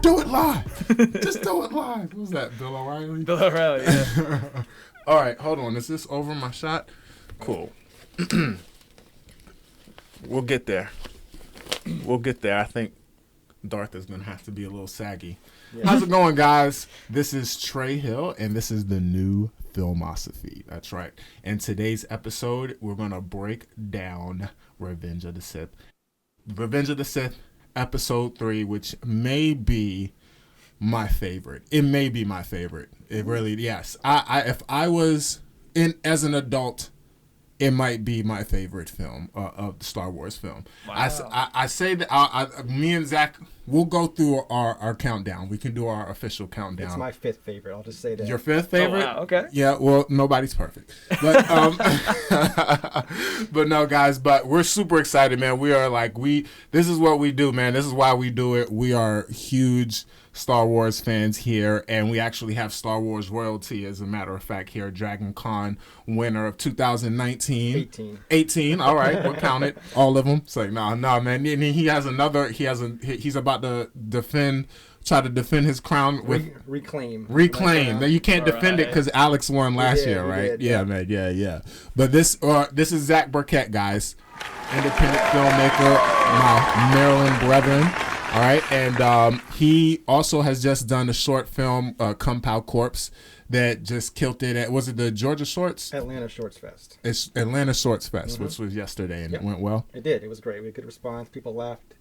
Do it live. Just do it live. What was that, Bill O'Reilly? Bill O'Reilly, yeah. All right, hold on. Is this over my shot? Cool. We'll get there. We'll get there. I think Darth is going to have to be a little saggy. Yeah. How's it going, guys? This is Trei Hill, and this is the new Filmosophy. That's right. In today's episode, we're going to break down Revenge of the Sith. Revenge of the Sith, episode 3, which may be my favorite. It may be my favorite. It really, yes. If I was in as an adult, it might be my favorite film of the Star Wars film. Wow. I say that me and Zach, we'll go through our countdown. We can do our official countdown. It's my 5th favorite. I'll just say that. Your 5th favorite? Oh, wow. Okay. Yeah, well, nobody's perfect. But but no, guys, but we're super excited, man. We are this is what we do, man. This is why we do it. We are huge Star Wars fans here, and we actually have Star Wars royalty, as a matter of fact, here. Dragon Con winner of 2019. 18. All right, we'll count it. All of them. It's like, no, man. And he has another. He's about to try to defend his crown with reclaim. You can't defend it because Alex won last year, right? Yeah, man. Yeah. But this is Zack Burkett, guys, independent filmmaker, my Maryland brethren. All right, and he also has just done a short film, Compound Corpse, that just killed it at, was it the Georgia Shorts? Atlanta Shorts Fest. It's Atlanta Shorts Fest, which was yesterday, and it went well? It did. It was great. We had a good response. People laughed.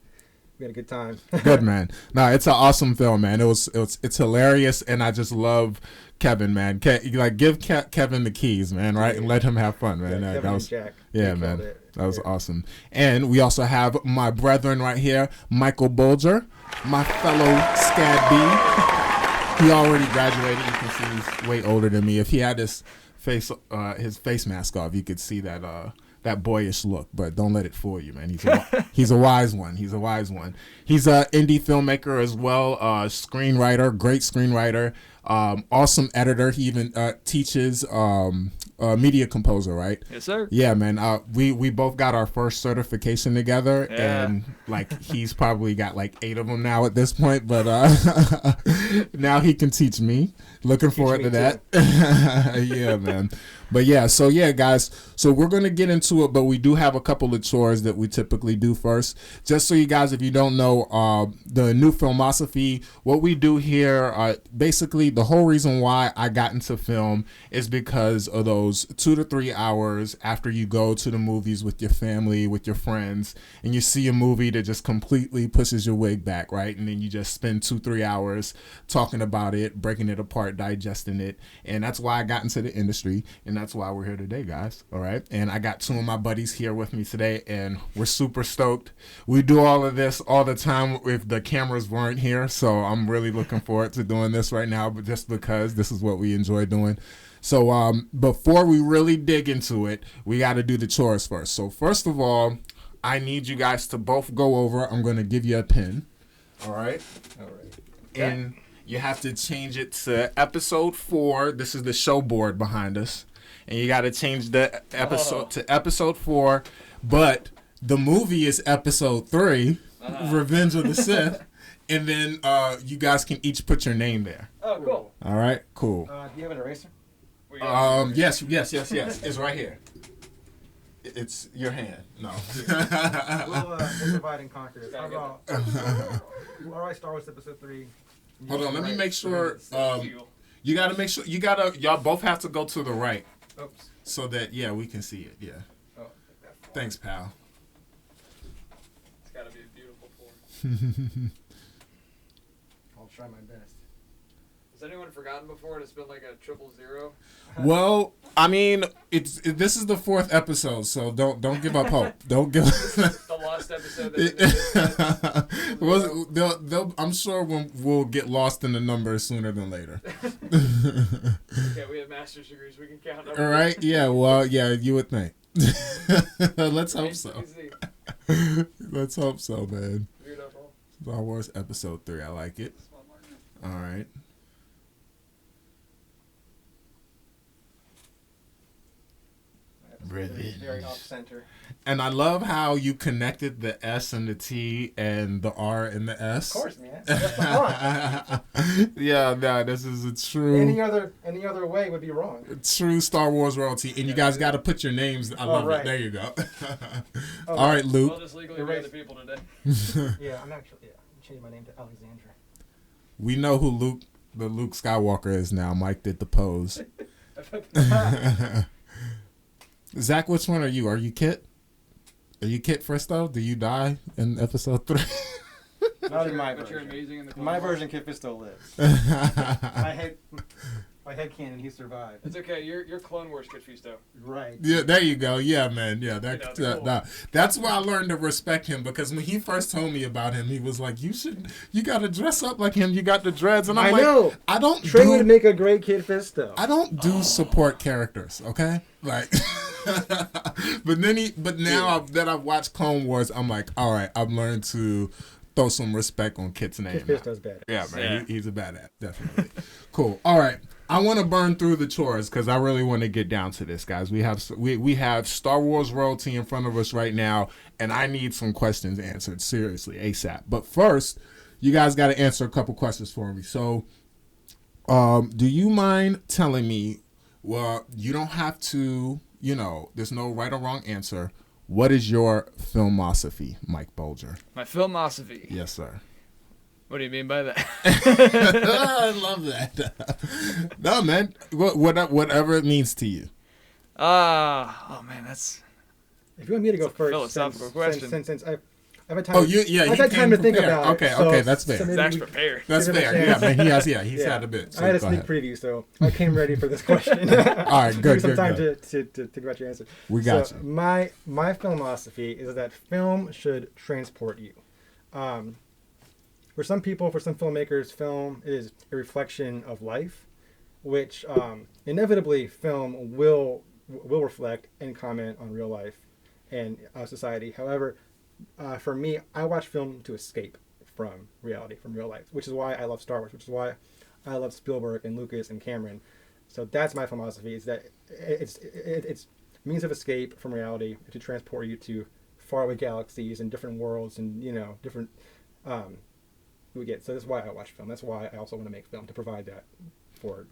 We had a good time. Good, man. No, it's an awesome film, man. It's hilarious, and I just love Kevin, man. Give Kevin the keys, man, right? And let him have fun, man. Yeah, Kevin and Jack. Yeah, man. That was awesome. And we also have my brethren right here, Michael Bolger, my fellow Scad B. He already graduated. You can see he's way older than me. If he had his face mask off, you could see that boyish look. But don't let it fool you, man. He's a wise one. He's a wise one. He's an indie filmmaker as well, screenwriter, great screenwriter, awesome editor. He even teaches media composer, right? Yes, sir. Yeah, man. We both got our first certification together, and he's probably got 8 of them now at this point. But now he can teach me. Looking forward to that. Yeah, man. But yeah, so yeah, guys. So we're gonna get into it, but we do have a couple of chores that we typically do first. Just so you guys, if you don't know, the new Filmosophy, what we do here, basically the whole reason why I got into film is because of those 2 to 3 hours after you go to the movies with your family, with your friends, and you see a movie that just completely pushes your wig back, right? And then you just spend 2-3 hours talking about it, breaking it apart, digesting it, and that's why I got into the industry, and that's why we're here today, guys. All right, and I got 2 of my buddies here with me today, and we're super stoked. We do all of this all the time if the cameras weren't here, so I'm really looking forward to doing this right now, but just because this is what we enjoy doing. So before we really dig into it, we got to do the chores first. So first of all, I need you guys to both go over. I'm going to give you a pen. All right? All right. And you have to change it to episode 4. This is the show board behind us. And you got to change the episode to episode 4. But the movie is episode 3, Revenge of the Sith. And then you guys can each put your name there. Oh, cool. All right, cool. Do you have an eraser? Yes. It's right here. It's your hand. No. We'll divide and conquer. How about all right, Star Wars Episode 3. Hold on, let me make sure. You gotta make sure y'all both have to go to the right. Oops. So that we can see it. Yeah. Oh, thanks, pal. It's gotta be a beautiful form. I'll try my best. Has anyone forgotten before and it's been like a 000? Well, I mean, this is the 4th episode, so don't give up hope. Don't give. The lost episode. I'm sure we'll get lost in the numbers sooner than later. Okay, we have master's degrees. We can count. All right. Yeah. Well. Yeah. You would think. Let's hope so. Let's hope so, man. Beautiful. Star Wars Episode 3. I like it. All right. Very off center. And I love how you connected the S and the T and the R and the S. Of course, man. That's the fun. Yeah, no, this is a true. Any other way would be wrong. True Star Wars royalty, and you guys got to put your names. I love it. There you go. All right, Luke. We'll just legally be other people today. Yeah, I'm changing my name to Alexandra. We know who the Luke Skywalker is now. Mike did the pose. Zach, which one are you? Are you Kit? Are you Kit Fisto? Do you die in episode 3? Not in my But you're version. amazing in the In my version, Kit Fisto lives. My head canon, he survived. It's okay. You're Clone Wars Kid Fisto. Right. Yeah, there you go. Yeah, man. Yeah, Cool. That's why I learned to respect him, because when he first told me about him, he was like, you got to dress up like him. You got the dreads. And I'm I know. I don't Trey would make a great Kid Fisto. I don't do support characters, okay? Like, but now that I've watched Clone Wars, I'm like, all right, I've learned to throw some respect on Kit's name. Kid Fisto's better. Yeah, man, he's a badass, definitely. Cool. All right, I want to burn through the chores because I really want to get down to this, guys. We have Star Wars royalty in front of us right now, and I need some questions answered seriously ASAP. But first, you guys got to answer a couple questions for me. So, do you mind telling me? Well, you don't have to. There's no right or wrong answer. What is your filmosophy, Mike Bolger? My filmosophy. Yes, sir. What do you mean by that? I love that. No, man. Whatever it means to you. Oh man, that's. If you want me to go first, philosophical question. Since I've had time. I've had time to think about it. Okay, that's fair. Zach's prepared. That's fair. Yeah, man. He's had a bit. So I had a go sneak ahead. preview, so I came ready for this question. All right, good. Give me some time good. to think about your answer. We got you. My philosophy is that film should transport you. For some people, for some filmmakers, film is a reflection of life, which inevitably film will reflect and comment on real life and society. However, for me, I watch film to escape from reality, from real life, which is why I love Star Wars, which is why I love Spielberg and Lucas and Cameron. So that's my philosophy, is that it's means of escape from reality to transport you to faraway galaxies and different worlds and, different we get. So that's why I watch film. That's why I also want to make film, to provide that for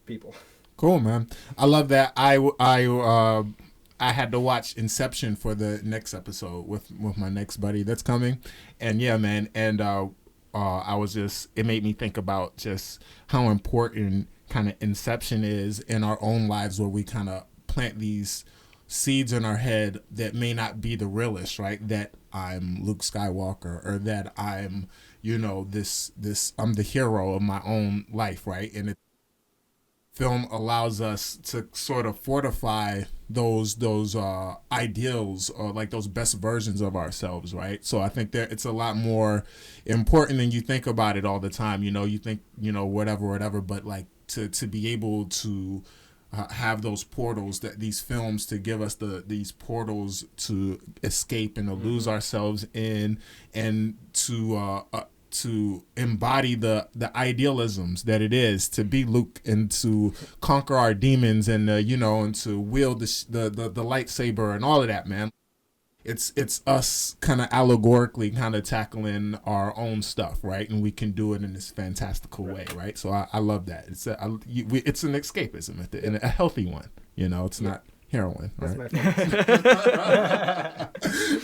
people. Cool, man. I love that. I had to watch Inception for the next episode with my next buddy that's coming, and yeah, man, and it made me think about just how important kind of Inception is in our own lives, where we kind of plant these seeds in our head that may not be the realest, right? That I'm Luke Skywalker, or that I'm, this I'm the hero of my own life, right? And film allows us to sort of fortify those ideals, or like those best versions of ourselves, right? So I think that it's a lot more important than you think about it all the time. You think whatever, but like to be able to have those portals, that these films, to give us these portals to escape and to lose ourselves in, and to embody the idealisms that it is to be Luke, and to conquer our demons, and and to wield the lightsaber and all of that, man. It's us kind of allegorically kind of tackling our own stuff, right? And we can do it in this fantastical way, right? So I love that. It's an escapism, and a healthy one. It's not heroin, right?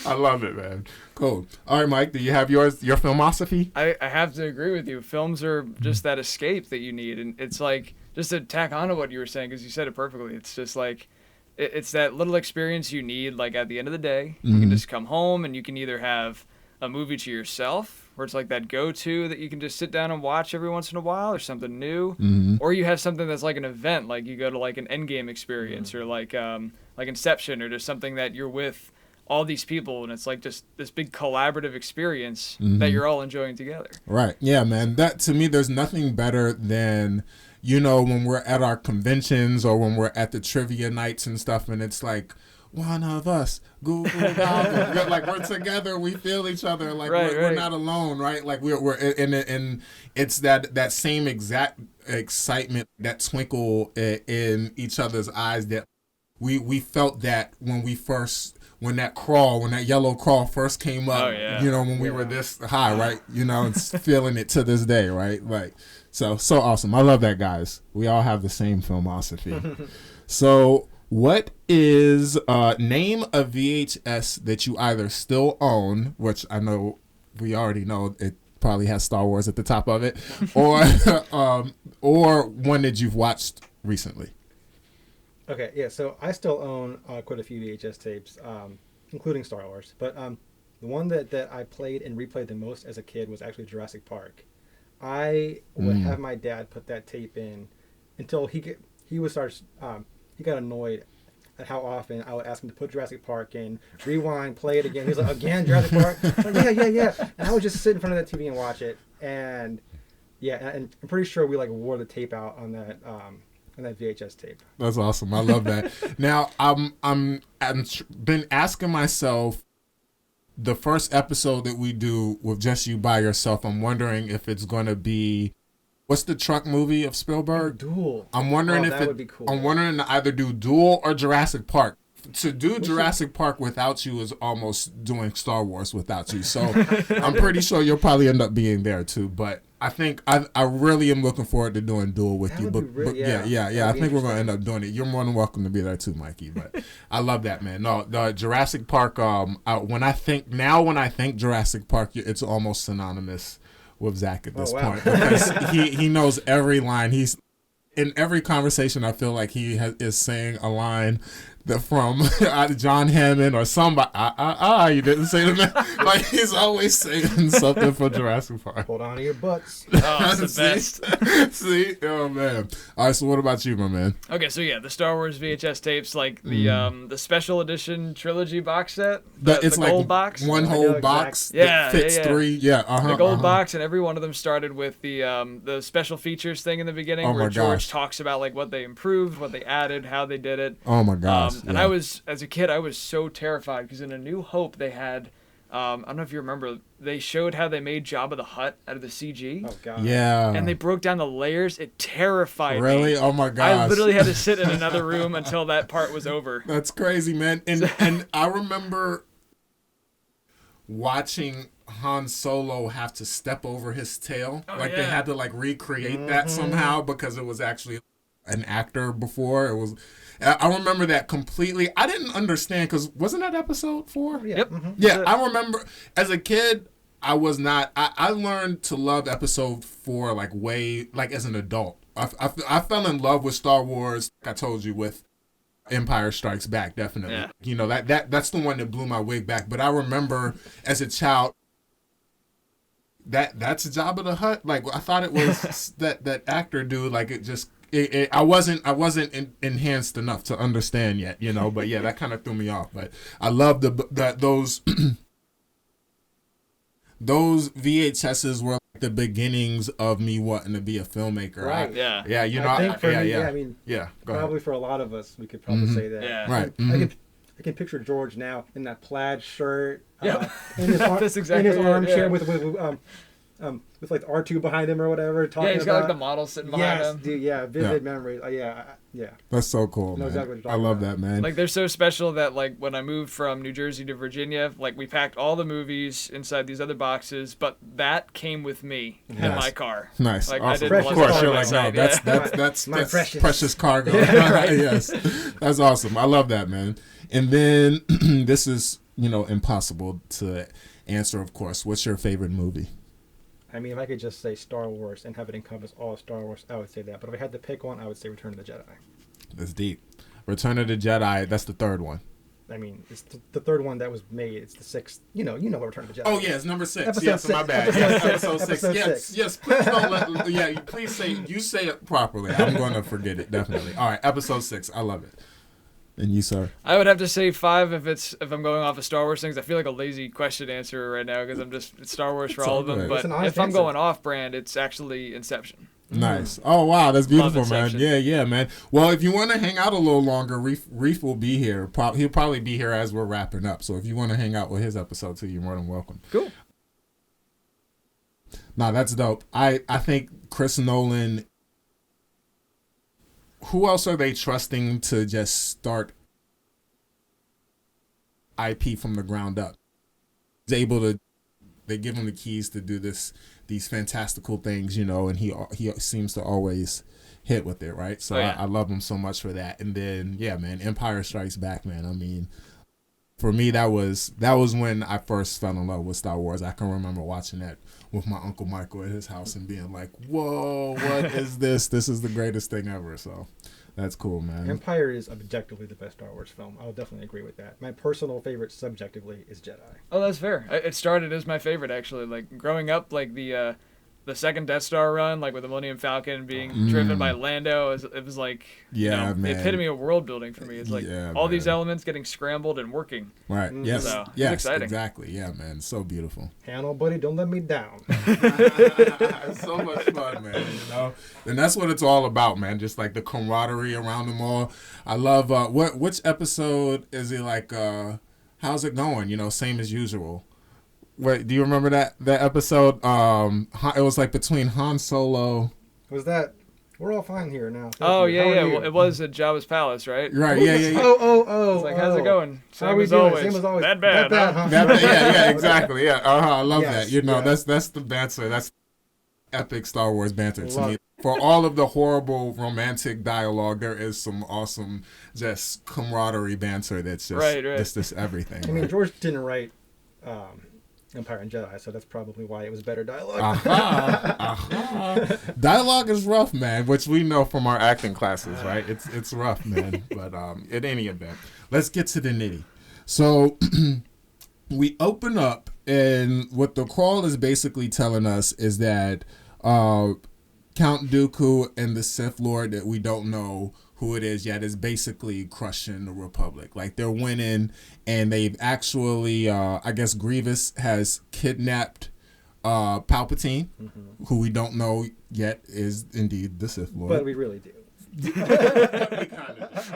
I love it, man. Cool. All right, Mike, do you have your filmosophy? I have to agree with you. Films are just that escape that you need, and it's like, just to tack on to what you were saying, because you said it perfectly. It's just like, it's that little experience you need. Like at the end of the day, you can just come home, and you can either have a movie to yourself, where it's like that go-to that you can just sit down and watch every once in a while, or something new, or you have something that's like an event, like you go to like an Endgame experience, or like Inception, or just something that you're with all these people, and it's like just this big collaborative experience that you're all enjoying together. Right. Yeah, man. That, to me, there's nothing better than, when we're at our conventions, or when we're at the trivia nights and stuff, and it's like, one of us, Google Goblin. Like, we're together, we feel each other, like we're not alone, right? Like we're and it's that same exact excitement, that twinkle in each other's eyes, that we felt that when that yellow crawl first came up, when we were this high, right? It's feeling it to this day, right? Like, so awesome. I love that, guys. We all have the same filmosophy. So what is name a VHS that you either still own, which I know we already know it probably has Star Wars at the top of it, or one that you've watched recently? Okay, yeah, so I still own quite a few VHS tapes, including Star Wars. But the one that I played and replayed the most as a kid was actually Jurassic Park. I would have my dad put that tape in until he got annoyed at how often I would ask him to put Jurassic Park in, rewind, play it again. He was like, again, Jurassic Park? I'm like, yeah. And I would just sit in front of that TV and watch it. And and I'm pretty sure we wore the tape out on that VHS tape. That's awesome. I love that. Now, I'm been asking myself, the first episode that we do with just you by yourself, I'm wondering if it's going to be, what's the truck movie of Spielberg? Duel. I'm wondering if that would be cool. I'm wondering to either do Duel or Jurassic Park. To do Jurassic Park without you is almost doing Star Wars without you. So I'm pretty sure you'll probably end up being there too. But I think I really am looking forward to doing Duel with you. But I think we're going to end up doing it. You're more than welcome to be there too, Mikey. But I love that, man. No, the Jurassic Park. When I think Jurassic Park, it's almost synonymous with Zack at this point, because he knows every line. He's in every conversation. I feel like he is saying a line from John Hammond or somebody. You didn't say the man. Like, he's always saying something for Jurassic Park. Hold on to your butts. Oh, it's the best. See? Oh, man. All right, so what about you, my man? Okay, so the Star Wars VHS tapes, like the special edition trilogy box set. It's the gold like box. one whole box that fits three. Yeah, the gold box, and every one of them started with the special features thing in the beginning, where George talks about like what they improved, what they added, how they did it. Oh my gosh. And I was, as a kid, I was so terrified because in A New Hope they had, I don't know if you remember, they showed how they made Jabba the Hutt out of the CG. Oh god. Yeah. And they broke down the layers. It terrified me. Really? Oh my gosh. I literally had to sit in another room until that part was over. That's crazy, man. And I remember watching Han Solo have to step over his tail. They had to recreate that somehow, because it was actually an actor before. It was. I remember that completely. I didn't understand, because wasn't that episode 4? Yeah. Yep. Mm-hmm. Yeah, I remember as a kid, I was not. I learned to love episode 4 as an adult. I fell in love with Star Wars, like I told you, with Empire Strikes Back, definitely. Yeah. That's the one that blew my wig back. But I remember as a child, that's Jabba the Hutt. Like, I thought it was that actor dude. Like, it just. I wasn't enhanced enough to understand yet, But yeah, that kind of threw me off. But I love those VHSs were like the beginnings of me wanting to be a filmmaker. Right. Yeah. I think for me, I mean, go probably ahead. for a lot of us, we could probably say that. Yeah. Right. I can picture George now in that plaid shirt. Yeah. In his, That's exactly in his armchair it, with like R2 behind him or whatever. Yeah, he's got like the model sitting behind him. Dude, vivid memories. Yeah. That's so cool, man. Exactly what you're I love about. that, man. Like, they're so special that, like, when I moved from New Jersey to Virginia, like, we packed all the movies inside these other boxes, but that came with me in my car. Nice. Like, awesome. I didn't Of course, you're inside. like, no, that's my precious cargo. Right. Yes. That's awesome. I love that, man. And then this is, impossible to answer, of course. What's your favorite movie? I mean, if I could just say Star Wars and have it encompass all Star Wars, I would say that. But if I had to pick one, I would say Return of the Jedi. That's deep. Return of the Jedi, that's the third one. I mean, it's the third one that was made. It's the sixth. You know what Return of the Jedi. Oh yeah, it's number 6. Episode yes, 6. my bad. Episode 6. Yes. Please don't please say it properly. I'm going to forget it definitely. All right, episode 6. I love it. And you, sir? I would have to say 5 if I'm going off of Star Wars things. I feel like a lazy question answer right now because it's Star Wars for all of them. Good. But if I'm going off brand, it's actually Inception. Nice. Oh wow, that's beautiful, man. Inception. Yeah, man. Well, if you want to hang out a little longer, Reef will be here. He'll probably be here as we're wrapping up. So if you want to hang out with his episode too, you're more than welcome. Cool. Nah, that's dope. I think Chris Nolan. Who else are they trusting to just start IP from the ground up. He's able to. They give him the keys to do these fantastical things, you know, and he seems to always hit with it, right? So I love him so much for that. And then yeah, man, Empire Strikes Back, man. I mean, for me, that was when I first fell in love with Star Wars. I can remember watching that with my Uncle Michael at his house and being like, whoa, what is this? This is the greatest thing ever. So that's cool, man. Empire is objectively the best Star Wars film. I would definitely agree with that. My personal favorite subjectively is Jedi. Oh, that's fair. It started as my favorite, actually. Like, growing up, like, the second Death Star run, like with the Millennium Falcon being driven by Lando, it was like, man. The epitome of world building for me. It's like all these elements getting scrambled and working. Right. Yes. So, yes. It's exciting. Exactly. Yeah, man. So beautiful. Handle, buddy, don't let me down. It's so much fun, man. You know, and that's what it's all about, man. Just like the camaraderie around them all. I love which episode is it like? How's it going? You know, same as usual. Wait, do you remember that episode? It was like between Han Solo. Was that? We're all fine here now. Oh yeah. Well, it was at Jabba's palace, right? Right. Yeah. Oh. It's like, how's it going? Same as always. That bad, huh? Yeah. Exactly. Yeah. I love Yes, that. You know, yes. that's the banter. That's epic Star Wars banter to me. For all of the horrible romantic dialogue, there is some awesome just camaraderie banter that's just just everything. I mean, George didn't write Empire and Jedi, so that's probably why it was better dialogue. Dialogue is rough, man, which we know from our acting classes, right? It's rough, man. But at any event, let's get to the nitty. So we open up, and what the crawl is basically telling us is that Count Dooku and the Sith Lord that we don't know who it is yet is basically crushing the Republic. Like, they're winning, and they've actually, I guess Grievous has kidnapped Palpatine, who we don't know yet is indeed the Sith Lord. But we really do.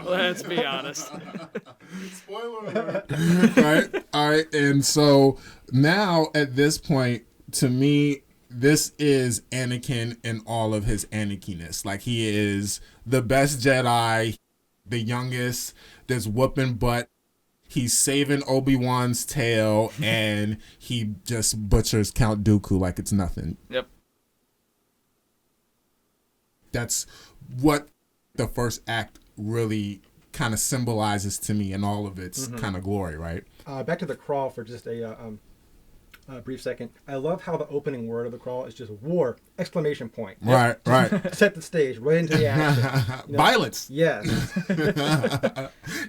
Let's be honest. Spoiler alert. All right. And so now at this point, to me, this is Anakin in all of his Anakinness. Like, he is the best Jedi, the youngest, that's whooping butt. He's saving Obi-Wan's tail, and he just butchers Count Dooku like it's nothing. Yep. That's what the first act really kind of symbolizes to me in all of its kind of glory, right? Back to the crawl for just a brief second. I love how the opening word of the crawl is just war! Exclamation point. Right. Set the stage right into the action. You know? Violence. Yes.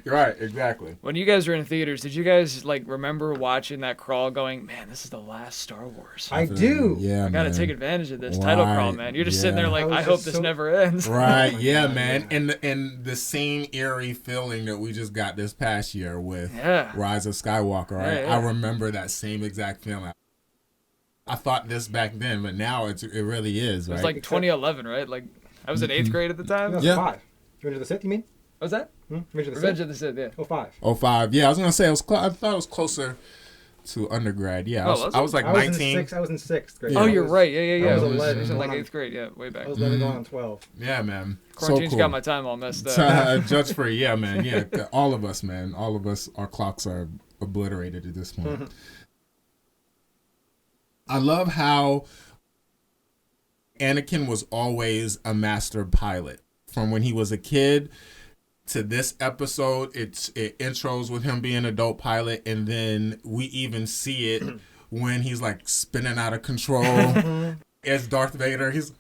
Right, exactly. When you guys were in theaters, did you guys remember watching that crawl going, man, this is the last Star Wars? I do. Yeah, I gotta take advantage of this title crawl, man. You're just sitting there like, I hope this never ends. Right, yeah, man. And the same eerie feeling that we just got this past year with Rise of Skywalker, right? Yeah. I remember that same exact feeling. I thought this back then, but now it really is, right? It was like 2011, right? Like, I was in 8th grade at the time. No, 5. Revenge of the Sith, you mean? What was that? Revenge of the Sith, yeah. 05. 05. Yeah, I was gonna say I thought it was closer to undergrad. Yeah, I was like 19. I was in 6th grade. Oh, you're right. Yeah. I was I 11. was in like 8th grade. Yeah, way back. I was 11 going on 12. Yeah, man. Quarantine's so cool. got my time all messed up. Judge free. Yeah, man. Yeah, all of us, man. All of us, our clocks are obliterated at this point. I love how Anakin was always a master pilot. From when he was a kid to this episode, it intros with him being an adult pilot, and then we even see it when he's like spinning out of control. As Darth Vader, he's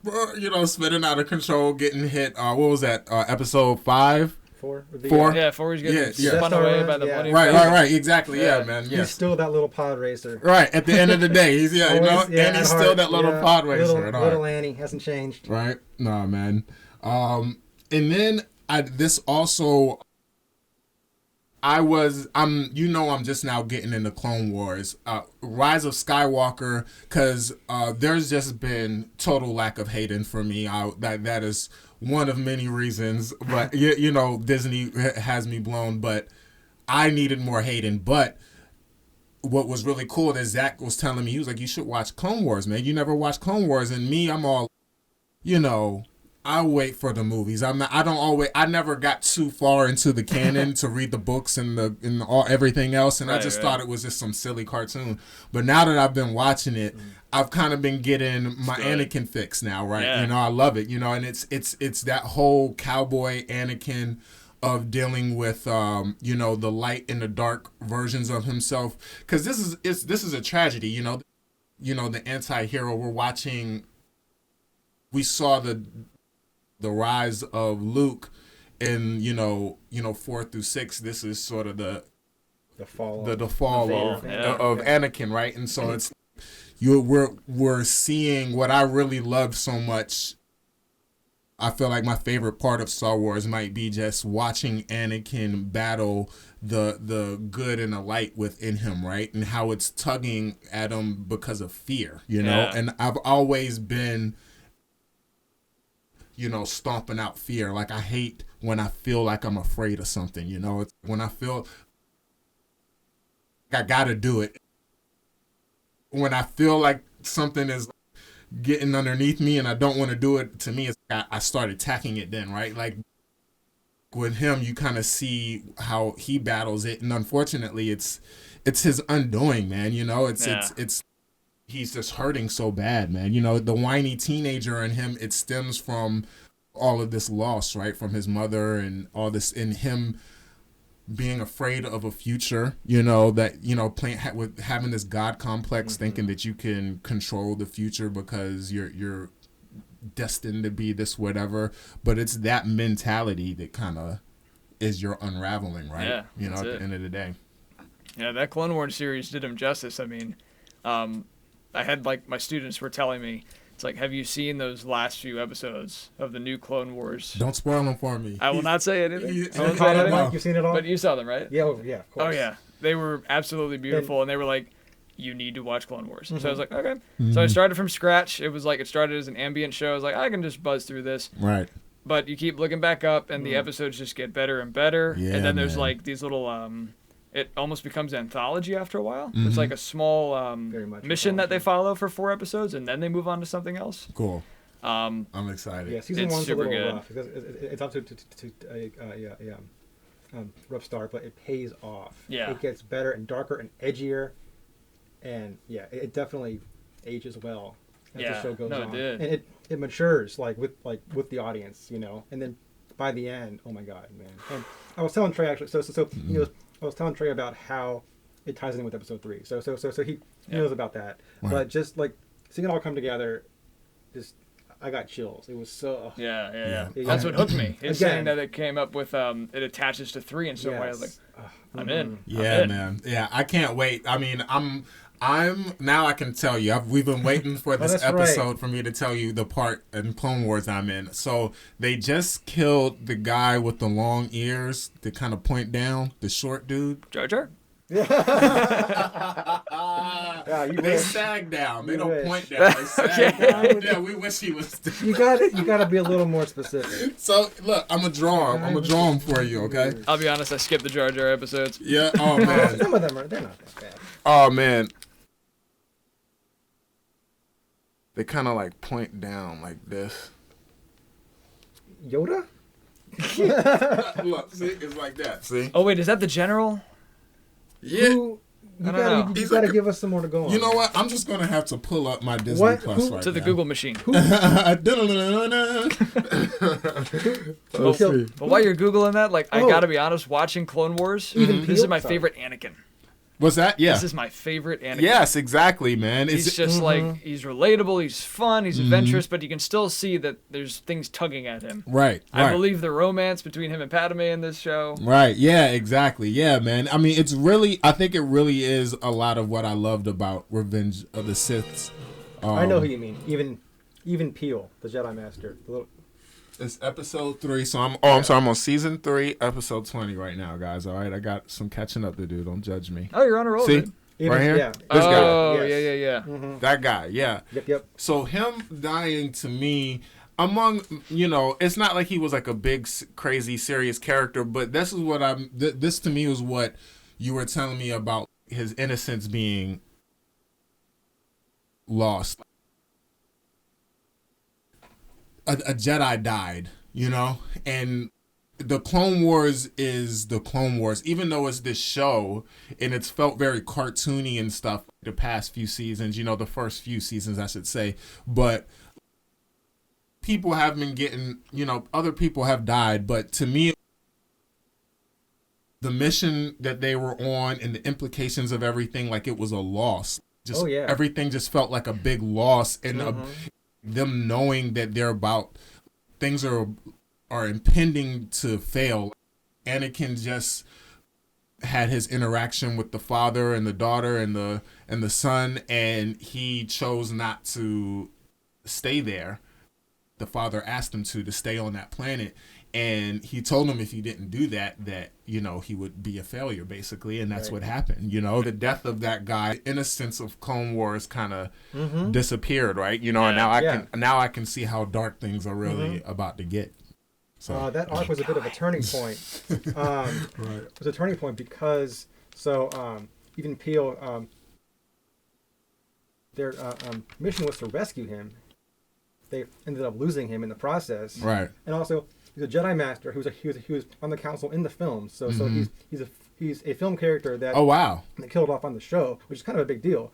spinning out of control, getting hit. What was that? Episode 5? 4. 4. Yeah, 4 is getting spun Death away Star by the runs, bloody. Right. Exactly. Yeah, man. Yes. He's still that little pod racer. Right. At the end of the day, he's and he's still that little pod racer. Little Annie hasn't changed. Right. No, man. And then this also, I'm just now getting into Clone Wars, Rise of Skywalker, because there's just been total lack of Hayden for me. That is one of many reasons, but Disney has me blown, but I needed more Hayden. But what was really cool that Zach was telling me, he was like, you should watch Clone Wars, man. You never watched Clone Wars. And me, I'm all, I wait for the movies. I don't always. I never got too far into the canon to read the books and everything else, and I just thought it was just some silly cartoon. But now that I've been watching it, I've kind of been getting my Anakin fix now, right? Yeah. You know, I love it. You know, and it's that whole cowboy Anakin of dealing with you know, the light and the dark versions of himself, because this is a tragedy. You know, the anti-hero we're watching. We saw the rise of Luke in, you know 4 through 6. This is sort of the fall of Anakin, right? And so it's we're seeing what I really loved so much. I feel like my favorite part of Star Wars might be just watching Anakin battle the good and the light within him, right? And how it's tugging at him because of fear, you know? Yeah. And I've always been, you know, stomping out fear. Like, I hate when I feel like I'm afraid of something, you know? It's when I feel like I gotta do it. When I feel like something is getting underneath me and I don't want to do it, to me, it's I start attacking it then, right? Like, with him, you kind of see how he battles it. And unfortunately, it's his undoing, man. You know, it's he's just hurting so bad, man. You know, the whiny teenager in him, it stems from all of this loss, right? From his mother and all this, in him being afraid of a future, you know, that, you know, with having this God complex, thinking that you can control the future because you're destined to be this whatever. But it's that mentality that kind of is your unraveling, right? Yeah, you know, at the end of the day. Yeah, that Clone Wars series did him justice. I mean, I had, like, my students were telling me, it's like, have you seen those last few episodes of the new Clone Wars? Don't spoil them for me. I will not say anything. You've seen it all? But you saw them, right? Yeah, of course. Oh, yeah. They were absolutely beautiful, and they were like, you need to watch Clone Wars. So I was like, okay. So I started from scratch. It was like, it started as an ambient show. I was like, I can just buzz through this. Right. But you keep looking back up, and the episodes just get better and better. Yeah, and then there's, man. like, these little... it almost becomes anthology after a while. It's like a small mission that they follow for 4 episodes, and then they move on to something else. Cool. I'm excited. Yeah, season It's 1's a super little good. rough. It's up to rough start, but it pays off. Yeah. It gets better and darker and edgier, and yeah, it definitely ages well as the show goes on. It did. And it matures with the audience, you know. And then by the end, oh my god, man! And I was telling Trey actually, you know, I was telling Trey about how it ties in with episode 3. So he knows about that. Right. But just like seeing it all come together, just I got chills. It was so Yeah. That's what hooked me. It's Again. saying that it came up with it attaches to 3 in some way. I was like, I'm in. Yeah, I'm in. man. Yeah, I can't wait. I mean, I'm now I can tell you. We've been waiting for this that's episode right. for me to tell you the part in Clone Wars I'm in. So they just killed the guy with the long ears that kind of point down, the short dude. Jar Jar? Yeah, you They wish. sag down. They You don't wish. point down. They sag down. Yeah, we wish he was. You gotta be a little more specific. So look, I'm gonna draw him for you, okay? I'll be honest, I skipped the Jar Jar episodes. Yeah. Oh man. Some of them they're not that bad. Oh man. They kind of like point down like this. Yoda? Look, see, it's like that. See? Oh, wait, is that the General? Yeah. You I don't know. you He's gotta like give us some more to go on. You know what? I'm just gonna have to pull up my Disney What? Plus Who- right To the now. Google machine. Who killed? But while you're Googling that, like, I Oh. gotta be honest, watching Clone Wars, Even this is Peel? my Sorry. favorite Anakin. What's that? Yeah. This is my favorite Anakin. Yes, exactly, man. He's It's just like, he's relatable, he's fun, he's adventurous, but you can still see that there's things tugging at him. right. I believe the romance between him and Padme in this show. Right. Yeah, exactly. Yeah, man. I mean, I think it really is a lot of what I loved about Revenge of the Sith. I know who you mean. Even Peel, the Jedi Master. The little, It's episode 3, so I'm sorry, I'm on season 3, episode 20 right now, guys. All right, I got some catching up to do. Don't judge me. Oh, you're on a roll, See? dude. even, Right here? Yeah. This guy. Oh, Yes. yeah. That guy, yeah. Yep. So him dying to me, among, you know, it's not like he was like a big, crazy, serious character, but this is what this to me was what you were telling me about his innocence being lost. a Jedi died, you know, and the Clone Wars is the Clone Wars, even though it's this show and it's felt very cartoony and stuff the past few seasons, you know, the first few seasons, I should say. But people have been getting, you know, other people have died. But to me, the mission that they were on and the implications of everything, like it was a loss. Just everything just felt like a big loss, and them knowing that they're about things are impending to fail. Anakin just had his interaction with the father and the daughter and the son, and he chose not to stay there. The father asked him to stay on that planet, and he told him if he didn't do that, you know, he would be a failure, basically, and that's what happened. You know, the death of that guy, innocence of Clone Wars, kind of disappeared, right? You know, and now I can see how dark things are really about to get. So that arc was a bit of a turning point. It was a turning point because even Peel, their mission was to rescue him. They ended up losing him in the process. Right. And also, he's a Jedi Master he was on the council in the film. So he's a film character that they killed off on the show, which is kind of a big deal.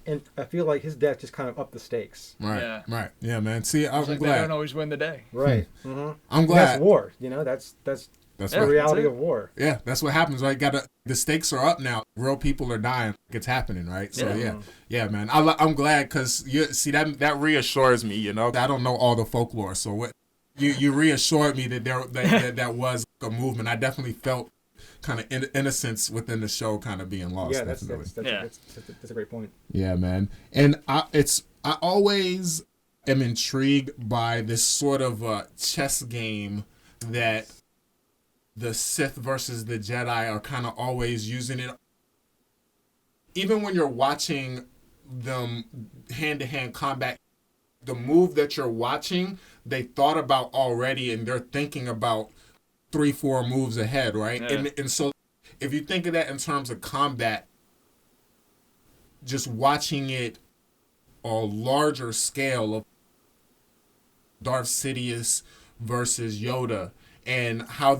And I feel like his death just kind of upped the stakes. Right. Yeah, man. See, I'm glad. They don't always win the day. Right. I'm glad. That's war. You know, that's the reality of war. Yeah, that's what happens, right? The stakes are up now. Real people are dying. It's happening, right? So yeah, man. I'm glad, because that reassures me. You know, I don't know all the folklore, so what you reassured me that that was a movement. I definitely felt kind of innocence within the show kind of being lost. Yeah, that's a great point. Yeah, man. And I always am intrigued by this sort of chess game that the Sith versus the Jedi are kind of always using it. Even when you're watching them hand-to-hand combat, the move that you're watching, they thought about already, and they're thinking about 3-4 moves ahead, right? Yeah. And so if you think of that in terms of combat, just watching it on a larger scale of Darth Sidious versus Yoda, and how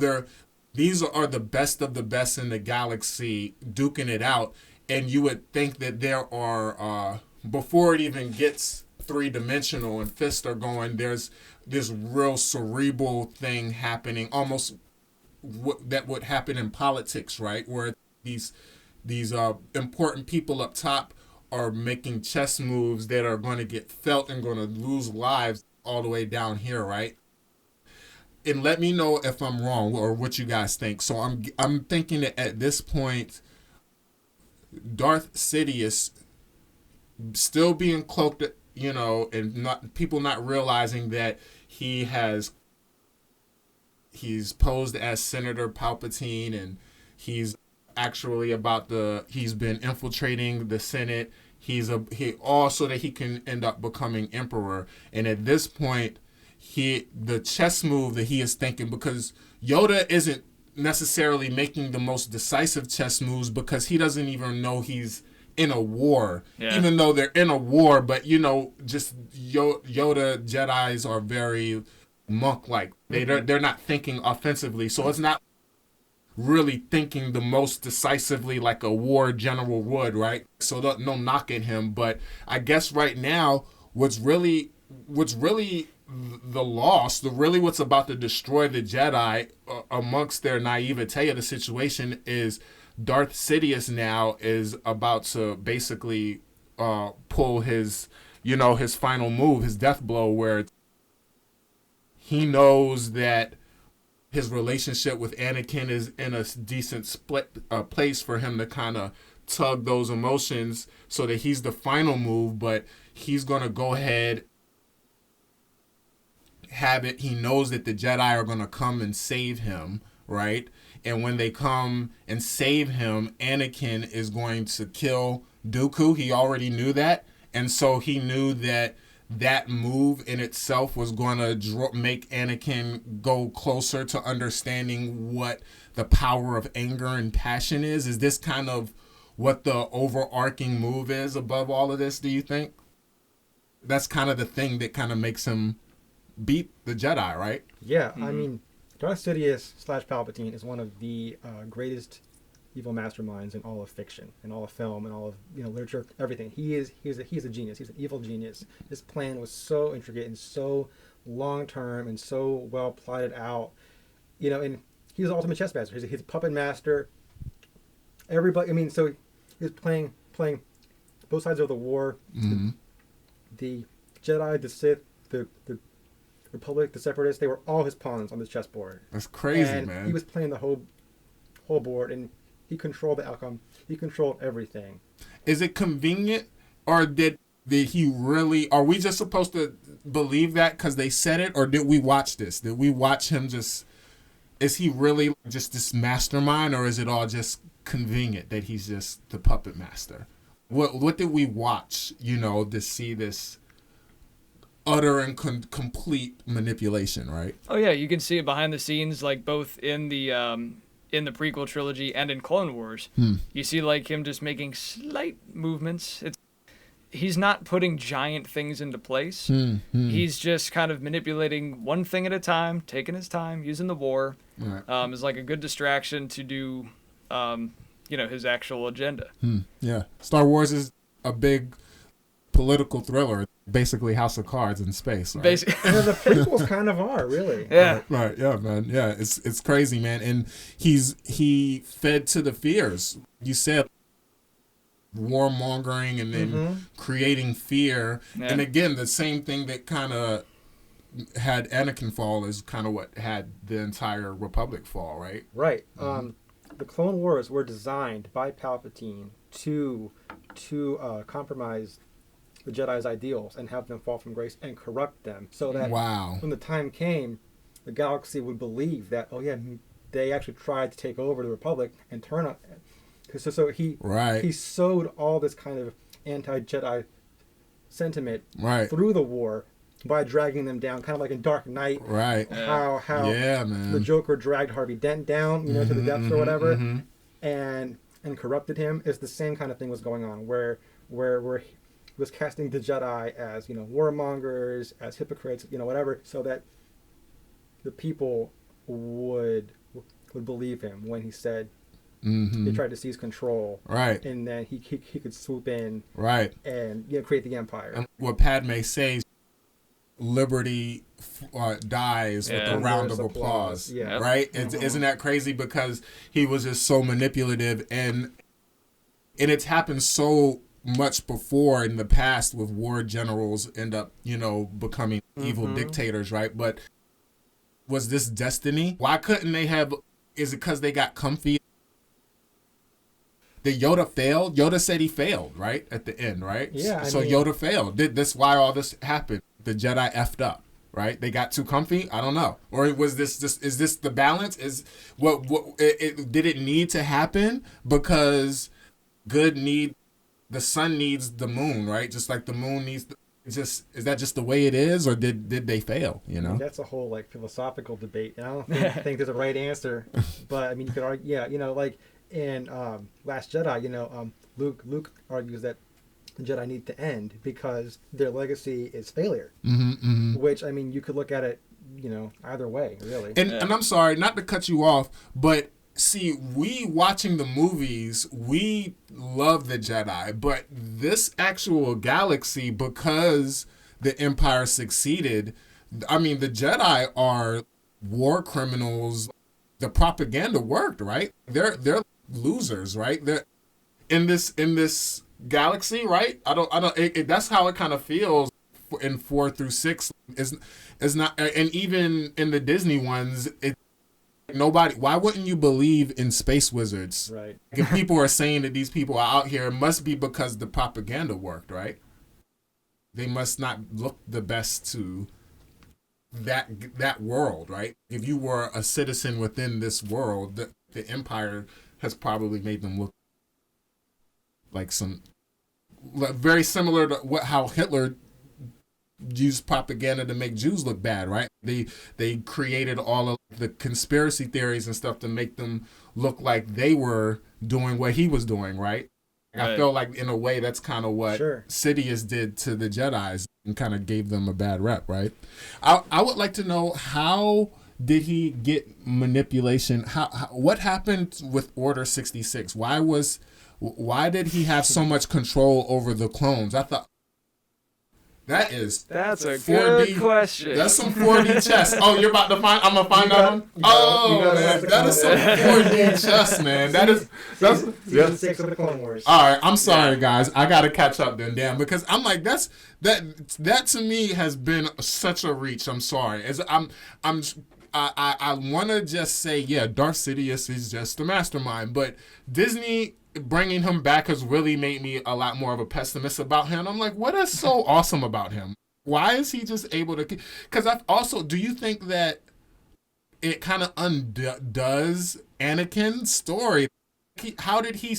these are the best of the best in the galaxy duking it out, and you would think that there are, before it even gets three-dimensional and fists are going, there's this real cerebral thing happening, almost that would happen in politics, right? Where these important people up top are making chess moves that are going to get felt and going to lose lives all the way down here, right? And let me know if I'm wrong or what you guys think. So I'm thinking that at this point, Darth Sidious still being cloaked, you know, and people not realizing that he's posed as Senator Palpatine, and he's actually he's been infiltrating the Senate. So that he can end up becoming emperor. And at this point, the chess move that he is thinking, because Yoda isn't necessarily making the most decisive chess moves because he doesn't even know he's in a war, even though they're in a war. But, you know, just Yoda Jedis are very monk-like. They're not thinking offensively. So it's not really thinking the most decisively like a war general would, right? So no knock at him. But I guess right now, what's really the loss, what's about to destroy the Jedi amongst their naivete of the situation is Darth Sidious now is about to basically pull his final move, his death blow, where he knows that his relationship with Anakin is in a decent place for him to kind of tug those emotions so that he's the final move, but he's going to go ahead, have it. He knows that the Jedi are going to come and save him, right? And when they come and save him, Anakin is going to kill Dooku. He already knew that. And so he knew that move in itself was going to make Anakin go closer to understanding what the power of anger and passion is. Is this kind of what the overarching move is above all of this, do you think? That's kind of the thing that kind of makes him beat the Jedi, right? Yeah, I mean, Darth Sidious / Palpatine is one of the greatest evil masterminds in all of fiction, in all of film, and all of literature, everything. He's a genius. He's an evil genius. His plan was so intricate and so long term and so well plotted out. And he's the ultimate chess master. He's a puppet master. Everybody, I mean, so he was playing both sides of the war. The Jedi, the Sith, the Republic, the Separatists, they were all his pawns on this chessboard. That's crazy, and man. He was playing the whole board, and he controlled the outcome. He controlled everything. Is it convenient, or did he really? Are we just supposed to believe that because they said it, or did we watch this? Did we watch him just? Is he really just this mastermind, or is it all just convenient that he's just the puppet master? What did we watch? To see this utter and complete manipulation, right? Oh yeah, you can see it behind the scenes, like both in the prequel trilogy and in Clone Wars. You see like him just making slight movements. He's not putting giant things into place. He's just kind of manipulating one thing at a time, taking his time, using the war as like a good distraction to do, his actual agenda. Yeah, Star Wars is a big political thriller, basically House of Cards in space. Right? The prequels kind of are, really. Yeah. Right. Yeah, man. Yeah, it's crazy, man. And he fed to the fears. You said warmongering and then creating fear. Yeah. And again, the same thing that kind of had Anakin fall is kind of what had the entire Republic fall, right? Right. The Clone Wars were designed by Palpatine to compromise the Jedi's ideals and have them fall from grace and corrupt them, so that when the time came, the galaxy would believe that, oh yeah, they actually tried to take over the Republic and turn on. So he sowed all this kind of anti-Jedi sentiment through the war by dragging them down, kind of like in Dark Knight. Right. How man. The Joker dragged Harvey Dent down, to the depths or whatever, and corrupted him. It's the same kind of thing was going on, where he was casting the Jedi as warmongers, as hypocrites, whatever, so that the people would believe him when he said he tried to seize control, and then he could swoop in, and create the empire. And what Padme says, liberty dies with a round of applause. Yeah. Right? Isn't that crazy? Because he was just so manipulative, and it's happened so much before in the past with war generals end up, becoming evil dictators, right? But was this destiny? Why couldn't they have? Is it because they got comfy? Did Yoda fail? Yoda said he failed, right? At the end, right? Yeah. So Yoda failed. Did this why all this happened? The Jedi effed up, right? They got too comfy? I don't know. Or was this just, is this the balance? Is did it need to happen? Because the sun needs the moon, right? Just like the moon needs is that just the way it is, or did they fail, I mean, that's a whole philosophical debate. And I don't think there's a right answer. But I mean, you could argue, like in Last Jedi, Luke argues that the Jedi need to end because their legacy is failure. Which, I mean, you could look at it, either way, really. And I'm sorry, not to cut you off, but see, we watching the movies, we love the Jedi, but this actual galaxy, because the Empire succeeded, I mean, the Jedi are war criminals. The propaganda worked, right? They're losers, right? They're in this galaxy, right? That's how it kind of feels in 4 through 6. Is not, and even in the Disney ones, nobody. Why wouldn't you believe in space wizards? Right. If people are saying that these people are out here, it must be because the propaganda worked, right? They must not look the best to that world, right? If you were a citizen within this world, the Empire has probably made them look like very similar to how Hitler used propaganda to make Jews look bad, right? They created all of the conspiracy theories and stuff to make them look like they were doing what he was doing, right? I feel like in a way that's kind of what Sidious did to the Jedis. and kind of gave them a bad rep, right? I would like to know, how did he get manipulation? How what happened with Order 66? Why did he have so much control over the clones? I thought that's a 4D, good question. That's some 4D chess. Oh, you're about to find? I'm gonna find out. Man, that is some 4D chess, man. That's Season 6 of the Clone Wars. All right, I'm sorry, guys. I gotta catch up then, damn, because I'm like, that to me has been such a reach. I'm sorry. I want to just say, yeah, Darth Sidious is just a mastermind, but Disney bringing him back has really made me a lot more of a pessimist about him. I'm like, what is so awesome about him? Why is he just able to? Because do you think that it kind of undoes Anakin's story? How did he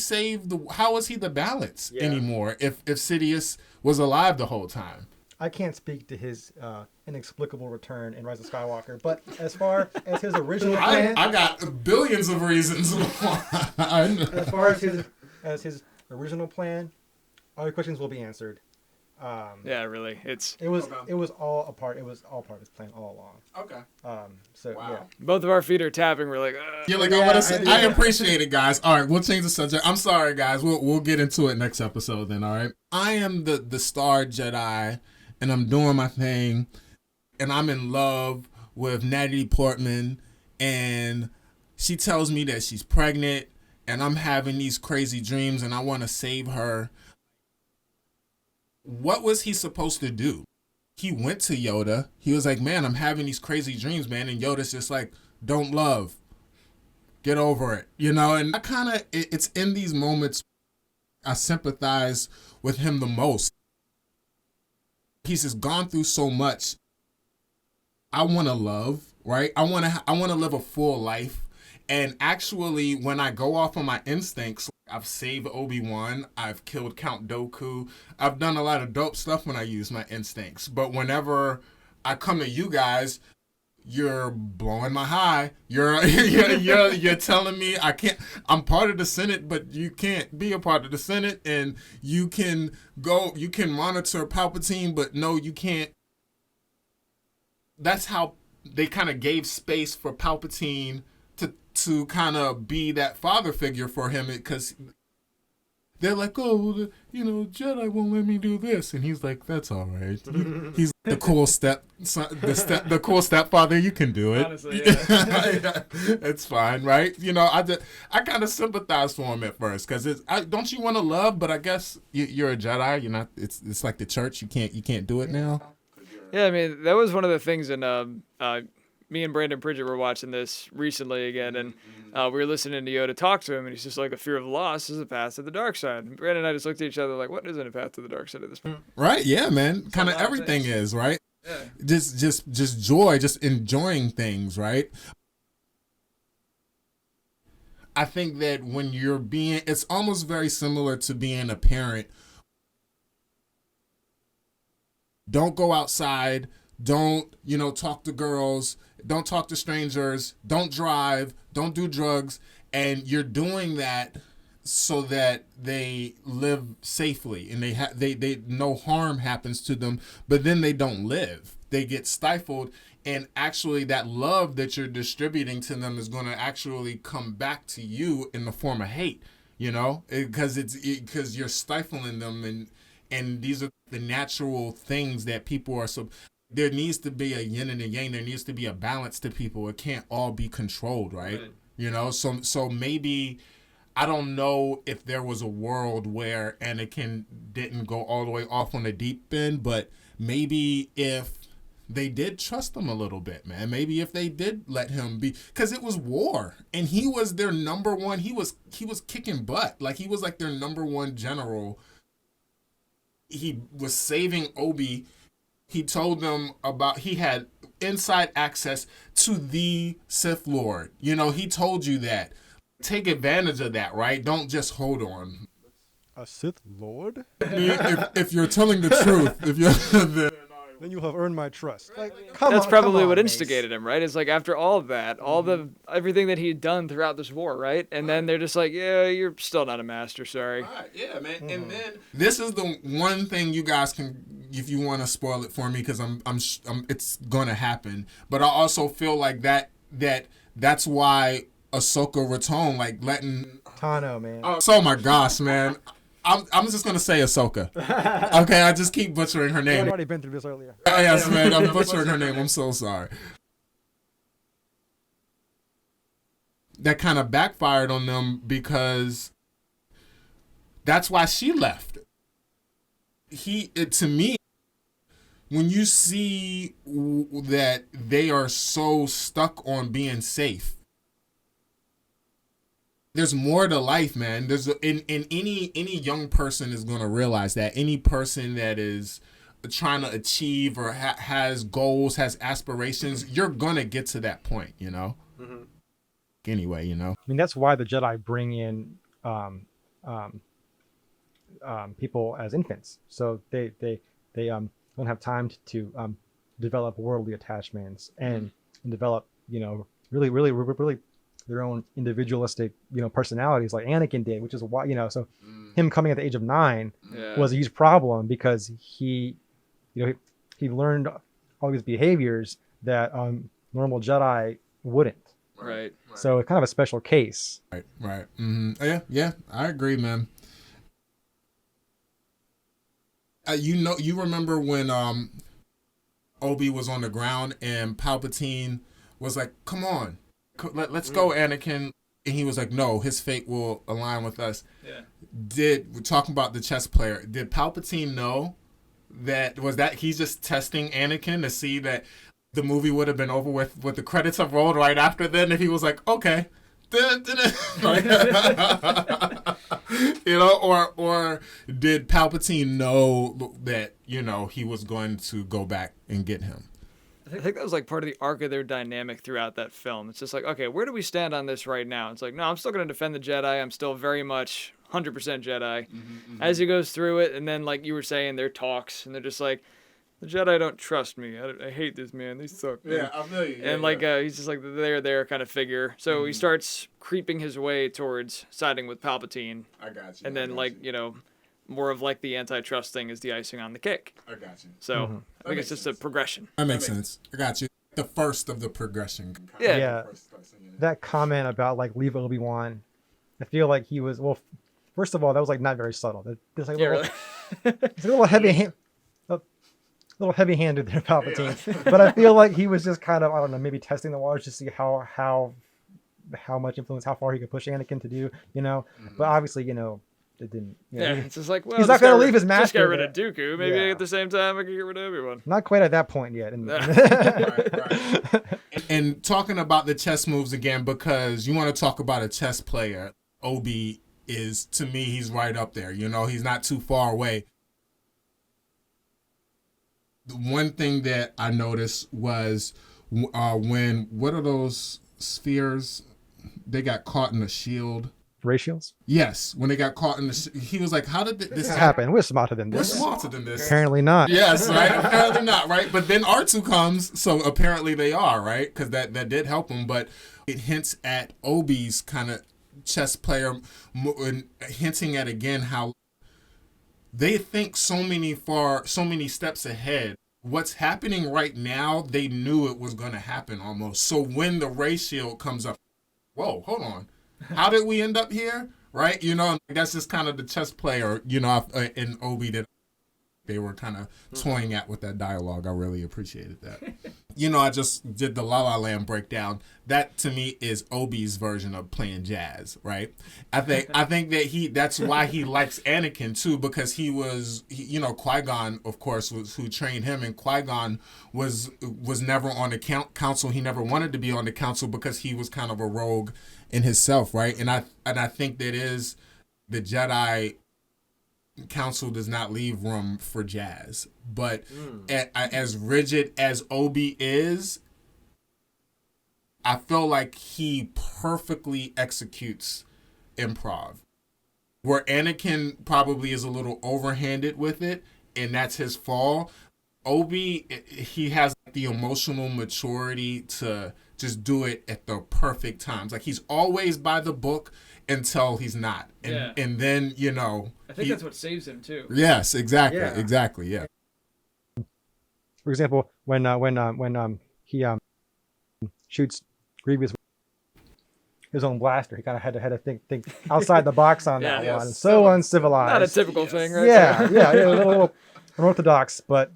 how was he the balance anymore if Sidious was alive the whole time? I can't speak to his inexplicable return in Rise of Skywalker, but as far as his original plan, I got billions of reasons. as far as his original plan, all your questions will be answered. Yeah, really, it was all part of his plan all along. Okay. Yeah. Both of our feet are tapping. We're like, you're like, I appreciate it, guys. All right, we'll change the subject. I'm sorry, guys. We'll get into it next episode then. All right. I am the Star Jedi, and I'm doing my thing, and I'm in love with Natalie Portman, and she tells me that she's pregnant, and I'm having these crazy dreams, and I want to save her. What was he supposed to do? He went to Yoda. He was like, man, I'm having these crazy dreams, man. And Yoda's just like, don't love. Get over it. And I it's in these moments I sympathize with him the most. He's just gone through so much. I want to love, right? I want to live a full life. And actually, when I go off on my instincts, I've saved Obi-Wan, I've killed Count Dooku, I've done a lot of dope stuff when I use my instincts. But whenever I come to you guys, you're blowing my high. You're telling me I can't. I'm part of the Senate, but you can't be a part of the Senate, and you can monitor Palpatine, but no, you can't. That's how they kind of gave space for Palpatine to kind of be that father figure for him, because they're like, oh, Jedi won't let me do this, and he's like, that's all right. He's the cool the cool stepfather. You can do it. Honestly, yeah. It's fine, right? I kind of sympathize for him at first, because don't you want to love? But I guess you're a Jedi. You're not. It's like the church. You can't do it now. Yeah, I mean, that was one of the things in me and Brandon Pridgett were watching this recently again, and we were listening to Yoda talk to him, and he's just like, a fear of loss is a path to the dark side. And Brandon and I just looked at each other like, what isn't a path to the dark side at this point? Right, yeah, man. Kind of everything is, right? Yeah. Just joy, just enjoying things, right? I think that when it's almost very similar to being a parent. Don't go outside. Don't, talk to girls. Don't talk to strangers. Don't drive. Don't do drugs. And you're doing that so that they live safely and they no harm happens to them. But then they don't live. They get stifled. And actually, that love that you're distributing to them is going to actually come back to you in the form of hate. Because you're stifling them, and these are the natural things that people are so. There needs to be a yin and a yang. There needs to be a balance to people. It can't all be controlled, right? So maybe, I don't know if there was a world where Anakin didn't go all the way off on the deep end, but maybe if they did trust him a little bit, man. Maybe if they did let him be, because it was war, and he was their number one. He was kicking butt. Like, he was like their number one general. He was saving Obi. He told them he had inside access to the Sith Lord. He told you that. Take advantage of that, right? Don't just hold on. A Sith Lord? If you're telling the truth, then you have earned my trust. That's probably what instigated him, right? It's like, after all of that, everything that he'd done throughout this war, right? And then they're just like, yeah, you're still not a master, sorry. Right, yeah, man. And then this is the one thing you guys can if you want to spoil it for me, because I'm it's gonna happen. But I also feel like that's why Ahsoka returned, like letting Tano, man. Oh my gosh, man. I'm just gonna say Ahsoka. Okay, I just keep butchering her name. I've already been through this earlier. Yes, man, I'm butchering her name. I'm so sorry. That kind of backfired on them because that's why she left. To me, when you see that they are so stuck on being safe, there's more to life, man. There's in any young person is going to realize that. Any person that is trying to achieve or has goals, has aspirations, you're going to get to that point, you know? Mm-hmm. Anyway, you know. I mean, that's why the Jedi bring in people as infants, so they don't have time to develop worldly attachments and develop, you know, really their own individualistic, you know, personalities like Anakin did, which is why, you know, so him coming at the age of 9 was a huge problem because he learned all these behaviors that normal Jedi wouldn't. Right. So it's kind of a special case. Right. Mm-hmm. Yeah, I agree, man. You remember when Obi was on the ground and Palpatine was like, "Come on, let's go, Anakin," and he was like, "No, his fate will align with us." Yeah. We're talking about the chess player. Did Palpatine know that he's just testing Anakin to see that the movie would have been over with the credits have rolled right after then, and he was like, "Okay." Like, you know, or did Palpatine know that, you know, he was going to go back and get him? I think that was like part of the arc of their dynamic throughout that film. It's just like, okay, where do we stand on this right now? It's like, no, I'm still going to defend the Jedi. I'm still very much 100% Jedi. As he goes through it, and then like you were saying, there talks, and they're just like, the Jedi don't trust me. I hate this, man. They suck. Man. Yeah, I feel you. And like he's just like the there kind of figure. So he starts creeping his way towards siding with Palpatine. I got you. And then you know, more of like the antitrust thing is the icing on the cake. I got you. So I think it's just a progression. That makes sense. I got you. The first of the progression. Yeah. That comment about like leave Obi-Wan, I feel like he was, well, first of all, that was like not very subtle. It's like Really? It's a little heavy-handed there, Palpatine. But I feel like he was just kind of, I don't know, maybe testing the waters to see how much influence, how far he could push Anakin to do, you know. But obviously, you know, it didn't. You know, it's just like, well, he's not going to leave his master. Just get rid of Dooku. Maybe at the same time I can get rid of everyone. Not quite at that point yet. Right. And talking about the chess moves again, because you want to talk about a chess player, Obi is, to me, he's right up there. You know, he's not too far away. The one thing that I noticed was when, what are those spheres? They got caught in the shield. Ray shields? Yes. When they got caught in the he was like, how did this happen? We're smarter than this. We're smarter than this. Apparently not. Yes, right? Apparently not, right? But then R2 comes, so apparently they are, right? Because that did help him, but it hints at Obi's kind of chess player, hinting at, again, how they think so many steps ahead. What's happening right now, they knew it was going to happen almost. So when the ray shield comes up, whoa, hold on. How did we end up here? Right? You know, that's just kind of the chess player, you know, in Obi that they were kind of toying at with that dialogue. I really appreciated that. You know, I just did the La La Land breakdown. That to me is Obi's version of playing jazz, right? I think that that's why he likes Anakin too, because you know, Qui-Gon, of course, was who trained him, and Qui-Gon was never on the council. He never wanted to be on the council because he was kind of a rogue in himself, right? And I think that is the Jedi council does not leave room for jazz, but as rigid as Obi is, I feel like he perfectly executes improv, where Anakin probably is a little overhanded with it, and that's his fall. Obi, he has the emotional maturity to just do it at the perfect times. Like, he's always by the book until he's not. And then, you know, I think that's what saves him too. Yes, exactly. Yeah. Exactly, yeah. For example, when he shoots Grievous with his own blaster, he kind of had to think outside the box on that one. So uncivilized. Not a typical thing, right? Yeah, a little unorthodox, but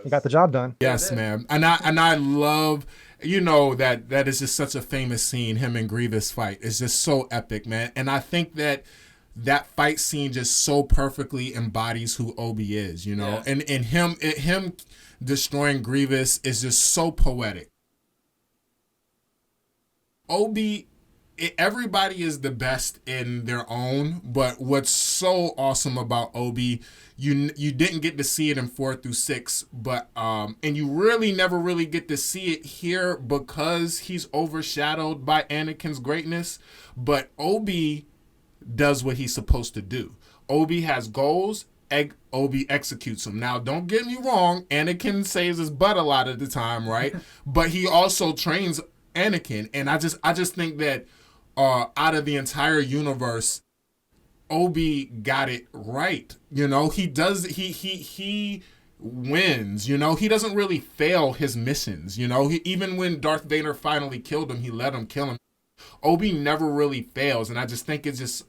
he got the job done. Yes, man. And I love, that is just such a famous scene, him and Grievous fight. It's just so epic, man. And I think that fight scene just so perfectly embodies who Obi is, Yeah. and him destroying Grievous is just so poetic. Obi, everybody is the best in their own, but what's so awesome about Obi, you didn't get to see it in 4 through 6, but and you really never really get to see it here because he's overshadowed by Anakin's greatness. But Obi does what he's supposed to do. Obi has goals. Obi executes them. Now, don't get me wrong. Anakin saves his butt a lot of the time, right? But he also trains Anakin, and I just think that out of the entire universe, Obi got it right. He does. He wins. He doesn't really fail his missions. Even when Darth Vader finally killed him, he let him kill him. Obi never really fails, and I just think it just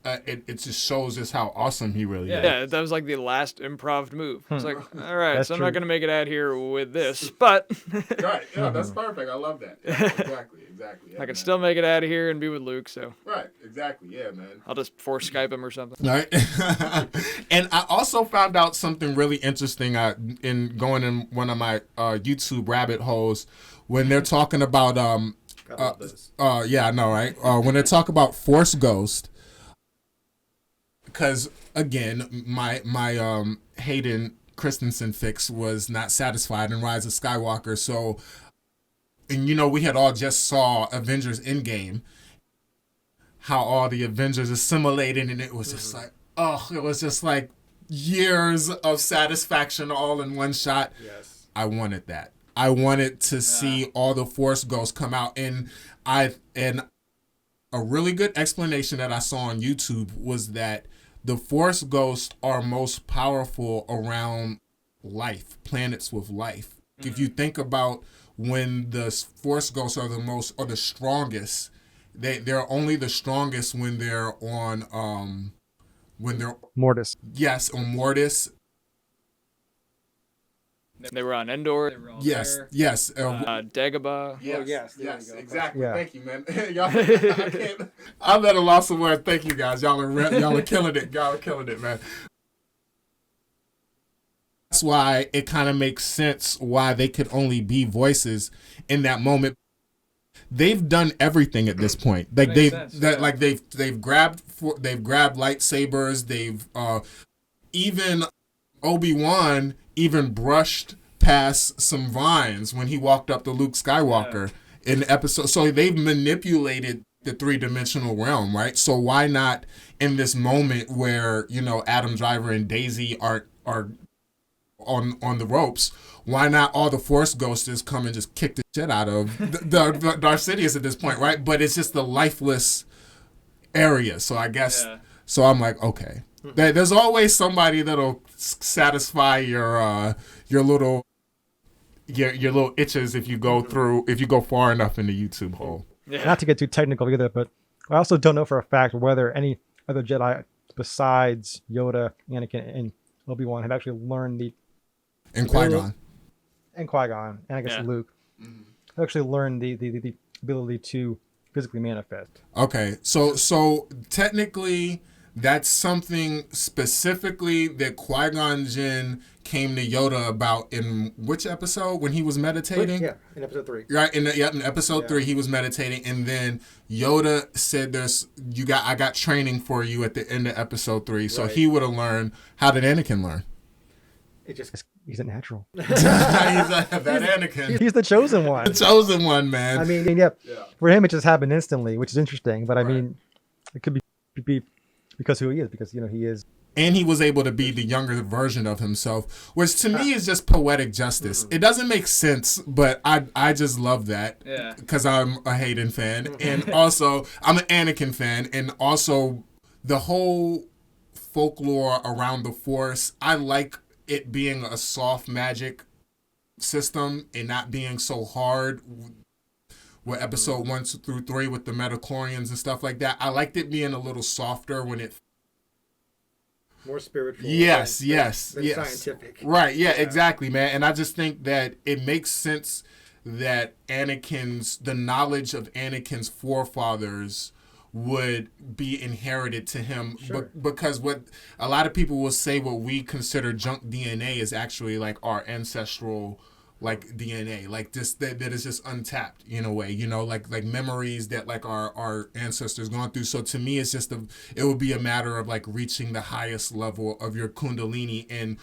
shows just how awesome he really is. Yeah, that was like the last improv move. It's like, all right, That's so I'm true. not gonna make it out here with this, but Right. Yeah, that's perfect. I love that. Yeah, exactly. Yeah, I can still make it out of here and be with Luke. So Right. Exactly. Yeah, man. I'll just force Skype him or something. Right. And I also found out something really interesting in going in one of my YouTube rabbit holes when they're talking about yeah, I know, right? When they talk about Force Ghost, because again, my Hayden Christensen fix was not satisfied in Rise of Skywalker, so, and we had all just saw Avengers Endgame, how all the Avengers assimilated, and it was just like, it was just like years of satisfaction all in one shot. Yes. I wanted that. I wanted to see all the Force Ghosts come out, and a really good explanation that I saw on YouTube was that the Force Ghosts are most powerful around life, planets with life. Mm-hmm. If you think about when the Force Ghosts are the strongest, they're only the strongest when they're on Mortis. Yes, on Mortis. They were on Endor. They were all there. Yes. Dagobah. Yes, there you go. exactly. Yeah. Thank you, man. I'm at a loss of words. Thank you, guys. Y'all are killing it. Y'all are killing it, man. That's why it kind of makes sense why they could only be voices in that moment. They've done everything at this point. Like they've grabbed lightsabers. They've even Obi-Wan even brushed past some vines when he walked up to Luke Skywalker in the episode. So they've manipulated the 3-dimensional realm, right? So why not in this moment where, Adam Driver and Daisy are on the ropes, why not all the Force Ghosts just come and just kick the shit out of the Darth Sidious at this point, right? But it's just the lifeless area. So I guess, so I'm like, okay. There's always somebody that'll satisfy your little itches if you go far enough in the YouTube hole. Yeah. Not to get too technical either, but I also don't know for a fact whether any other Jedi besides Yoda, Anakin, and Obi-Wan have actually learned And Qui-Gon. And Qui-Gon, and I guess Luke, have actually learned the ability to physically manifest. Okay, so technically, that's something specifically that Qui-Gon Jinn came to Yoda about in which episode when he was meditating? Yeah, in episode 3. Right, in episode 3 he was meditating, and then Yoda said I got training for you at the end of episode 3, so he would have learned. How did Anakin learn? He's a natural. Anakin. He's the chosen one. The chosen one, man. I mean, for him it just happened instantly, which is interesting, but I mean, it could be because who he is, because he is. And he was able to be the younger version of himself, which to me is just poetic justice. It doesn't make sense, but I just love that because I'm a Hayden fan, and also I'm an Anakin fan, and also the whole folklore around the Force. I like it being a soft magic system and not being so hard with episode 1 through 3 with the metachlorians and stuff like that. I liked it being a little softer when it more spiritual. Yes, than scientific. Right, yeah, exactly, man. And I just think that it makes sense that the knowledge of Anakin's forefathers would be inherited to him. Sure. Because what a lot of people will say, what we consider junk DNA is actually like our ancestral like DNA, like this that is just untapped in a way, like memories that like our ancestors gone through. So to me, it's just it would be a matter of like reaching the highest level of your Kundalini. And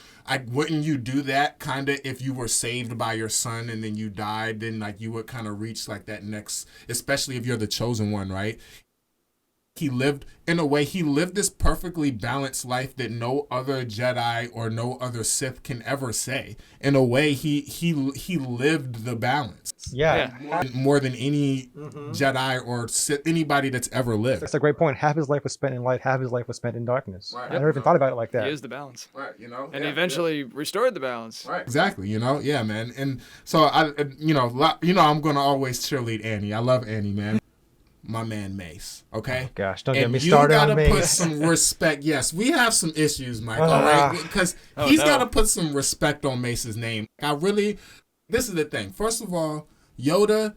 wouldn't you do that kind of if you were saved by your son and then you died? Then like you would kind of reach like that next, especially if you're the chosen one, right? He lived this perfectly balanced life that no other Jedi or no other Sith can ever say. In a way, he lived the balance. Yeah. More than any Jedi or Sith, anybody that's ever lived. That's a great point. Half his life was spent in light, half his life was spent in darkness. Right. I never even thought about it like that. He is the balance. Right, And he eventually restored the balance. Right, exactly, yeah, man. And so I'm going to always cheerlead Annie. I love Annie, man. My man Mace, okay? Oh, gosh, don't get me started on Mace. You gotta put some respect. Yes, we have some issues, Mike, all right? Because he's gotta put some respect on Mace's name. This is the thing. First of all, Yoda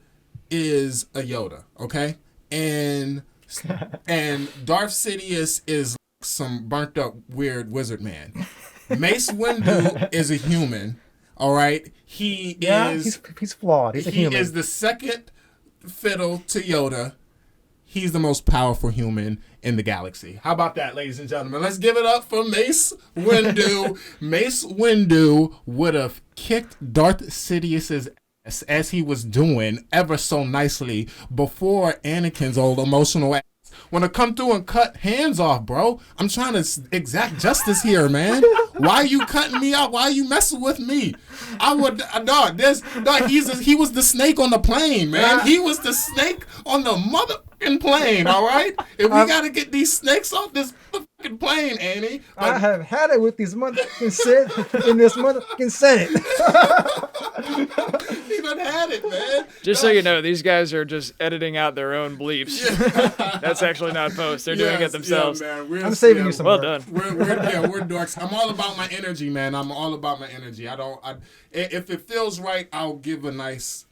is a Yoda, okay? And Darth Sidious is some burnt up weird wizard man. Mace Windu is a human, all right? He's flawed. He's a human. He is the second fiddle to Yoda. He's the most powerful human in the galaxy. How about that, ladies and gentlemen? Let's give it up for Mace Windu. Mace Windu would have kicked Darth Sidious's ass as he was doing ever so nicely before Anakin's old emotional ass want to come through and cut hands off, bro. I'm trying to exact justice here, man. Why are you cutting me out? Why are you messing with me? He was the snake on the plane, man. He was the snake on the motherfucking plane, all right? If we got to get these snakes off this motherfucking plane, Annie. I have had it with these motherfucking Sith in this motherfucking Senate. He done had it, man. Just so you know, these guys are just editing out their own bleeps. That's actually not post. They're doing it themselves. Yeah, man. I'm saving you some Well work. done. We're dorks. I'm all about my energy, man. I'm all about my energy. If it feels right, I'll give a nice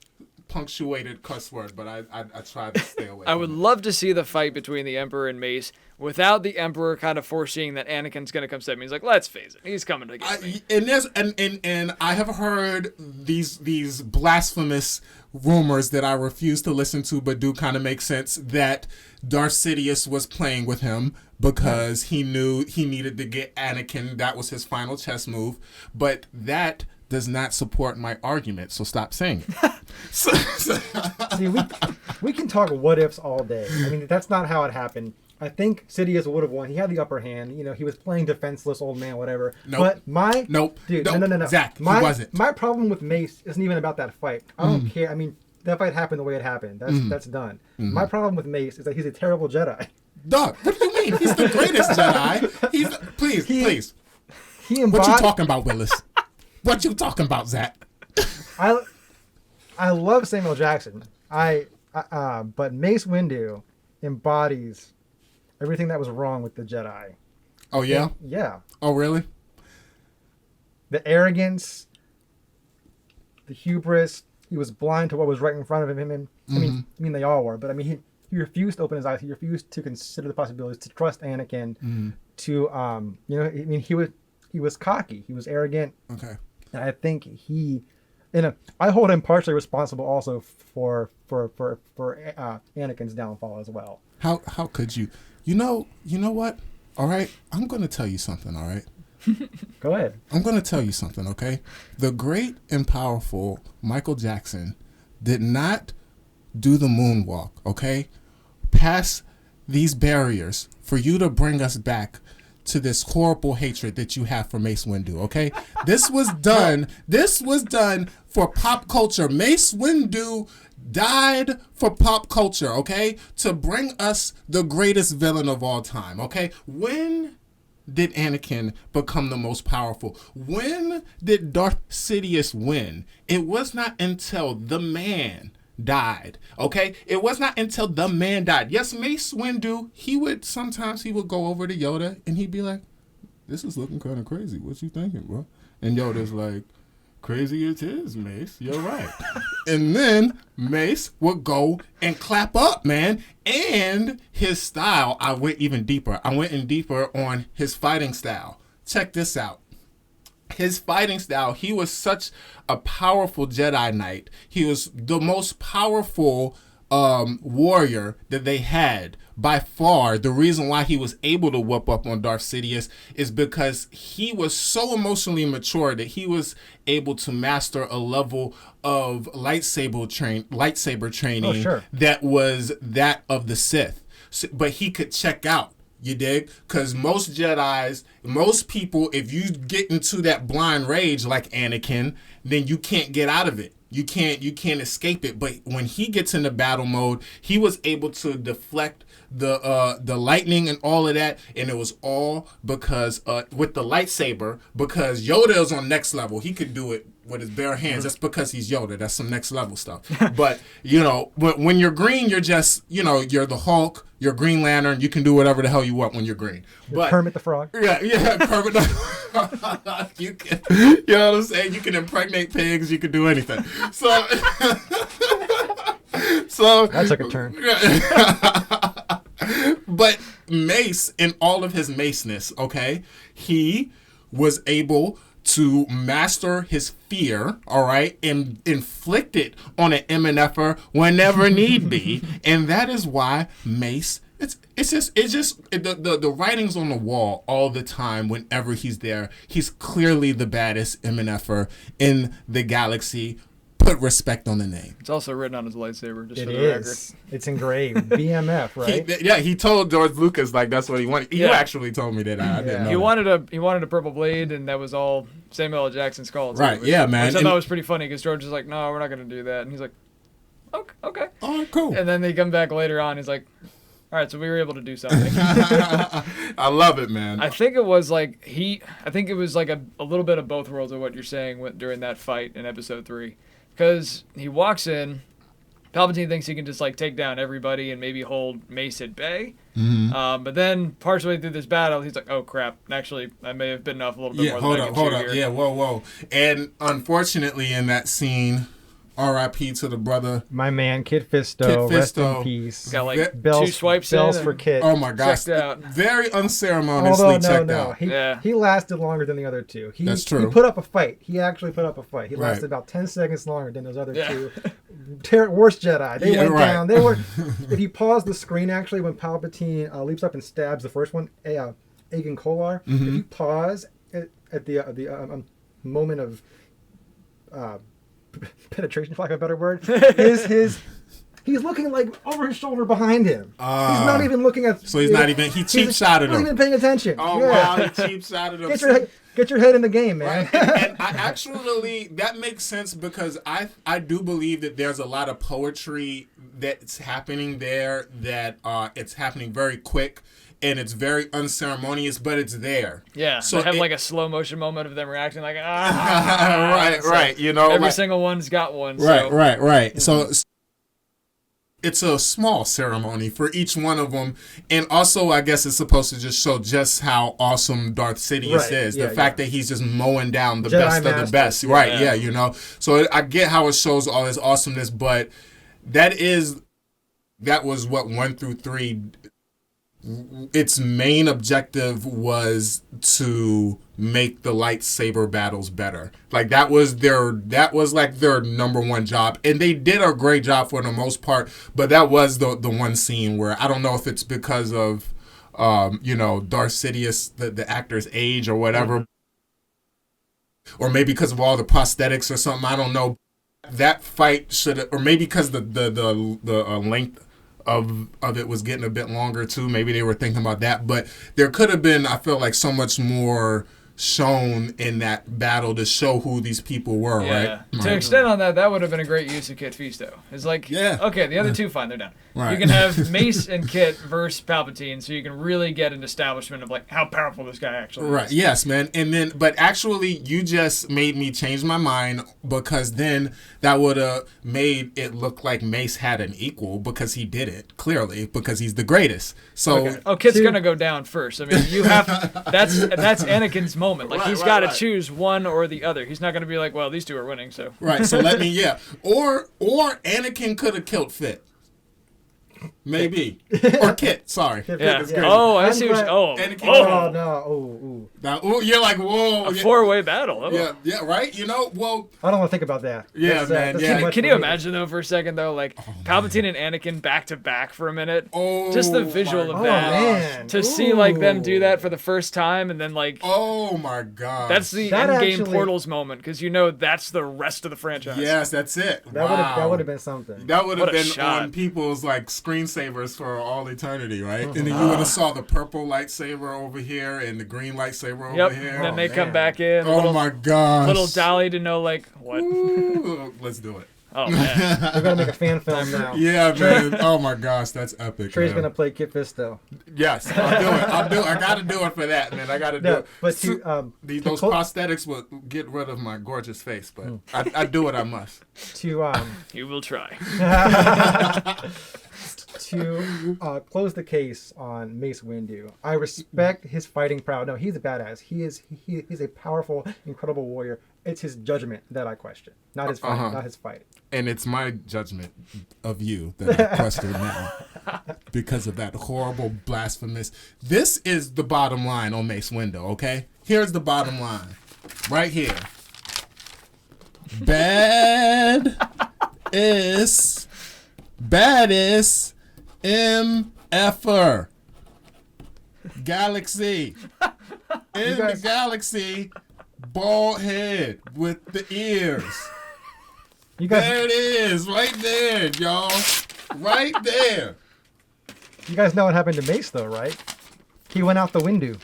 punctuated cuss word, but I try to stay away. I would love to see the fight between the Emperor and Mace without the Emperor kind of foreseeing that Anakin's going to come step me. He's like, let's face it, he's coming to get me. And I have heard these blasphemous rumors that I refuse to listen to, but do kind of make sense, that Darth Sidious was playing with him because he knew he needed to get Anakin. That was his final chess move. But that does not support my argument, so stop saying it. See, we can talk what ifs all day. I mean, that's not how it happened. I think Sidious would have won. He had the upper hand. He was playing defenseless old man, whatever. Nope. But Dude, no. Zach, he wasn't. My problem with Mace isn't even about that fight. I don't care. I mean, that fight happened the way it happened. That's done. My problem with Mace is that he's a terrible Jedi. Dog, what do you mean? He's the greatest Jedi. Please. What you talking about, Willis? What you talking about, Zach? I love Samuel Jackson. But Mace Windu embodies everything that was wrong with the Jedi. Oh yeah? Yeah. Oh really? The arrogance, the hubris. He was blind to what was right in front of him. I mean, they all were, but I mean, he refused to open his eyes. He refused to consider the possibilities, to trust Anakin. He was cocky. He was arrogant. Okay. And I think I hold him partially responsible also for Anakin's downfall as well. How could you? You know what? All right, I'm going to tell you something, all right? Go ahead. I'm going to tell you something, okay? The great and powerful Michael Jackson did not do the moonwalk, okay? Pass these barriers for you to bring us back to this horrible hatred that you have for Mace Windu, okay? This was done for pop culture. Mace Windu died for pop culture, okay? To bring us the greatest villain of all time, okay? When did Anakin become the most powerful? When did Darth Sidious win? It was not until the man died. Okay? It was not until the man died. Yes, Mace Windu, sometimes he would go over to Yoda and he'd be like, this is looking kind of crazy. What you thinking, bro? And Yoda's like, crazy it is, Mace. You're right. And then Mace would go and clap up, man. And his style, I went even deeper. I went in deeper on his fighting style. Check this out. His fighting style, he was such a powerful Jedi Knight. He was the most powerful warrior that they had. By far, the reason why he was able to whoop up on Darth Sidious is because he was so emotionally mature that he was able to master a level of lightsaber training that was that of the Sith. So, but he could check out. You dig? Because most Jedis, most people, if you get into that blind rage like Anakin, then you can't get out of it. You can't escape it. But when he gets into battle mode, he was able to deflect the lightning and all of that, and it was all because with the lightsaber, because Yoda is on next level. He could do it with his bare hands. That's because he's Yoda. That's some next level stuff. But when you're green, you're just you're the Hulk. You're Green Lantern. You can do whatever the hell you want when you're green. But Kermit the Frog. Yeah, Kermit the you can, you know what I'm saying? You can impregnate pigs. You can do anything. So that took a turn. But Mace, in all of his maceness, okay, he was able to master his fear, all right, and inflict it on an MNFer whenever need be, and that is why Mace. It's just the writing's on the wall all the time. Whenever he's there, he's clearly the baddest MNFer in the galaxy. Put respect on the name. It's also written on his lightsaber. Just for the record. It's engraved. BMF, right? He told George Lucas that's what he wanted. You actually told me that. I didn't know. He wanted a purple blade, and that was all Samuel L. Jackson's call. Right? Yeah, man. Which I thought was pretty funny because George was like, "No, we're not going to do that," and he's like, "Okay." All right, cool. And then they come back later on. He's like, "All right, so we were able to do something." I love it, man. I think it was like a little bit of both worlds of what you're saying during that fight in Episode 3. Because he walks in, Palpatine thinks he can just take down everybody and maybe hold Mace at bay. Mm-hmm. But then partially through this battle, he's like, "Oh crap! Actually, I may have bitten off a little bit more than I can chew here." Yeah, whoa. And unfortunately, in that scene, R.I.P. to the brother. My man, Kit Fisto. Rest in peace. Got 2 swipes bells for Kit. Oh my gosh. Very unceremoniously checked out. He lasted longer than the other two. That's true. He put up a fight. He actually put up a fight. He lasted about 10 seconds longer than those other two. Worst Jedi. They went down. They were. If you pause the screen, actually, when Palpatine leaps up and stabs the first one, Aegon Kolar, if you pause at the moment of penetration, for lack of a better word, he's looking over his shoulder behind him. He's not even looking at. So he cheap shotted him. He's not even paying attention. Oh wow, he cheap shotted him. Get your head in the game, man. Right. And I actually, that makes sense because I do believe that there's a lot of poetry that's happening there that it's happening very quick. And it's very unceremonious, but it's there. Yeah, so they have a slow motion moment of them reacting like, right. Every single one's got one. Right. Mm-hmm. So it's a small ceremony for each one of them. And also, I guess it's supposed to just show just how awesome Darth Sidious is. The fact that he's just mowing down the Jedi best of the best. Right, yeah. So I get how it shows all his awesomeness, but that was what 1 through 3... Its main objective was to make the lightsaber battles better. That was their number one job, and they did a great job for the most part. But that was the one scene where I don't know if it's because of Darth Sidious, the actor's age or whatever, or maybe because of all the prosthetics or something. I don't know. That fight should, or maybe because the length of it was getting a bit longer too. Maybe they were thinking about that, but there could have been, I feel like, so much more shown in that battle to show who these people were, right? To extend on that, that would have been a great use of Kit Fisto. It's like, okay, the other two, fine, they're done. Right. You can have Mace and Kit versus Palpatine, so you can really get an establishment of like how powerful this guy actually is. Right. Yes, man. And then, but actually, you just made me change my mind, because then that would have made it look like Mace had an equal, because he did it clearly, because he's the greatest. So, Kit's gonna go down first. I mean, you have that's Anakin's moment. Like he's got to choose one or the other. He's not gonna be like, well, these two are winning, so. Right. So let me, or Anakin could have killed Fit. Maybe. Or Kit, sorry. Yeah. Oh, I see what Now, you're like, whoa. A four-way battle. Oh. Yeah, right? You know, well. I don't want to think about that. Yeah, man. Can you imagine, though, for a second, though, like Palpatine and Anakin back-to-back for a minute? Oh, just the visual of that. Man. To see, like, them do that for the first time, and then, like. Oh, my God. That's the endgame Portals moment, because you know that's the rest of the franchise. Yes, that's it. That would have been something. That would have been on people's, like, screensavers for all eternity, right? And then you would have saw the purple lightsaber over here and the green lightsaber over here. And then they come back in. My gosh. Little dolly to know, like, what? Ooh, let's do it. Oh, man. We're going to make a fan film now. Yeah, man. Oh, my gosh. That's epic. Trey's going to play Kit Fisto. Yes, I'll do it. I got to do it for that, man. I got to do it. But those prosthetics will get rid of my gorgeous face, but I do what I must. You will try. To close the case on Mace Windu, I respect his fighting prowess. No, he's a badass. He's a powerful, incredible warrior. It's his judgment that I question, not his fighting, not his fighting. And it's my judgment of you that I question now because of that horrible, blasphemous. This is the bottom line on Mace Windu. Okay, here's the bottom line, right here. Baddest MFer. Galaxy. In the galaxy, bald head with the ears. There it is, right there, y'all. Right there. You guys know what happened to Mace, though, right? He went out the window.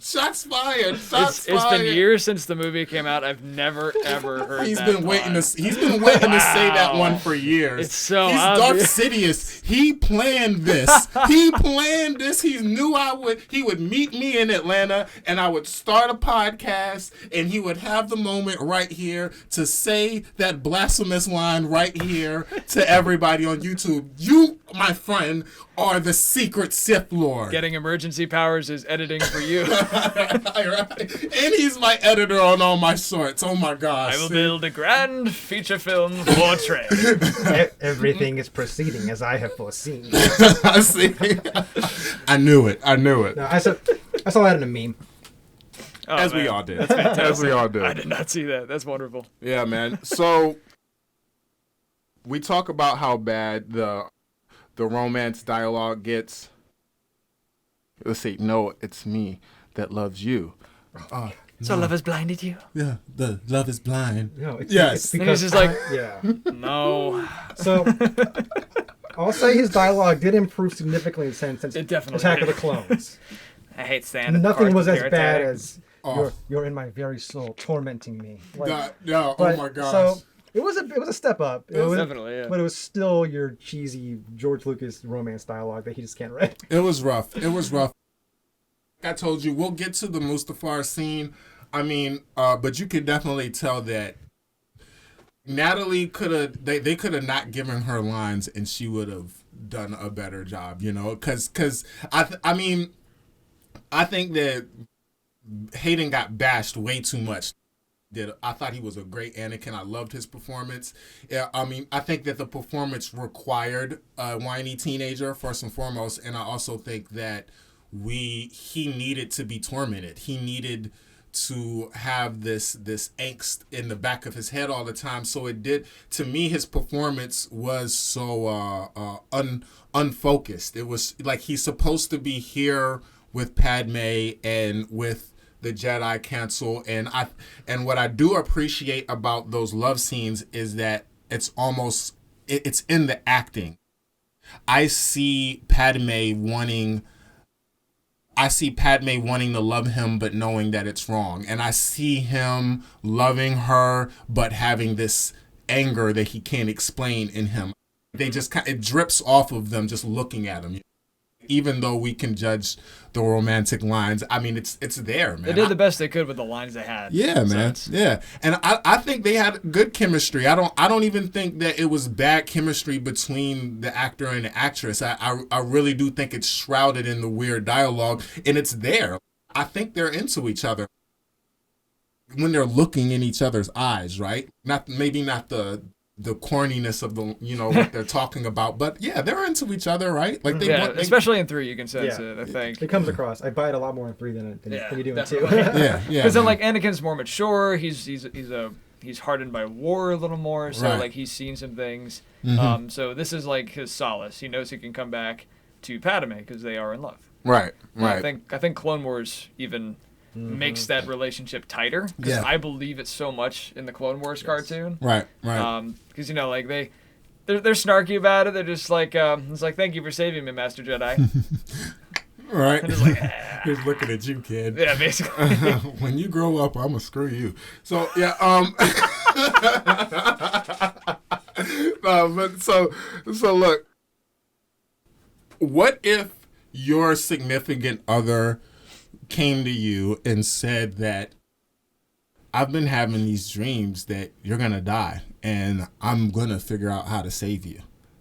Shots fired. It's been years since the movie came out. I've never ever heard. He's been waiting to say that one for years. It's so He's obvious. Darth Sidious. He planned this. He planned this. He knew he would meet me in Atlanta, and I would start a podcast, and he would have the moment right here to say that blasphemous line right here to everybody on YouTube. You, my friend, are the secret Sith Lord. Getting emergency powers is editing for you. And he's my editor on all my shorts. Oh my gosh. I will build a grand feature film for Trey. Everything is proceeding as I have foreseen. See? I knew it. No, I saw that in a meme. Oh, As man. we all did. That's fantastic. As we all did. I did not see that. That's wonderful. Yeah, man. So we talk about how bad the romance dialogue gets. Let's see. No, it's me that loves you. So love has blinded you? Yeah, the love is blind. No, it's because it's just like, no. So I'll say his dialogue did improve significantly since it definitely Attack did. of the Clones. I hate standing. Nothing was as bad as you're in my very soul, tormenting me. Oh my gosh. So it was a step up. It was definitely, yeah. But it was still your cheesy George Lucas romance dialogue that he just can't write. It was rough. I told you, we'll get to the Mustafar scene. I mean, but you could definitely tell that Natalie they could have not given her lines and she would have done a better job, you know? Because I think that Hayden got bashed way too much. I thought he was a great Anakin. I loved his performance. I mean, I think that the performance required a whiny teenager first and foremost, and I also think that he needed to be tormented. He needed to have this angst in the back of his head all the time. So it did, to me, his performance was so unfocused. It was like he's supposed to be here with Padme and with the Jedi Council, and what I do appreciate about those love scenes is that it's in the acting. I see Padme wanting I see Padme wanting to love him, but knowing that it's wrong. And I see him loving her, but having this anger that he can't explain in him. They just it drips off of them just looking at him. Even though we can judge the romantic lines, I mean, it's there, man. They did the best they could with the lines they had. Yeah, man. Yeah, and I think they had good chemistry. I don't even think that it was bad chemistry between the actor and the actress. I really do think it's shrouded in the weird dialogue, and it's there. I think they're into each other when they're looking in each other's eyes, right? Maybe not the corniness of the, what they're talking about, but yeah, they're into each other, right? Like especially in 3, you can sense it. I think it comes across. I buy it a lot more in 3 than you do in 2. Yeah. Because then, like, Anakin's more mature. He's hardened by war a little more, so like he's seen some things. Mm-hmm. So this is like his solace. He knows he can come back to Padme because they are in love. Right. I think Clone Wars even makes that relationship tighter because I believe it so much in the Clone Wars cartoon. Right. Because like they're snarky about it. They're just like it's like, thank you for saving me, Master Jedi. Right. And it's like, he's looking at you, kid. Yeah, basically. When you grow up, I'm gonna screw you. So yeah. No, but so look. What if your significant other came to you and said that I've been having these dreams that you're gonna die and I'm gonna figure out how to save you?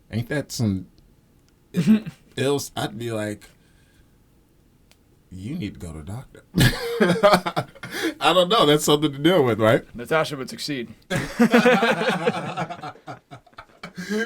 Ain't that some else? I'd be like, you need to go to a doctor. I don't know. That's something to deal with, right? Natasha would succeed.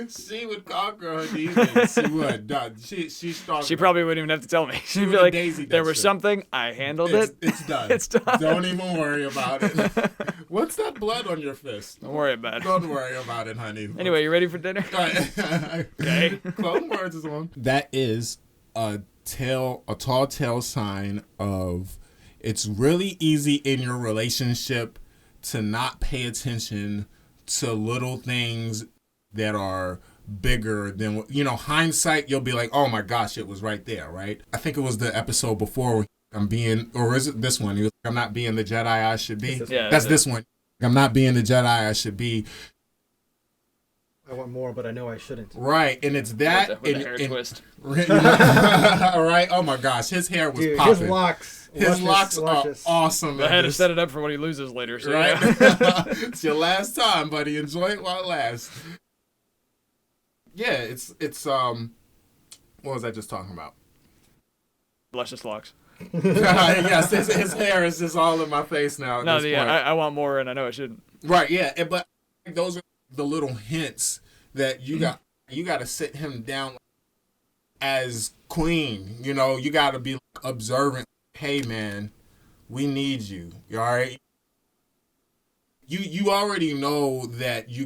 She would conquer her demons. She would. She started. She probably wouldn't even have to tell me. She'd be like, there was something, I handled it. It's done. It's done. Don't even worry about it. What's that blood on your fist? Don't worry about it. Don't worry about it, honey. Anyway, you ready for dinner? Okay. Clone Wars is on. That is a tall tale sign of it's really easy in your relationship to not pay attention to little things that are bigger than, hindsight, you'll be like, oh my gosh, it was right there, right? I think it was the episode before or is it this one? He was like, I'm not being the Jedi I should be. Yeah, that's this one. I'm not being the Jedi I should be. I want more, but I know I shouldn't. Right, and it's that. With the hair twist. Right? Oh my gosh, his hair was popping. His locks are awesome. I had to set it up for when he loses later. So right? It's your last time, buddy. Enjoy it while it lasts. Yeah, it's what was I just talking about? Luscious locks. Yes, his hair is just all in my face now. No, I want more, and I know I shouldn't. Right, yeah, but those are the little hints that you got to sit him down as queen. You got to be observant. Hey, man, we need you. You all right? You already know that your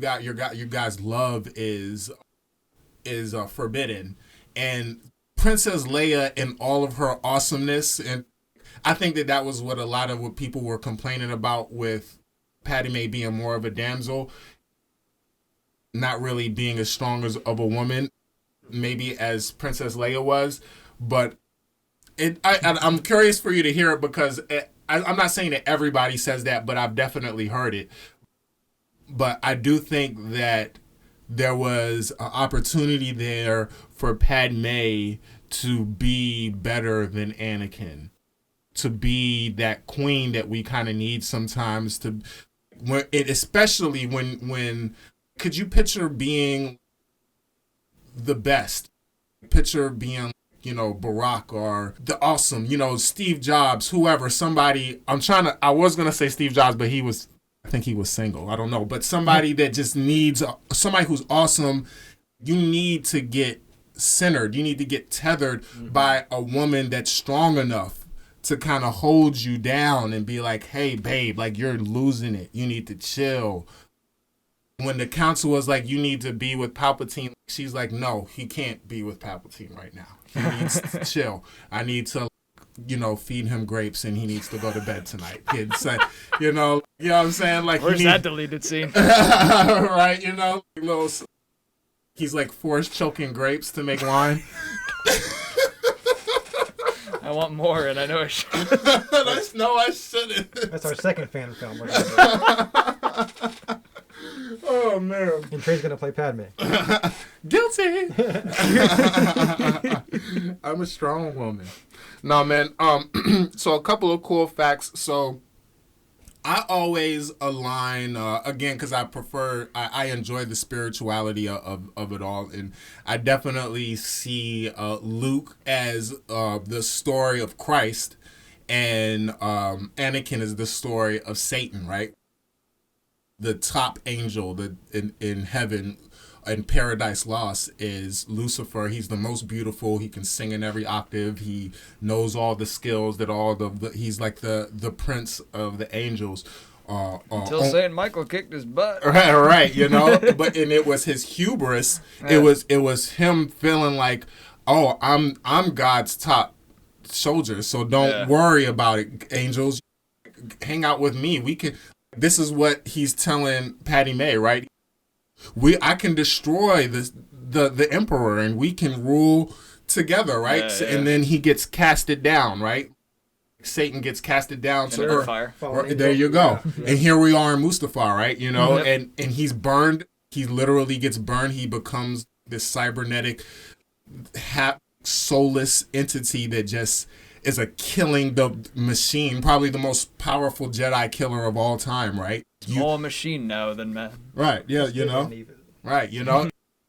guys' love is forbidden, and Princess Leia in all of her awesomeness, and I think that was what a lot of what people were complaining about with Padme being more of a damsel, not really being as strong as of a woman, maybe as Princess Leia was, but I'm curious for you to hear it because I'm not saying that everybody says that, but I've definitely heard it. But I do think that there was an opportunity there for Padme to be better than Anakin, to be that queen that we kind of need sometimes. Especially when could you picture being the best? Picture being, Barack or the awesome, Steve Jobs, whoever, somebody. I was gonna say Steve Jobs, but I think he was single. I don't know. But somebody that just needs somebody who's awesome. You need to get centered. You need to get tethered by a woman that's strong enough to kind of hold you down and be like, hey, babe, like you're losing it. You need to chill. When the council was like, you need to be with Palpatine, she's like, no, he can't be with Palpatine right now. He needs to chill. I need to feed him grapes and he needs to go to bed tonight. Kids, you know what I'm saying? Like, where's that deleted scene? Right, he's like forced choking grapes to make wine. I want more, and I know I should. No, I shouldn't. That's our second fan film. Oh man. And Trey's gonna play Padme. Guilty. I'm a strong woman. No, man. So a couple of cool facts. So I always align again because I enjoy the spirituality of it all, and I definitely see Luke as the story of Christ, and Anakin is the story of Satan, right? The top angel in heaven. In Paradise Lost is Lucifer. He's the most beautiful. He can sing in every octave. He knows all the skills that he's like the prince of the angels. Until Saint Michael kicked his butt. Right, but it was his hubris. Yeah. It was him feeling like, oh, I'm God's top soldier, so don't worry about it, angels. Hang out with me. We can. This is what he's telling Patty May, right? I can destroy the emperor and we can rule together, right? Yeah. And then he gets casted down, right? Satan gets casted down to earth. Fire. There you go. Yeah. And here we are in Mustafar, right? And he's burned. He literally gets burned. He becomes this cybernetic, soulless entity that just is a killing machine, probably the most powerful Jedi killer of all time, right? More machine now than man. Right, yeah, Right,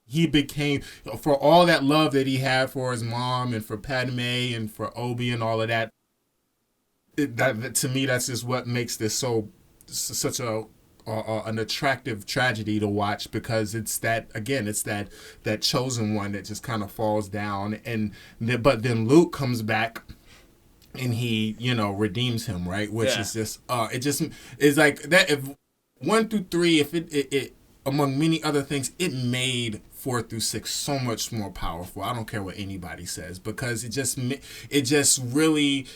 he became, for all that love that he had for his mom and for Padme and for Obi and all of that, that to me, that's just what makes this such an attractive tragedy to watch, because it's that chosen one that just kind of falls down, but then Luke comes back and he, redeems him, right? Which is just, it just is like that. If 1 through 3, if it among many other things, it made 4 through 6 so much more powerful. I don't care what anybody says, because it just really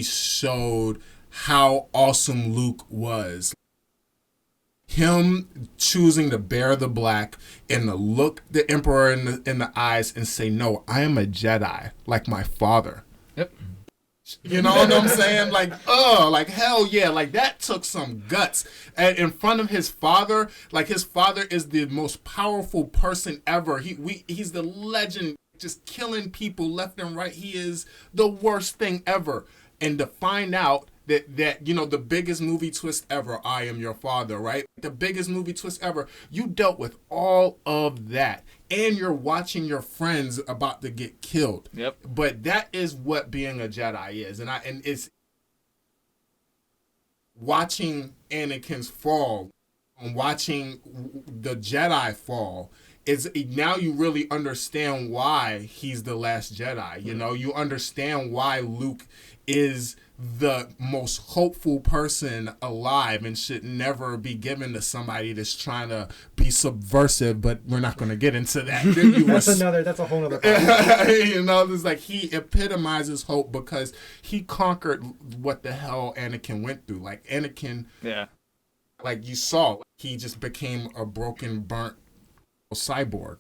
showed how awesome Luke was. Him choosing to bear the black and to look the Emperor in the eyes and say, no, I am a Jedi like my father. Yep. You know what I'm saying? Like hell yeah, like that took some guts. And in front of his father, like his father is the most powerful person ever. He's the legend, just killing people left and right. He is the worst thing ever. And to find out that the biggest movie twist ever, I am your father, right? The biggest movie twist ever. You dealt with all of that, and you're watching your friends about to get killed. Yep. But that is what being a Jedi is, and it's watching Anakin's fall, and watching the Jedi fall. Now you really understand why he's the last Jedi. You understand why Luke is the most hopeful person alive and should never be given to somebody that's trying to be subversive, but we're not going to get into that. That's a whole other problem. It's like he epitomizes hope because he conquered what the hell Anakin went through. Like Anakin, like you saw, he just became a broken, burnt cyborg.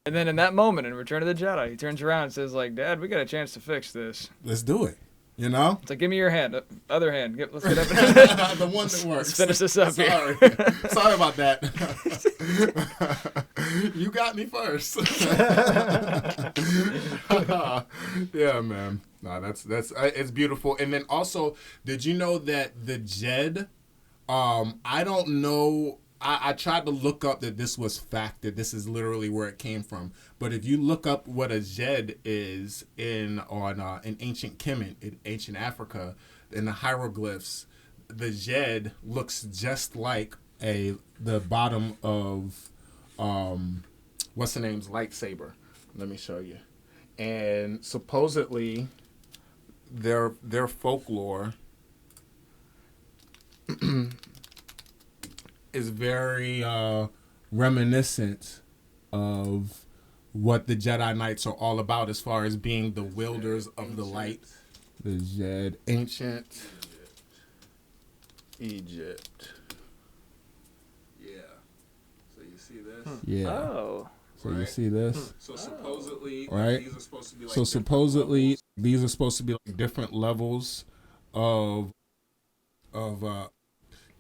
And then in that moment, in Return of the Jedi, he turns around and says, like, Dad, we got a chance to fix this. Let's do it. It's like, give me your hand. Other hand. Let's get up. The one that works. Let's finish this up here. Sorry about that. You got me first. Yeah, man. No, that's it's beautiful. And then also, did you know that the Jed, I don't know, I tried to look up that this was fact, that this is literally where it came from. But if you look up what a Jed is in ancient Kemet, in ancient Africa, in the hieroglyphs, the Jed looks just like the bottom of what's the name's lightsaber. Let me show you. And supposedly their folklore is very reminiscent of what the Jedi Knights are all about, as far as being the wielders of the light. The Jed, ancient Egypt. Yeah. So you see this? Yeah. Oh. So you see this? So supposedly, right? these are supposed to be like So supposedly, these are supposed to be like different levels of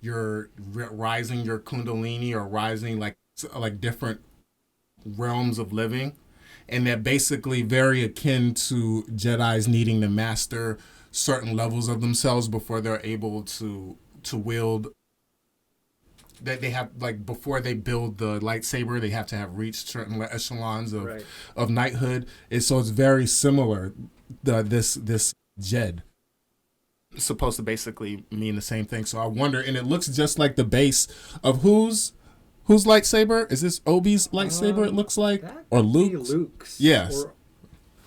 your rising your kundalini or rising like different realms of living, and they're basically very akin to Jedis needing to master certain levels of themselves before they're able to wield. That they have, like, before they build the lightsaber, they have to have reached certain echelons of knighthood. So it's very similar. This Jed is supposed to basically mean the same thing. So I wonder, and it looks just like the base of whose lightsaber? Is this Obi's lightsaber? It looks like, or Luke's? Yes.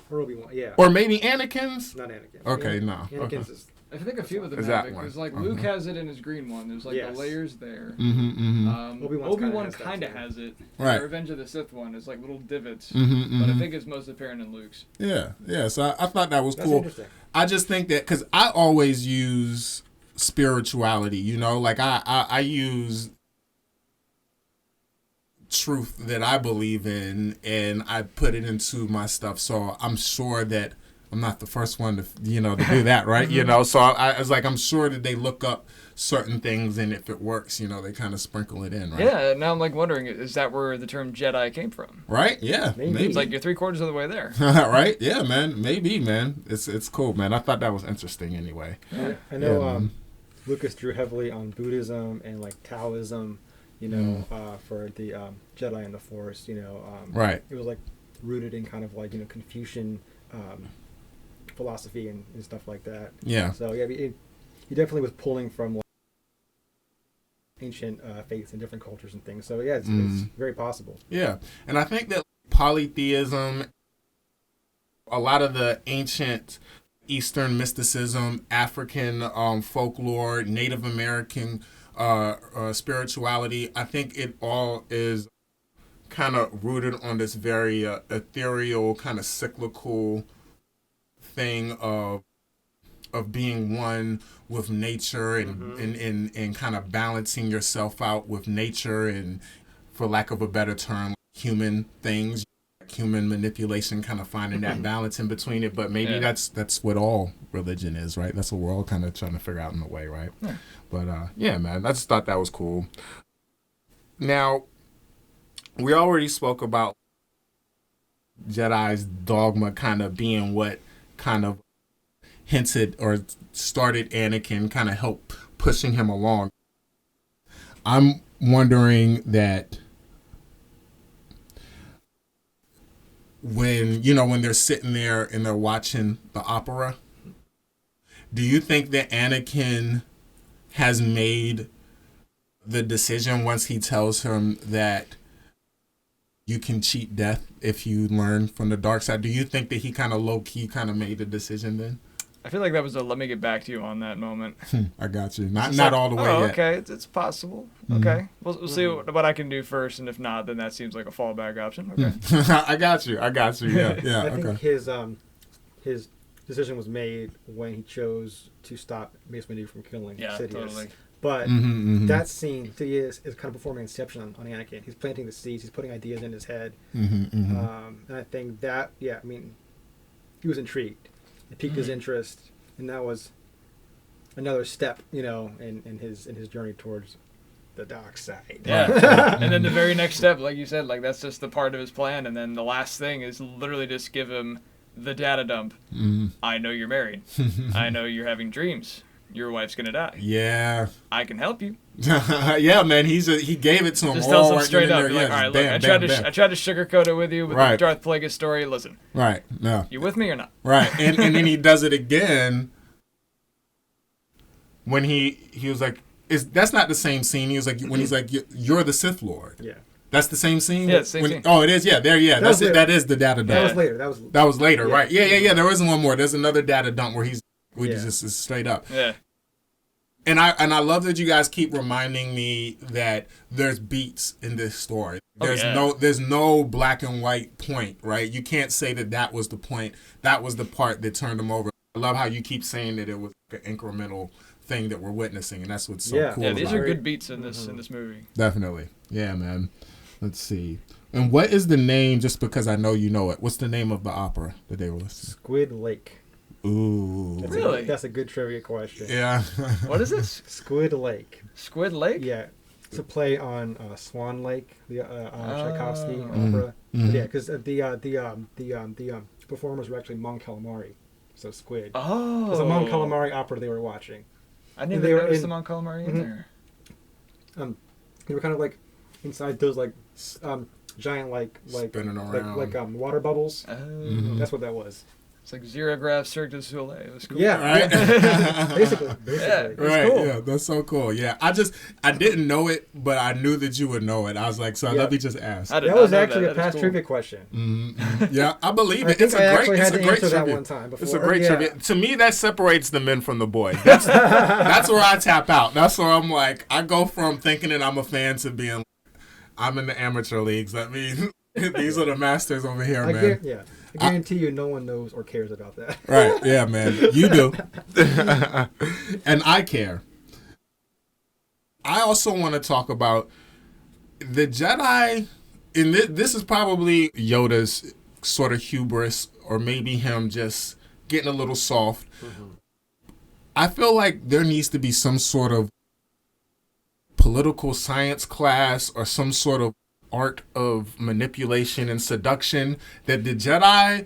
Or Obi-Wan, yeah. Or maybe Anakin's? Not Anakin. Okay, no. Anakin's Okay. is... I think a few of them Is have that it, because one? like Luke has it in his green one. There's like Yes. the layers there. Obi-Wan kind of has it. Right. The Revenge of the Sith one is like little divots, Mm-hmm, mm-hmm. but I think it's most apparent in Luke's. Yeah. So I thought that was That's cool. interesting. I just think that because I always use spirituality, like I use truth that I believe in, and I put it into my stuff. So I'm sure that I'm not the first one to do that, right? So I was like, I'm sure that they look up certain things, and if it works, they kind of sprinkle it in, right? Yeah, now I'm like wondering, is that where the term Jedi came from? Right? Yeah, maybe. It's like you're 3/4 of the way there. Right? Yeah, man. Maybe, man. It's cool, man. I thought that was interesting anyway. I know Lucas drew heavily on Buddhism and like Taoism, for the Jedi and the Force, right. It was like rooted in kind of like, Confucian philosophy and stuff like that. Yeah. So yeah, he definitely was pulling from like, ancient faiths and different cultures and things. So yeah, it's very possible. Yeah, and I think that polytheism, a lot of the ancient Eastern mysticism, African folklore, Native American spirituality, I think it all is kind of rooted on this very ethereal, kind of cyclical thing of being one with nature and kind of balancing yourself out with nature and, for lack of a better term, human things, human manipulation, kind of finding that balance in between it. But maybe that's what all religion is, right? That's what we're all kind of trying to figure out in a way, right? Yeah. But yeah, man, I just thought that was cool. Now, we already spoke about Jedi's dogma kind of being what kind of hinted or started Anakin, kind of helped pushing him along. I'm wondering that when they're sitting there and they're watching the opera, do you think that Anakin has made the decision once he tells him that you can cheat death if you learn from the dark side? Do you think that he kind of low-key kind of made the decision then? I feel like that was a let me get back to you on that moment. I got you. Not all the way yet. Okay, it's possible. Okay, we'll see what I can do first, and if not, then that seems like a fallback option. Okay. I got you. Yeah. I think his decision was made when he chose to stop Mace Windu from killing Sidious. Totally. But that scene, Sidious is kind of performing Inception on Anakin. He's planting the seeds. He's putting ideas in his head. And I think that, he was intrigued. It piqued his interest, and that was another step, in his journey towards the dark side. Yeah. And then the very next step, like you said, like that's just the part of his plan, and then the last thing is literally just give him the data dump. I know you're married. I know you're having dreams. Your wife's gonna die. Yeah. I can help you. Yeah, man. He gave it to him. Just tells him right straight up. there. Like, all right, look, I tried to sugarcoat it with you with the Darth Plagueis story. Listen. Right. No. You with me or not? Right. And then he does it again when he was like, that's not the same scene. He was like, when he's like, you're the Sith Lord. Yeah. That's the same scene? Yeah, same scene. Oh, it is? Yeah, there, yeah. That is the data dump. That was later. That was later, right. Yeah. There isn't one more. There's another data dump where he's just is straight up. Yeah. And I love that you guys keep reminding me that there's beats in this story. There's no black and white point, right? You can't say that was the point. That was the part that turned him over. I love how you keep saying that it was like an incremental thing that we're witnessing, and that's what's so cool. Yeah, these are good beats in this movie. Definitely. Yeah, man. Let's see. And what is the name, just because I know you know it, what's the name of the opera that they were listening? Squid Lake. Ooh. Really? That's a good trivia question. Yeah. What is this? Squid Lake. Squid Lake? Yeah. It's a play on Swan Lake, the Tchaikovsky Mm-hmm. opera. Yeah, because the performers were actually Mon Calamari, so Squid. Oh. It was a Mon Calamari opera they were watching. I didn't even notice the Mon Calamari in there. They were kind of like inside those like giant Spinning around. water bubbles. Oh. That's what that was. It's like Xerograph Cirque du Soleil. It was cool. Yeah, Right? basically. Yeah. Right, cool. yeah, that's so cool. Yeah, I didn't know it, but I knew that you would know it. I was like, so let me just ask. I did That not was know actually that. a That is past cool. trivia question. Mm-hmm. Yeah, I believe I it. think It's I a actually great, had it's a to great answer that trivia. one time before. It's a great Yeah. trivia. To me, that separates the men from the boys. That's where I tap out. That's where I'm like, I go from thinking that I'm a fan to being, I'm in the amateur leagues. That means these are the masters over here, man. I guarantee you no one knows or cares about that. Right, yeah, man. You do. And I care. I also want to talk about the Jedi, and this is probably Yoda's sort of hubris, or maybe him just getting a little soft. Mm-hmm. I feel like there needs to be some sort of political science class or some sort of art of manipulation and seduction that the Jedi,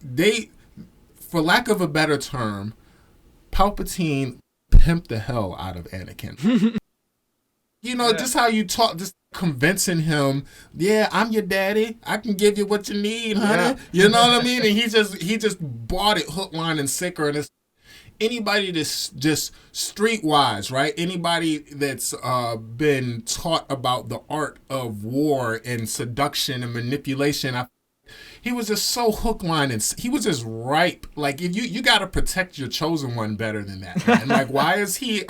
they, for lack of a better term, Palpatine pimped the hell out of Anakin. Just how you talk, just convincing him, yeah, I'm your daddy. I can give you what you need, honey. Yeah. You know what I mean? And he just bought it hook, line, and sinker. And it's anybody that's just streetwise, right? Anybody that's been taught about the art of war and seduction and manipulation, he was just so hook, line, and he was just ripe. Like, if you got to protect your chosen one better than that, man. Like, why is he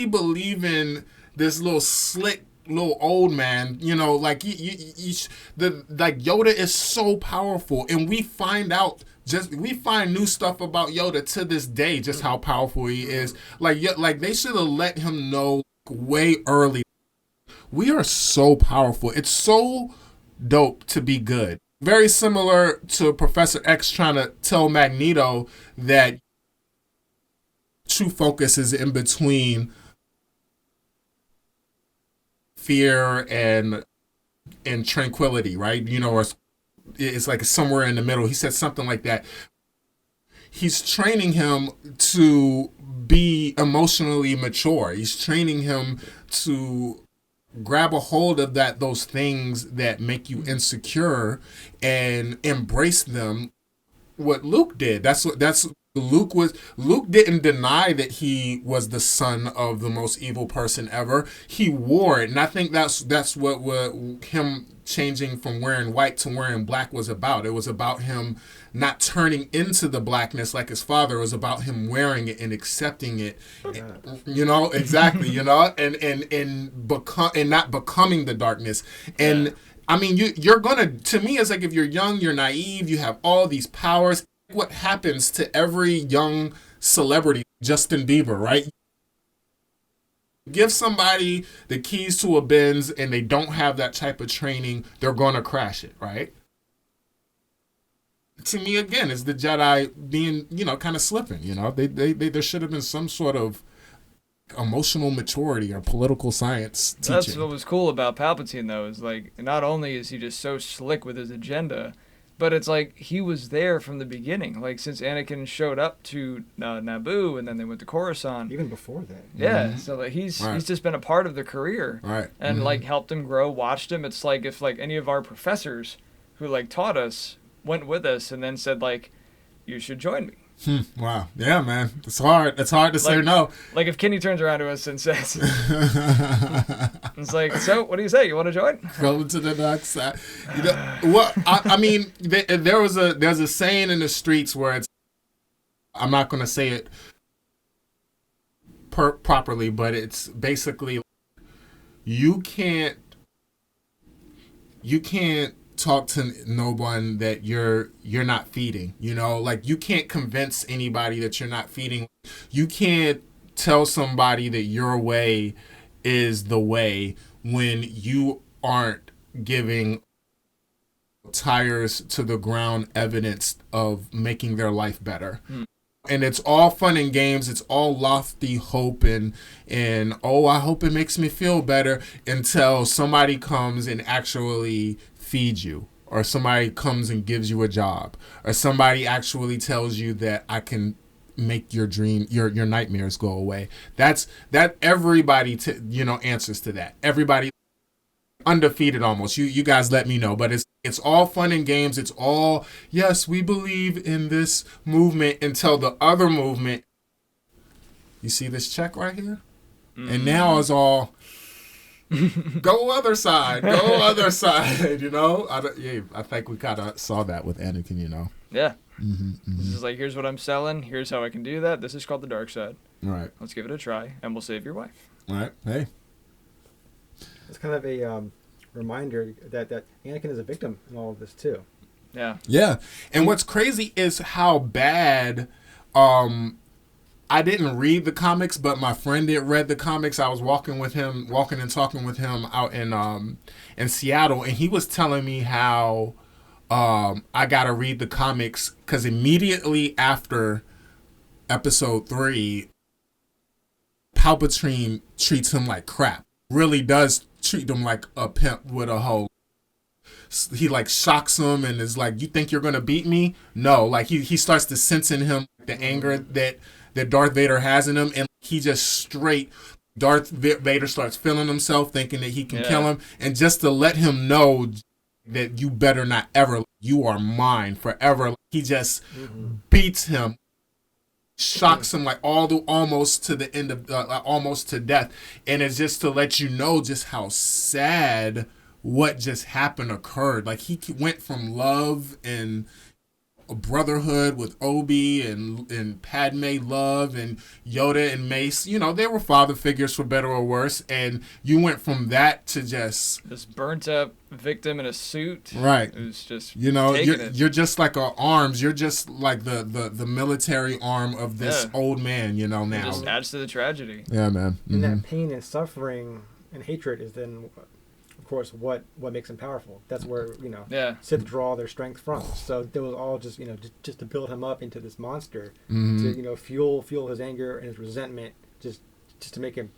believing this little slick little old man? Like Yoda is so powerful, and we find new stuff about Yoda to this day, just how powerful he is. Like they should have let him know way early. We are so powerful. It's so dope to be good. Very similar to Professor X trying to tell Magneto that true focus is in between fear and tranquility, right? Or it's like somewhere in the middle. He said something like that. He's training him to be emotionally mature. He's training him to grab a hold of those things that make you insecure and embrace them. What Luke did. That's Luke didn't deny that he was the son of the most evil person ever. He wore it, and I think that's what him changing from wearing white to wearing black was about. It was about him not turning into the blackness like his father. It was about him wearing it and accepting it. Exactly. And not becoming the darkness. And yeah. I mean, you're gonna. To me, it's like if you're young, you're naive, you have all these powers. What happens to every young celebrity, Justin Bieber, right? Give somebody the keys to a Benz and they don't have that type of training, they're going to crash it, right? To me, again, it's the Jedi being, kind of slipping, there should have been some sort of emotional maturity or political science teaching. That's what was cool about Palpatine, though, is like, not only is he just so slick with his agenda, but it's like he was there from the beginning. Like, since Anakin showed up to Naboo and then they went to Coruscant. Even before that. Yeah, Mm-hmm. so like he's just been a part of the career. Right. And Mm-hmm. like helped him grow, watched him. It's like if like any of our professors who like taught us went with us and then said like, you should join me. Wow. Yeah, man. It's hard. It's hard to say no. Like if Kenny turns around to us and says, it's like, so what do you say? You want to join? Go to the dark side. I mean, there's a saying in the streets where it's, I'm not going to say it properly, but it's basically, you can't talk to no one that you're not feeding. Like you can't convince anybody that you're not feeding. You can't tell somebody that your way is the way when you aren't giving tires to the ground evidence of making their life better. And it's all fun and games. It's all lofty hope and oh, I hope it makes me feel better, until somebody comes and actually feeds you, or somebody comes and gives you a job, or somebody actually tells you that I can make your dream, your nightmares go away. That everybody answers to that. Everybody undefeated almost. You guys let me know, but it's all fun and games. It's all, yes, we believe in this movement, until the other movement, you see this check right here? And now it's all go other side, I think we kind of saw that with Anakin, Yeah. This is like, here's what I'm selling, here's how I can do that. This is called the dark side. Right. Let's give it a try, and we'll save your wife. Right. Hey. It's kind of a reminder that Anakin is a victim in all of this too. Yeah. Yeah. And what's crazy is how bad, I didn't read the comics, but my friend did read the comics. I was walking and talking with him out in Seattle, and he was telling me how I gotta read the comics, because immediately after episode 3, Palpatine treats him like crap. Really does treat him like a pimp with a hoe. He like shocks him and is like, you think you're gonna beat me? No. Like he starts to sense in him the anger that Darth Vader has in him, and he just straight, Darth Vader starts feeling himself, thinking that he can kill him, and just to let him know that you better not ever, you are mine forever. He just beats him, shocks him like almost to the end of almost to death, and it's just to let you know just how sad what just happened occurred. Like he went from love and a brotherhood with Obi and Padme love and Yoda and Mace, they were father figures for better or worse, and you went from that to just this burnt up victim in a suit. Right. It was just you're just like arms. You're just like the military arm of this old man. Now it just adds to the tragedy. Yeah, man. And that pain and suffering and hatred is then, of course, what makes him powerful. That's where Sith draw their strength from. So it was all just just to build him up into this monster, to fuel his anger and his resentment, just to make him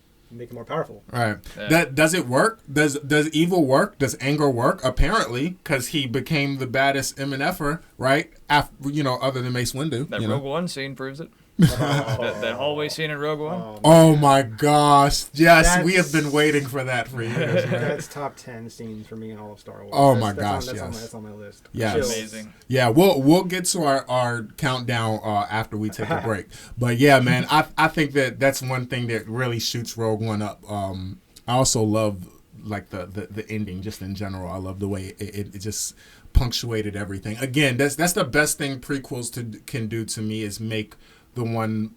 more powerful. Right. Yeah. Does it work? Does evil work? Does anger work? Apparently, because he became the baddest MNFer, right? After, other than Mace Windu. That Rogue One scene proves it. That hallway scene in Rogue One. Oh my gosh! Yes, we have been waiting for that for years. Right? That's top 10 scenes for me in all of Star Wars. Oh my gosh! That's on my list. Yes, amazing. Yeah, we'll get to our countdown after we take a break. But yeah, man, I think that's one thing that really shoots Rogue One up. I also love like the ending just in general. I love the way it just punctuated everything. Again, that's the best thing prequels can do to me, is make the one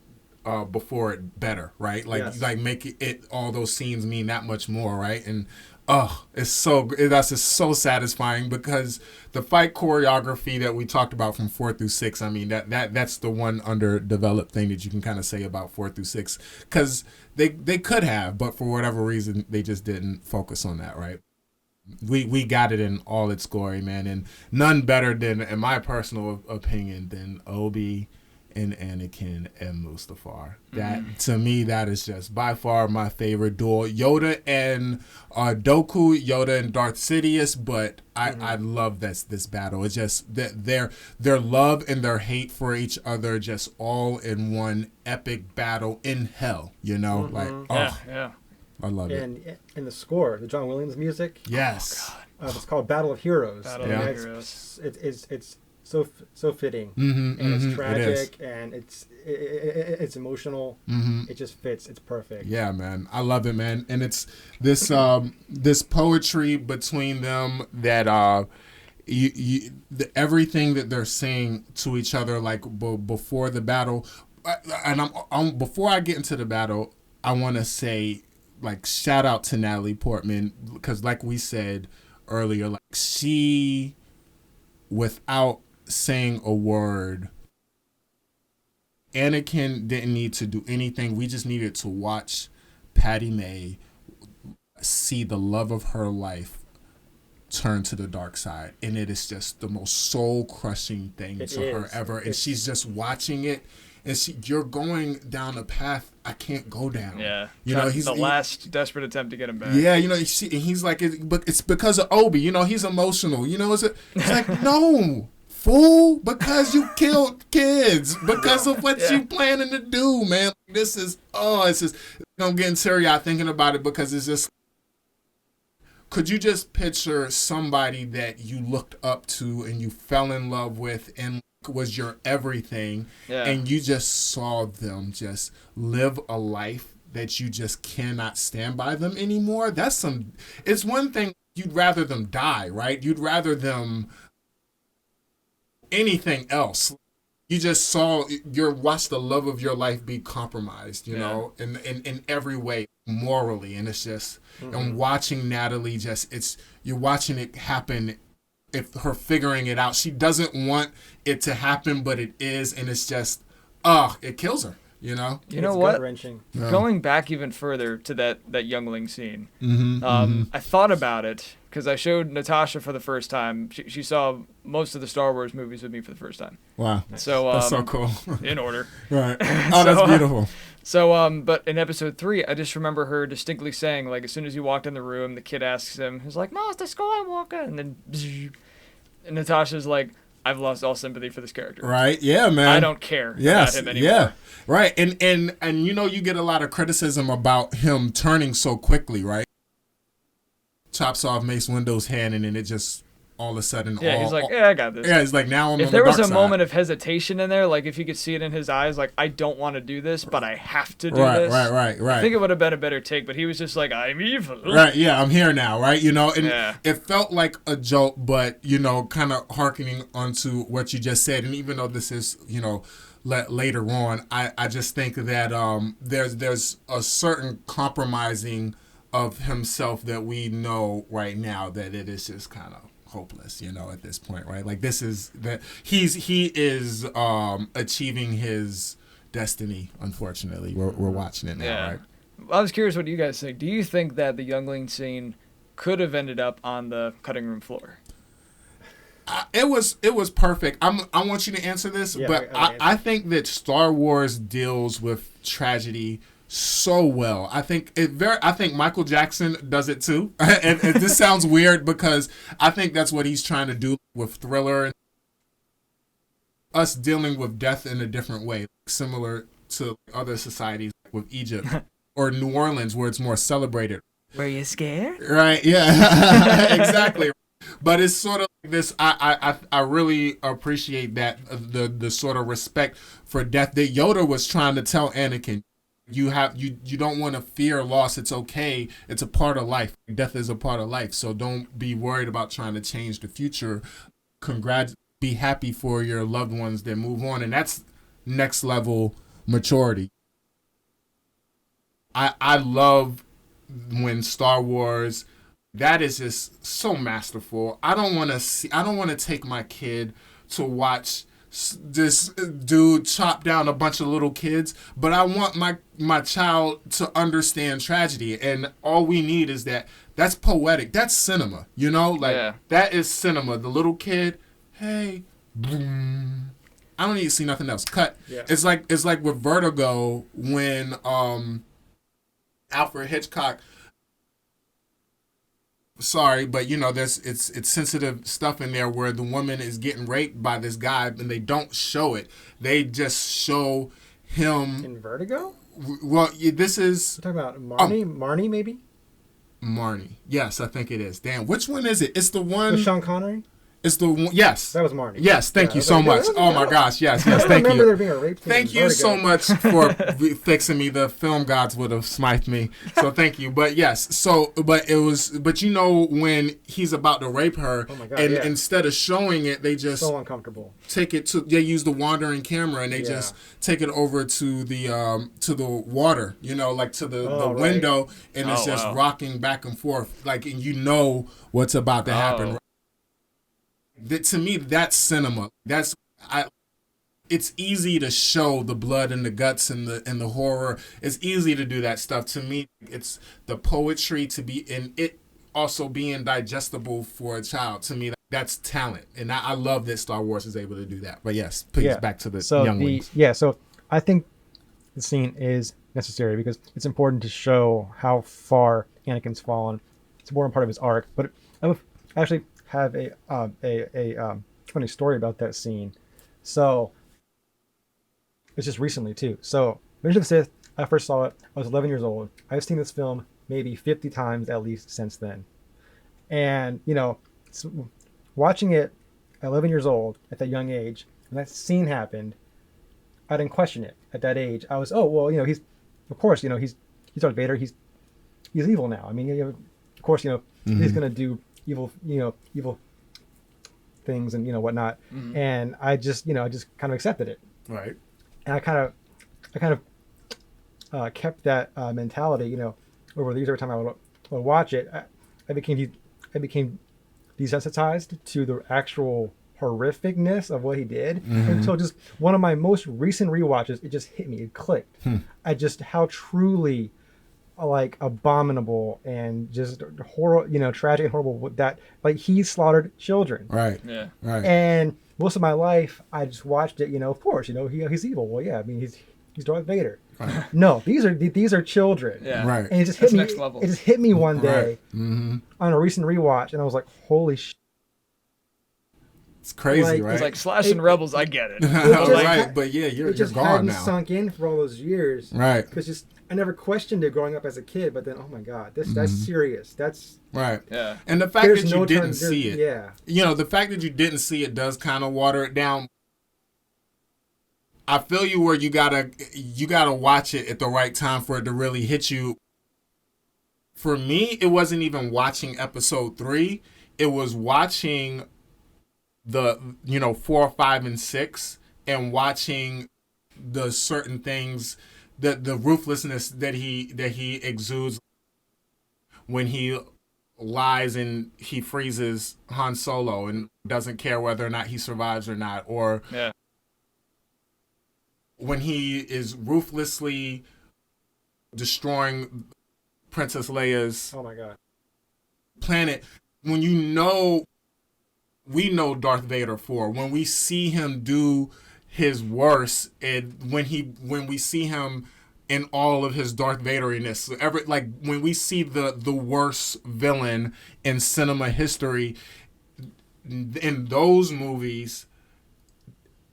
before it better, right? Like make it all those scenes mean that much more, right? And that's just so satisfying, because the fight choreography that we talked about from 4 through 6, I mean that's the one underdeveloped thing that you can kind of say about 4 through 6, because they could have, but for whatever reason they just didn't focus on that, right? We got it in all its glory, man, and none better than, in my personal opinion, than Obi and Anakin and Mustafar. That to me, that is just by far my favorite duel. Yoda and Dooku, Yoda and Darth Sidious, but I love this battle. It's just that their love and their hate for each other, just all in one epic battle in hell. I love it. And the score, the John Williams music. Yes. It's called Battle of Heroes. Battle of Heroes. It's so fitting, and it's tragic, and it's emotional. It just fits. It's perfect. Yeah, man, I love it, man. And it's this this poetry between them that everything that they're saying to each other, like before the battle. And before I get into the battle, I want to say, like, shout out to Natalie Portman, because like we said earlier, like she, without saying a word, Anakin didn't need to do anything. We just needed to watch Patty May see the love of her life turn to the dark side, and it is just the most soul-crushing thing to her ever. And she's just watching it, and you're going down a path I can't go down. Yeah, he's the last desperate attempt to get him back. Yeah, he's like, it's because of Obi. He's emotional. It's like, no, fool, because you killed kids, because of what you planning to do, man. This is, it's just, I'm getting teary-eyed thinking about it, because it's just, could you just picture somebody that you looked up to and you fell in love with and was your everything, and you just saw them just live a life that you just cannot stand by them anymore? It's one thing, you'd rather them die, right? You'd rather them anything else. You just watched the love of your life be compromised, know, in every way, morally. And it's just, and watching Natalie you're watching it happen, if her figuring it out. She doesn't want it to happen, but it is, and it's just, it kills her, You know what? Yeah. Going back even further to that youngling scene, Mm-hmm. I thought about it because I showed Natasha for the first time. She saw most of the Star Wars movies with me for the first time. Wow. So that's so cool. In order. Right. Oh, that's beautiful. But in episode 3, I just remember her distinctly saying, like, as soon as he walked in the room, the kid asks him, he's like, Master Skywalker, and then and Natasha's like, I've lost all sympathy for this character. Right. Yeah, man. I don't care about him anymore. Yeah. Right. And you get a lot of criticism about him turning so quickly, right? Chops off Mace Windu's hand, and then it just all of a sudden. Yeah, he's like, I got this. Yeah, he's like, now I'm on the dark side. If there was a moment of hesitation in there, like if you could see it in his eyes, like, I don't want to do this, but I have to do this. Right. I think it would have been a better take, but he was just like, I'm evil. Right, yeah, I'm here now, right? And it felt like a joke, but, kind of hearkening onto what you just said. And even though this is, later on, I just think that there's a certain compromising of himself that we know right now that it is just kind of hopeless, at this point, right? Like, this is that he is achieving his destiny. Unfortunately, we're watching it now, right? I was curious what you guys think. Do you think that the youngling scene could have ended up on the cutting room floor? It was perfect. I want you to answer this, but I think that Star Wars deals with tragedy so well. I think Michael Jackson does it too. and this sounds weird because I think that's what he's trying to do with Thriller. Us dealing with death in a different way, similar to other societies like with Egypt or New Orleans, where it's more celebrated. Were you scared? Right. Yeah. Exactly. But it's sort of like this. I really appreciate that the sort of respect for death that Yoda was trying to tell Anakin. You don't want to fear loss. It's okay. It's a part of life. Death is a part of life. So don't be worried about trying to change the future. Be happy for your loved ones that move on, and that's next level maturity. I love when Star Wars. That is just so masterful. I don't want to take my kid to watch this dude chop down a bunch of little kids, but I want my child to understand tragedy, and all we need is that's poetic. That's cinema, That is cinema. The little kid, hey, boom. I don't need to see nothing else. Cut. Yeah. It's like with Vertigo when Alfred Hitchcock. Sorry, but it's sensitive stuff in there where the woman is getting raped by this guy and they don't show it. They just show him in Vertigo. Well, this is you're talking about Marnie. Marnie, maybe. Marnie. Yes, I think it is. Damn, which one is it? It's the one with Sean Connery. It's the one. Yes, that was Marnie. Yes, thank you so much. Oh my gosh, yes. Thank you. There being a rape thank you so much for fixing me. The film gods would have smithed me. So thank you. But yes, but when he's about to rape her, instead of showing it, they just so uncomfortable. They use the wandering camera and they just take it over to the water, like to the window, and it's just rocking back and forth, like, and what's about to happen. Right? To me, that's cinema. It's easy to show the blood and the guts and the horror. It's easy to do that stuff. To me, it's the poetry to be in it. also being digestible for a child. To me, that's talent, and I love that Star Wars is able to do that. But yes, please back to the younglings. So I think the scene is necessary because it's important to show how far Anakin's fallen. It's a important part of his arc. But I actually have a funny story about that scene. So it's just recently too. So Revenge of the Sith, I first saw it. I was 11 years old. I've seen this film maybe 50 times at least since then. And watching it at 11 years old at that young age, when that scene happened, I didn't question it at that age. I was, he's, of course, he's Darth Vader. He's evil now. I mean, of course, he's gonna do evil things and whatnot. Mm-hmm. And I just kind of accepted it. Right. And I kind of kept that mentality. Over the years, every time I would watch it, I became desensitized to the actual horrificness of what he did until just one of my most recent rewatches, it just hit me. It clicked. How truly abominable and just horrible, tragic and horrible that he slaughtered children. Right. Yeah. Right. And most of my life, I just watched it. Of course, he's evil. Well, yeah. I mean, he's Darth Vader. Right. No, these are children. Yeah. Right. And it just hit me. Next level. It just hit me one day on a recent rewatch, and I was like, "Holy shit!" It's crazy, right? It's like slashing Rebels. I get it. Right, but yeah, you're gone hadn't now. Sunk in for all those years, right? Because I never questioned it growing up as a kid, but then, oh my God, that's serious. That's right. Yeah. And the fact that you didn't see it, the fact that you didn't see it does kind of water it down. I feel you where you gotta watch it at the right time for it to really hit you. For me, it wasn't even watching episode 3. It was watching the 4, 5, and 6, and watching the certain things, the ruthlessness that he exudes when he lies and he freezes Han Solo and doesn't care whether or not he survives or not, or when he is ruthlessly destroying Princess Leia's planet. When we know Darth Vader for when we see him do his worst, and when we see him in all of his Darth Vaderiness, when we see the worst villain in cinema history, in those movies,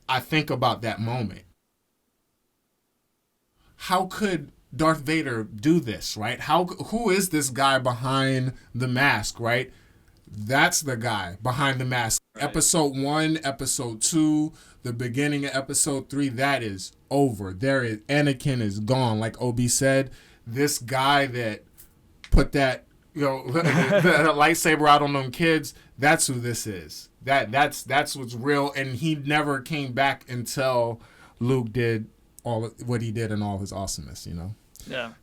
I think about that moment. How could Darth Vader do this, right? Who is this guy behind the mask, right? That's the guy behind the mask. Right. Episode 1, episode 2, the beginning of episode 3, that is over. Anakin is gone. Like Obi said, this guy that put that, the lightsaber out on them kids, that's who this is. That's what's real. And he never came back until Luke did what he did and all his awesomeness,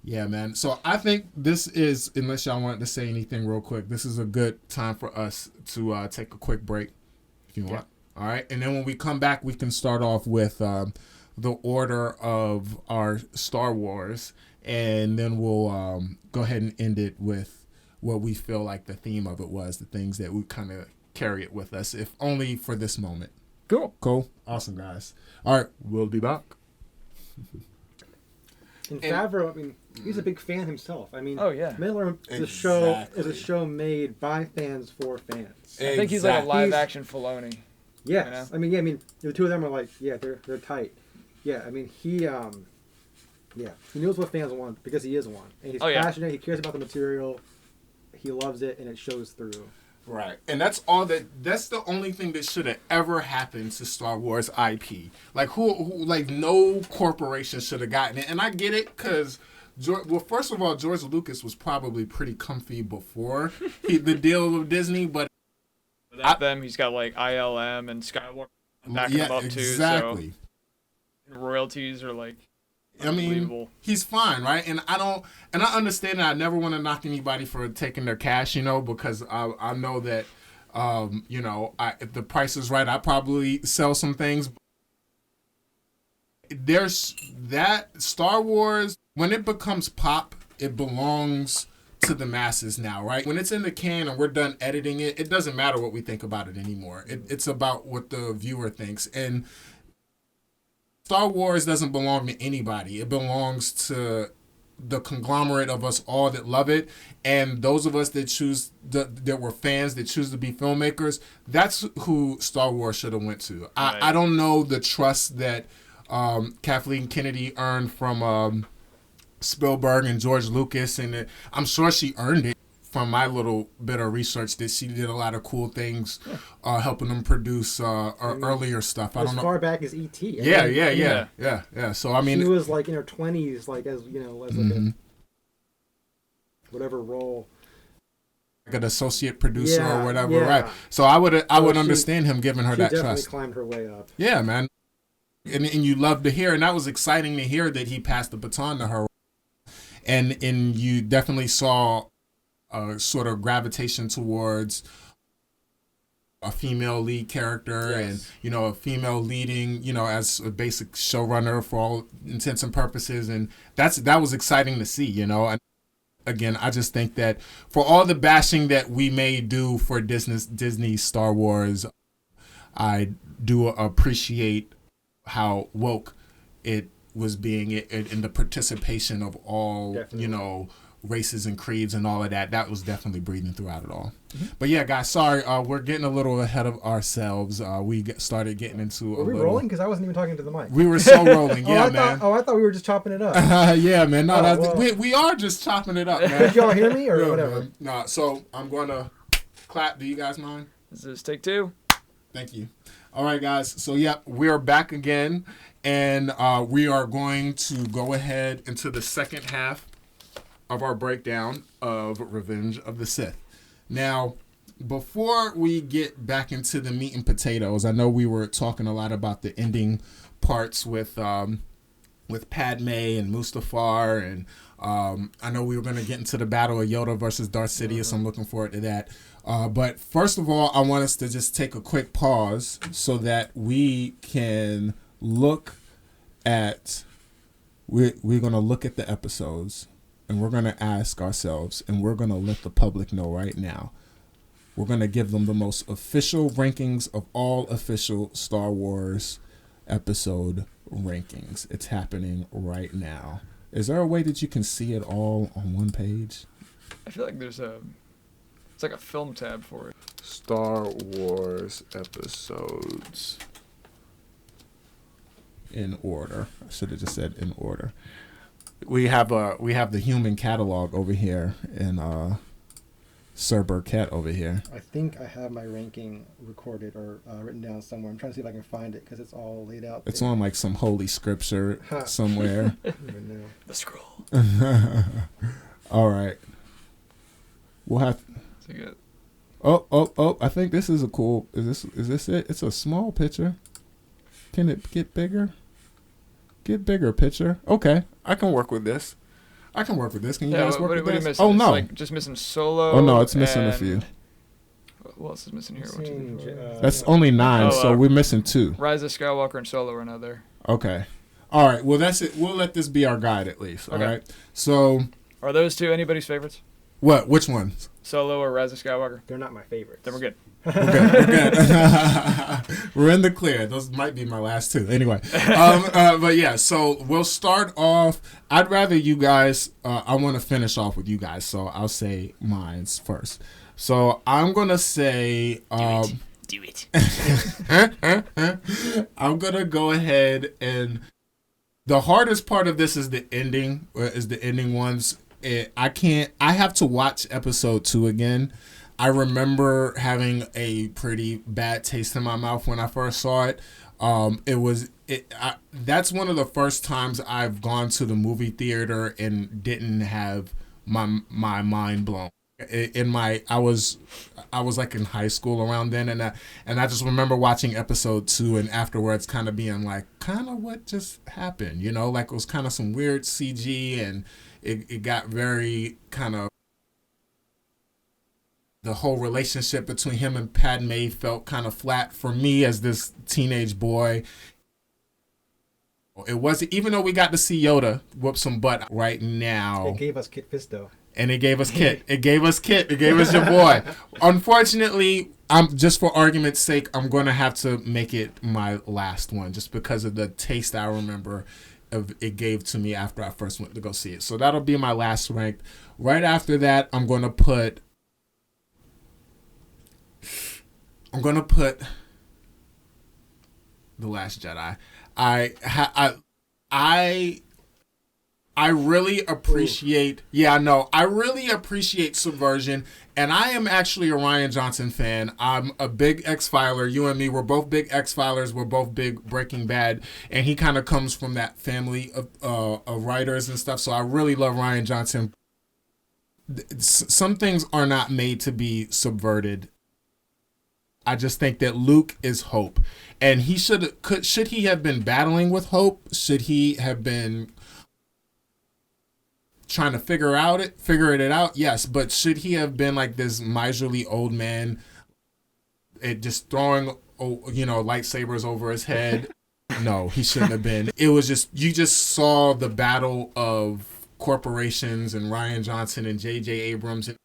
Yeah, man. So I think this is, unless y'all wanted to say anything real quick, this is a good time for us to take a quick break, if you want. All right, and then when we come back, we can start off with the order of our Star Wars, and then we'll go ahead and end it with what we feel like the theme of it was, the things that we kind of carry it with us, if only for this moment. Cool. Awesome, guys. All right, we'll be back. And Favreau, he's a big fan himself. Miller is Exactly. a show made by fans for fans. I think he's like a live action Filoni. Yes, the two of them are they're tight. Yeah, he knows what fans want because he is one, and he's passionate. He cares about the material. He loves it, and it shows through. Right. And that's the only thing that should have ever happened to Star Wars IP. No corporation should have gotten it. And I get it because, first of all, George Lucas was probably pretty comfy before the deal with Disney, but he's got ILM and Skywalker backing him up too. Exactly. So royalties are unbelievable. He's fine, right? And I understand that I never want to knock anybody for taking their cash, because I know that, if the price is right, I probably sell some things. There's that Star Wars, when it becomes pop, it belongs to the masses now, right? When it's in the can and we're done editing it, it doesn't matter what we think about it anymore. It's about what the viewer thinks. And Star Wars doesn't belong to anybody. It belongs to the conglomerate of us all that love it, and those of us that choose that were fans that choose to be filmmakers. That's who Star Wars should have went to. Right. I don't know the trust that Kathleen Kennedy earned from Spielberg and George Lucas, and I'm sure she earned it from my little bit of research that she did a lot of cool things helping them produce earlier stuff. I don't know. As far back as E.T. Yeah. So I mean, she was like in her 20s, like as like a whatever role, like an associate producer or whatever, right? So I would understand him giving her that trust. She definitely climbed her way up. Yeah, man. And you love to hear, and that was exciting to hear that he passed the baton to her. And you definitely saw a sort of gravitation towards a female lead character, and a female leading, as a basic showrunner for all intents and purposes, and that was exciting to see, And again, I just think that for all the bashing that we may do for Disney Star Wars, I do appreciate how woke it was being in the participation of all, definitely. Races and creeds and all of that. That was definitely breathing throughout it all. But yeah, guys, sorry, we're getting a little ahead of ourselves. We started getting into Were we rolling? Because I wasn't even talking to the mic. We were so rolling, man. I thought we were just chopping it up. Yeah, man. No, we are just chopping it up, man. Did y'all hear me or whatever? Man. No, so I'm going to clap. Do you guys mind? This is take 2. Thank you. All right, guys. So, we are back again, and we are going to go ahead into the second half of our breakdown of Revenge of the Sith. Now, before we get back into the meat and potatoes, I know we were talking a lot about the ending parts with Padme and Mustafar, and I know we were going to get into the battle of Yoda versus Darth Sidious. I'm looking forward to that. But first of all, I want us to just take a quick pause so that we can look at... We're going to look at the episodes, and we're going to ask ourselves, and we're going to let the public know right now. We're going to give them the most official rankings of all official Star Wars episode rankings. It's happening right now. Is there a way that you can see it all on one page? I feel like it's like a film tab for it. Star Wars episodes in order. I should have just said in order. We have the human catalog over here, and Sir Burkett over here. I think I have my ranking recorded or written down somewhere. I'm trying to see if I can find it because it's all laid out. It's on like some holy scripture somewhere. The scroll. All right. We'll have. Oh! I think this is a cool. Is this it? It's a small picture. Can it get bigger? Get bigger picture. Okay, I can work with this. Can you guys work with this? Missing? Oh no, like just missing Solo. Oh no, it's missing a few. What else is missing here? That's only 9, so we're missing 2. Rise of Skywalker and Solo are not there. Okay. All right. Well, that's it. We'll let this be our guide at least. All right. So. Are those 2 anybody's favorites? What? Which ones? Solo or Rise of Skywalker? They're not my favorites. Then we're good. We're good. We're in the clear. Those might be my last 2. Anyway. But yeah, so we'll start off. I'd rather you guys, I want to finish off with you guys, so I'll say mine's first. So I'm going to say... Do it. I'm going to go ahead and... The hardest part of this is the ending ones. I have to watch episode 2 again. I remember having a pretty bad taste in my mouth when I first saw it. That's one of the first times I've gone to the movie theater and didn't have my mind blown. I was like in high school around then, and I just remember watching episode 2 and afterwards kind of being like, kind of what just happened, like it was kind of some weird CG, and it got very kind of, the whole relationship between him and Padme felt kind of flat for me as this teenage boy. It wasn't, even though we got to see Yoda whoop some butt right now. It gave us Kit Fisto. And it gave us Kit. It gave us your boy. Unfortunately, I'm just for argument's sake, I'm going to have to make it my last one just because of the taste I remember of it gave to me after I first went to go see it. So that'll be my last ranked. Right after that, I'm going to put The Last Jedi. I really appreciate, I really appreciate subversion, and I am actually a Rian Johnson fan. I'm a big X-Filer. You and me, we're both big X-Filers. We're both big Breaking Bad, and he kind of comes from that family of writers and stuff, so I really love Rian Johnson. Some things are not made to be subverted. I just think that Luke is Hope, and should he have been battling with Hope? Should he have been trying to figure it out? Yes, but should he have been like this miserly old man, just throwing lightsabers over his head? No, he shouldn't have been. It was just, you just saw the battle of corporations and Rian Johnson and J.J. Abrams, and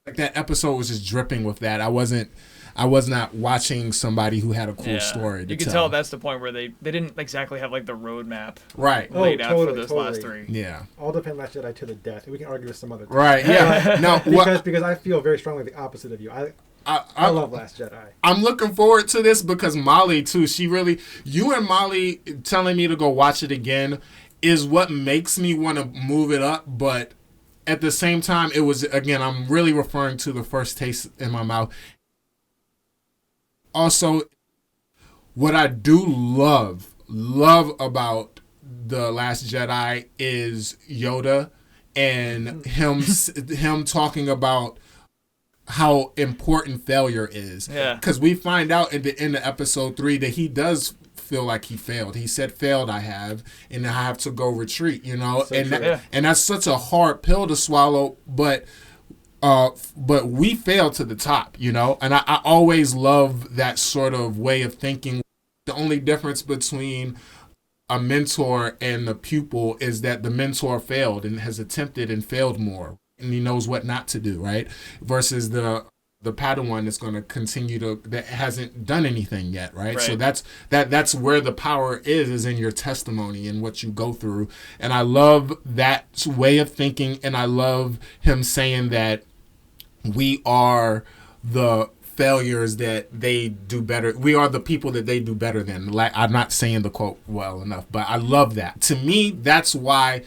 like that episode was just dripping with that. I was not watching somebody who had a cool story to You can tell that's the point where they didn't exactly have like the roadmap laid out for those last three. Yeah. All depend Last Jedi to the death. We can argue with some other time. Right, yeah. No, because I feel very strongly the opposite of you. I love Last Jedi. I'm looking forward to this because Molly too, you and Molly telling me to go watch it again is what makes me want to move it up, but at the same time, it was, again, I'm really referring to the first taste in my mouth. Also, what I do love about The Last Jedi is Yoda and him talking about how important failure is. Yeah. Because we find out in the end of episode 3 that he does feel like he failed. He said, "Failed I have, and I have to go retreat." And that's such a hard pill to swallow, but we fail to the top, and I always love that sort of way of thinking. The only difference between a mentor and the pupil is that the mentor failed and has attempted and failed more, and he knows what not to do, right? Versus the Padawan that's going to continue that hasn't done anything yet, right? So that's where the power is in your testimony and what you go through. And I love that way of thinking, and I love him saying that we are the failures that they do better. We are the people that they do better than. Like, I'm not saying the quote well enough, but I love that. To me, that's why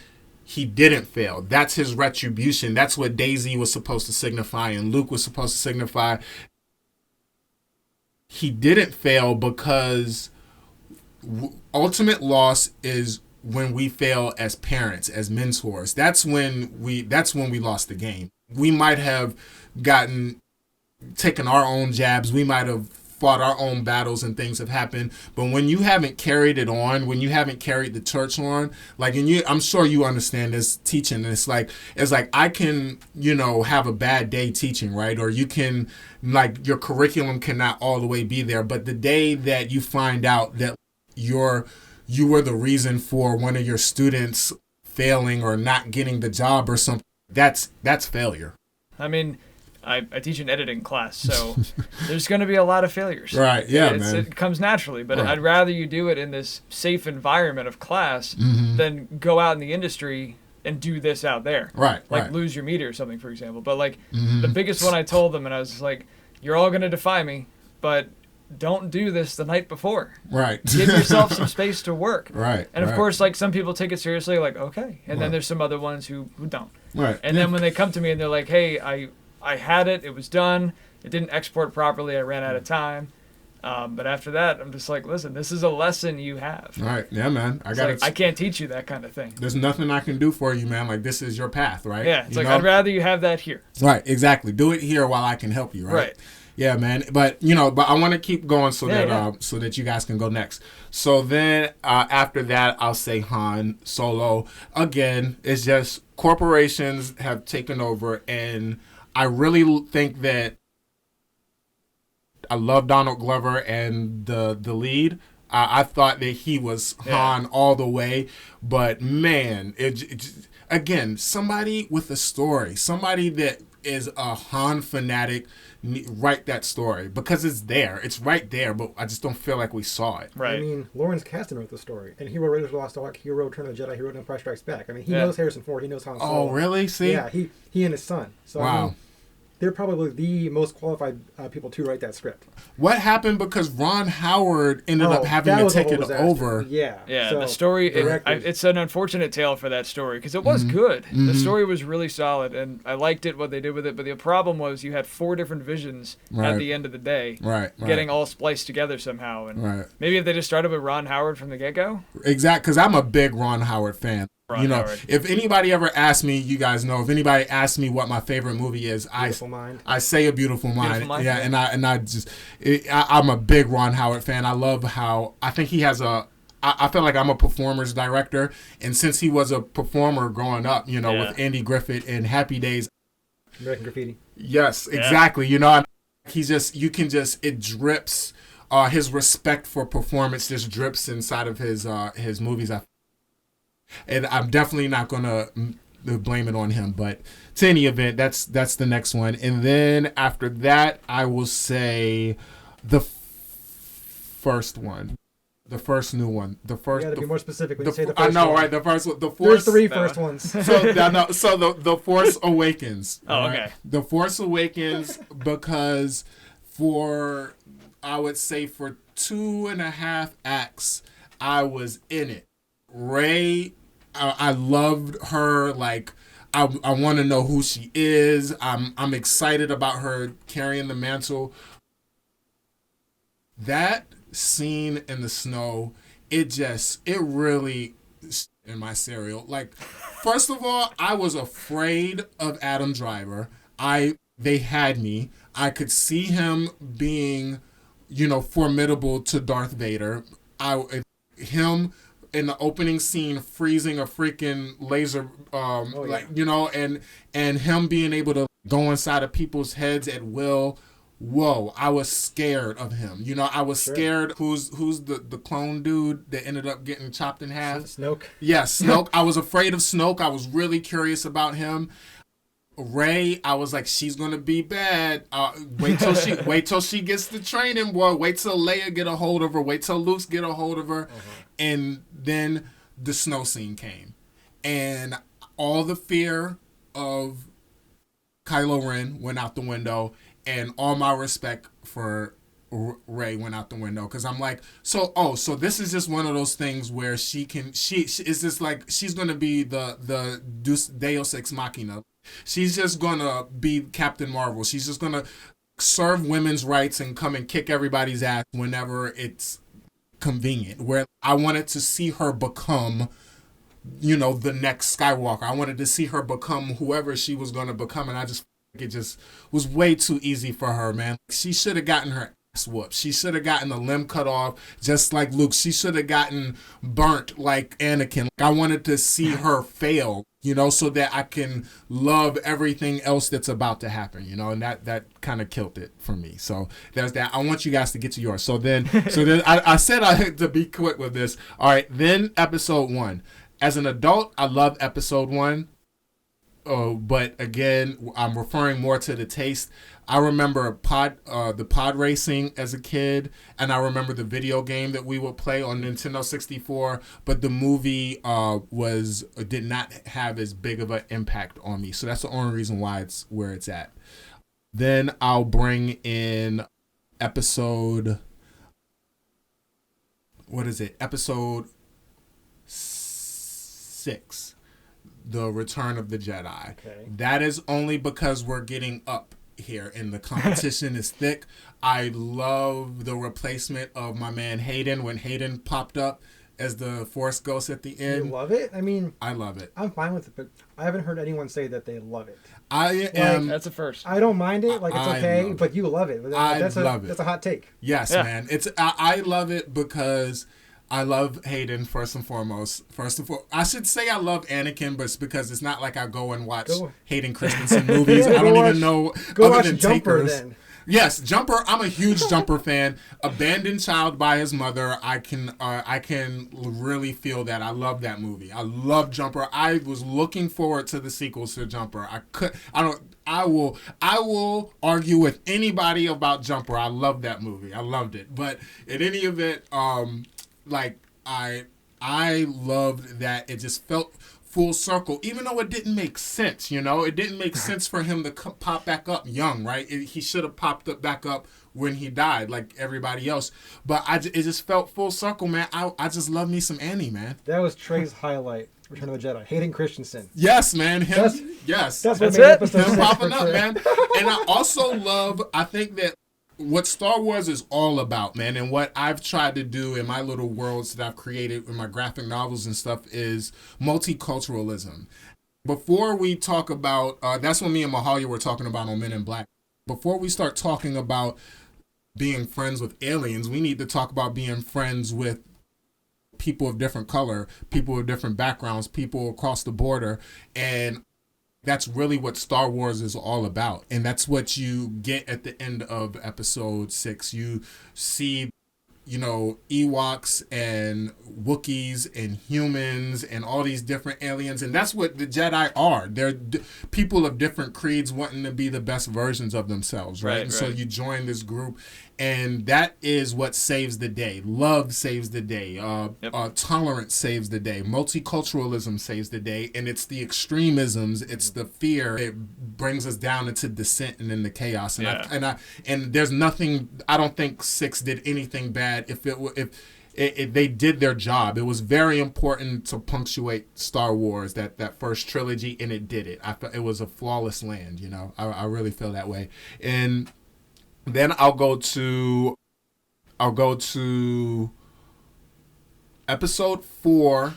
he didn't fail. That's his retribution. That's what Daisy was supposed to signify and Luke was supposed to signify. He didn't fail because ultimate loss is when we fail as parents, as mentors. That's when we lost the game. We might have taken our own jabs. We might have fought our own battles and things have happened. But when you haven't carried it on, when you haven't carried the torch on, like, and I'm sure you understand this teaching. It's like I can, have a bad day teaching, right? Or you can, like, your curriculum cannot all the way be there. But the day that you find out that you were the reason for one of your students failing or not getting the job or something, that's failure. I mean, I teach an editing class, so there's going to be a lot of failures. Right, yeah, man. It comes naturally, but right. I'd rather you do it in this safe environment of class than go out in the industry and do this out there. Right, like lose your meter or something, for example. But like the biggest one I told them, and I was like, you're all going to defy me, but don't do this the night before. Right. Give yourself some space to work. Right. And of course, like, some people take it seriously, like, okay. And then there's some other ones who don't. Right. And then when they come to me and they're like, hey, I had it was done, it didn't export properly, I ran out of time. But after that, I'm just like, listen, this is a lesson you have. Right. Yeah, man. I can't teach you that kind of thing. There's nothing I can do for you, man. Like, this is your path, right? Yeah. It's I'd rather you have that here. Right. Exactly. Do it here while I can help you, right? Yeah, man. But I want to keep going so that you guys can go next. So then after that, I'll say Han Solo. Again, it's just corporations have taken over, and I really think that I love Donald Glover and the lead. I thought that he was Han all the way, but man, again, somebody with a story, somebody that is a Han fanatic, write that story because it's there. It's right there, but I just don't feel like we saw it. Right. I mean, Lawrence Kasdan wrote the story, and he wrote Raiders of the Lost Ark, he wrote Return of the Jedi, he wrote Empire Strikes Back. I mean, he knows Harrison Ford, he knows Han Solo. Oh, really? See? Yeah, he and his son. So wow. I mean, they're probably the most qualified people to write that script. What happened because Ron Howard ended up having to take it over? Yeah. Yeah, so, the story, it's an unfortunate tale for that story because it was good. The story was really solid, and I liked it, what they did with it, but the problem was you had 4 different visions at the end of the day, getting all spliced together somehow. And maybe if they just started with Ron Howard from the get-go? Exactly, because I'm a big Ron Howard fan. Howard. If anybody ever asks me, you guys know, if anybody asks me what my favorite movie is, I say A Beautiful Mind. Yeah, and I'm a big Ron Howard fan. I love how, I think he has I feel like I'm a performer's director, and since he was a performer growing up, with Andy Griffith and Happy Days. American Graffiti. Yes, exactly. It drips, his respect for performance just drips inside of his movies. And I'm definitely not going to blame it on him. But to any event, that's the next one. And then after that, I will say the first one. The first new one. The first. You got to be more specific when you say the first one. I know, right? The first one. There's 3 first ones. So the Force Awakens. Oh, right? Okay. The Force Awakens, because I would say for 2.5 acts, I was in it. Rey, I loved her. Like, I want to know who she is. I'm excited about her carrying the mantle. That scene in the snow, it really in my cereal. Like, first of all, I was afraid of Adam Driver. They had me. I could see him being, formidable to Darth Vader. Him in the opening scene freezing a freaking laser, and him being able to go inside of people's heads at will. Whoa, I was scared of him. I was scared. Who's the clone dude that ended up getting chopped in half? Snoke. Yes, Snoke. I was afraid of Snoke. I was really curious about him. Rey, I was like, she's gonna be bad. Wait till she gets the training, boy. Wait till Leia get a hold of her. Wait till Luke get a hold of her. And then the snow scene came, and all the fear of Kylo Ren went out the window, and all my respect for Rey went out the window, because I'm like, so this is just one of those things where she is just like, she's gonna be the Deus Ex Machina. She's just gonna be Captain Marvel. She's just gonna serve women's rights and come and kick everybody's ass whenever it's convenient. Where I wanted to see her become, the next Skywalker. I wanted to see her become whoever she was gonna become, and I just it just was way too easy for her, man. She should have gotten her ass whooped. She should have gotten a limb cut off, just like Luke. She should have gotten burnt like Anakin. I wanted to see her fail, so that I can love everything else that's about to happen, and that kind of killed it for me. So there's that. I want you guys to get to yours. So then I said I had to be quick with this. All right, then episode 1. As an adult, I love episode 1. But again, I'm referring more to the taste. I remember the pod racing as a kid, and I remember the video game that we would play on Nintendo 64. But the movie did not have as big of an impact on me, so that's the only reason why it's where it's at. Then I'll bring in episode. What is it? Episode 6. The Return of the Jedi. Okay. That is only because we're getting up here and the competition is thick. I love the replacement of my man Hayden when Hayden popped up as the Force Ghost at the end. You love it? I mean, I love it. I'm fine with it, but I haven't heard anyone say that they love it. That's a first. I don't mind it. Like, it's okay, but you love it. That's a hot take. Yes, man. I love it because I love Hayden first and foremost. I should say I love Anakin, but it's because it's not like I go and watch Hayden Christensen movies. I don't even know. Go watch Jumper then. Yes, Jumper. I'm a huge Jumper fan. Abandoned child by his mother. I can really feel that. I love that movie. I love Jumper. I was looking forward to the sequels to Jumper. I will argue with anybody about Jumper. I love that movie. I loved it. But in any event, like I loved that it just felt full circle, even though it didn't make sense. It didn't make sense for him to pop back up young, right? He should have popped up back up when he died, like everybody else. But it just felt full circle, man. I just love me some Annie, man. That was Trei's highlight. Return of the Jedi. Hayden Christensen. Yes, man. Him. That's what That's made it. episode Him 6 popping for up, Trei. man. And I also love. I think that what Star Wars is all about, man, and what I've tried to do in my little worlds that I've created in my graphic novels and stuff is multiculturalism. Before we talk about, that's what me and Mahalia were talking about on Men in Black. Before we start talking about being friends with aliens, we need to talk about being friends with people of different color, people of different backgrounds, people across the border, and that's really what Star Wars is all about. And that's what you get at the end of episode 6. You see, Ewoks and Wookiees and humans and all these different aliens. And that's what the Jedi are. They're people of different creeds wanting to be the best versions of themselves, right? And so you join this group, and that is what saves the day. Love saves the day. Tolerance saves the day. Multiculturalism saves the day. And it's the extremisms, it's the fear. It brings us down into dissent and into chaos. And and there's nothing. I don't think 6 did anything bad. If they did their job, it was very important to punctuate Star Wars, that first trilogy, and it did it. I thought it was a flawless land. I really feel that way. And then I'll go to episode 4.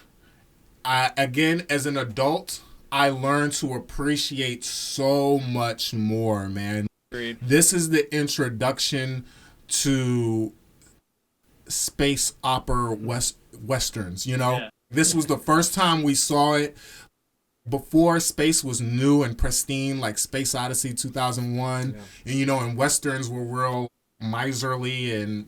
Again, as an adult, I learned to appreciate so much more, man. Agreed. This is the introduction to space opera westerns. This was the first time we saw it. Before, space was new and pristine, like Space Odyssey 2001. And and westerns were real miserly and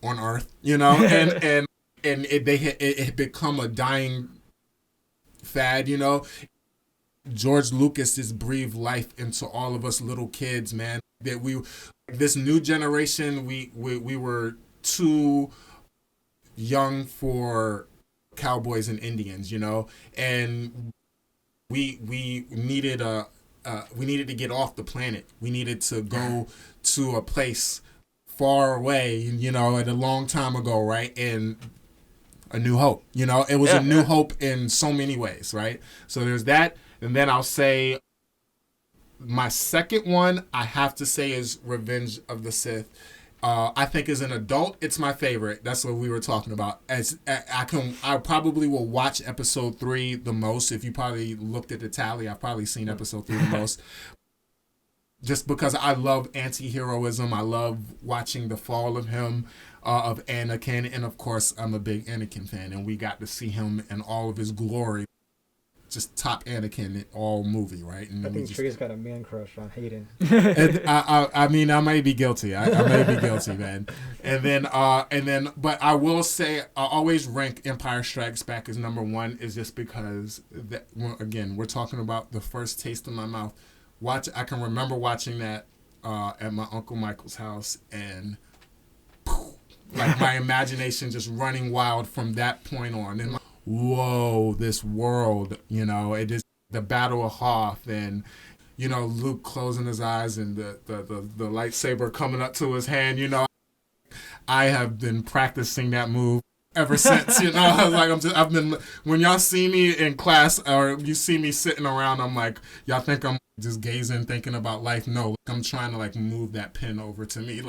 on Earth, and it had become a dying fad. George Lucas just breathed life into all of us little kids, man. That this new generation, we were too young for cowboys and Indians, and we needed to get off the planet. We needed to go to a place far away, at a long time ago, right? And A New Hope, it was a new hope in so many ways, right? So there's that. And then I'll say my second one, I have to say, is Revenge of the Sith. I think as an adult, it's my favorite. That's what we were talking about. I probably will watch episode 3 the most. If you probably looked at the tally, I've probably seen episode 3 the most. Just because I love anti-heroism. I love watching the fall of him, of Anakin. And of course, I'm a big Anakin fan. And we got to see him in all of his glory. Just top Anakin in all movie, right? And I think Trei's got a man crush on Hayden. And I mean, I may be guilty. I may be guilty, man. And then, but I will say, I always rank Empire Strikes Back as number 1, is just because again, we're talking about the first taste in my mouth. I can remember watching that at my Uncle Michael's house, and like my imagination just running wild from that point on. And whoa, this world, it just, the Battle of Hoth, and Luke closing his eyes and the lightsaber coming up to his hand. I have been practicing that move ever since. I've been, when y'all see me in class or you see me sitting around, I'm like, y'all think I'm just gazing, thinking about life. No, I'm trying to move that pen over to me,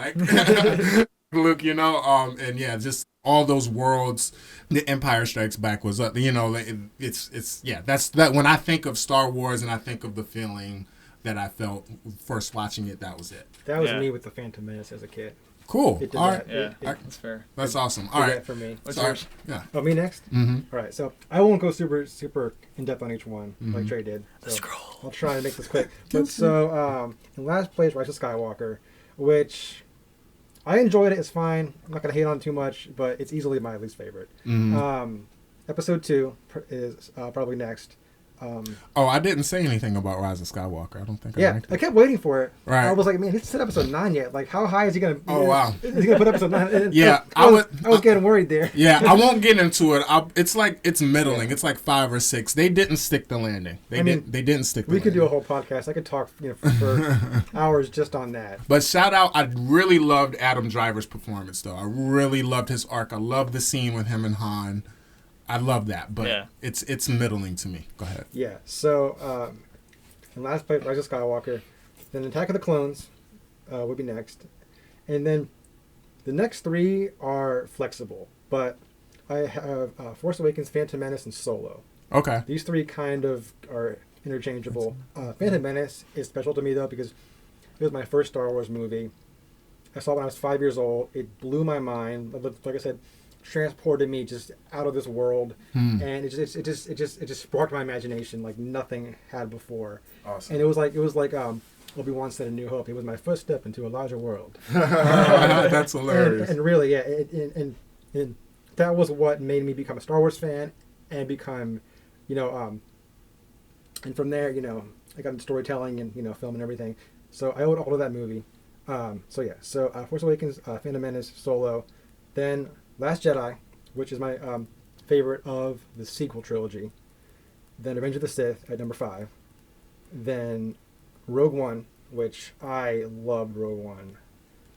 Luke, and yeah, just all those worlds. The Empire Strikes Back was up, that's that. When I think of Star Wars and I think of the feeling that I felt first watching it, that was it. That was me with the Phantom Menace as a kid. Cool. All right. That's fair. That's awesome. All right. For me. What's yours? Yeah. Oh, me next? Mm-hmm. All right. So I won't go super in depth on each one like Trei did. So The scroll. I'll try to make this quick. But so in last place, Rise of Skywalker, which I enjoyed it. It's fine. I'm not gonna hate on it too much, but it's easily my least favorite. Episode 2 is probably next. I didn't say anything about Rise of Skywalker. I don't think I liked it. I kept waiting for it. Right. I was like, man, he said episode 9 yet. Like, how high is he gonna? Wow. Is he gonna put episode 9? Yeah, I was getting worried there. Yeah, I won't get into it. It's middling. Yeah. It's like 5 or 6. They didn't stick the landing. They didn't stick the landing. We could do a whole podcast. I could talk for hours just on that. But shout out, I really loved Adam Driver's performance, though. I really loved his arc. I love the scene with him and Han. I love that, but it's middling to me. Go ahead. Yeah. So, in last place, Rise of Skywalker, then Attack of the Clones would be next, and then the next 3 are flexible. But I have Force Awakens, Phantom Menace, and Solo. Okay. These 3 kind of are interchangeable. Phantom Menace is special to me though because it was my first Star Wars movie. I saw it when I was 5 years old. It blew my mind. Like I said, transported me just out of this world, and it just sparked my imagination like nothing had before. Awesome. And it was like Obi-Wan said in New Hope, it was my first step into a larger world. That's hilarious. And really, yeah, and that was what made me become a Star Wars fan and become, and from there, I got into storytelling and film and everything. So I owed all to that movie. So Force Awakens, Phantom Menace, Solo, then Last Jedi, which is my favorite of the sequel trilogy. Then Revenge of the Sith at number 5. Then Rogue One, which I loved Rogue One.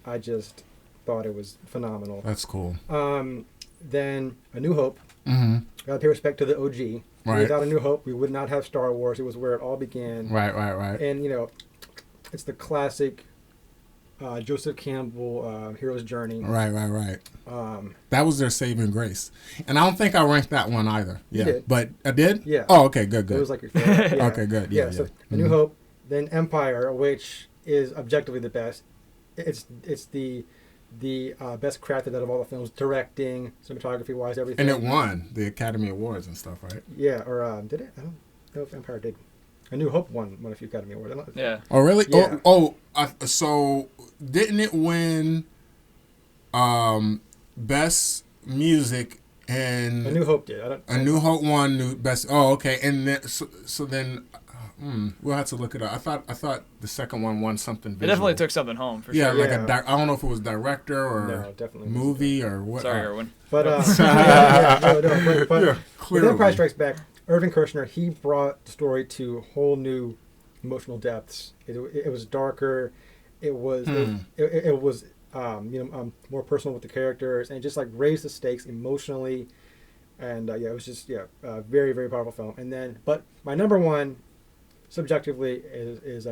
I just thought it was phenomenal. That's cool. Then A New Hope. Mm-hmm. Got to pay respect to the OG. Right. Without A New Hope, we would not have Star Wars. It was where it all began. Right. And, it's the classic Joseph Campbell, Hero's Journey. Right. That was their saving grace. And I don't think I ranked that one either. Yeah. You did. But I did? Yeah. Oh, okay, good. It was like your favorite. Yeah. Okay, good. Yeah. So A New Hope, then Empire, which is objectively the best. It's the best crafted out of all the films, directing, cinematography-wise, everything. And it won the Academy Awards and stuff, right? Yeah, or did it? I don't know if Empire did. A New Hope won a few Academy Awards. Yeah. Oh, really? Yeah. So didn't it win Best Music and... A New Hope did. A New Hope won Best... Oh, okay. And then, so then... we'll have to look it up. I thought the second one won something visual. It definitely took something home for sure. Yeah, like I don't know if it was director or definitely movie or what. Sorry, Erwin. But clearly. Then Price Strikes Back. Irving Kershner, he brought the story to whole new emotional depths. It was darker. It was more personal with the characters, and just like raised the stakes emotionally. And it was just a very, very powerful film. And then, but my number one, subjectively, is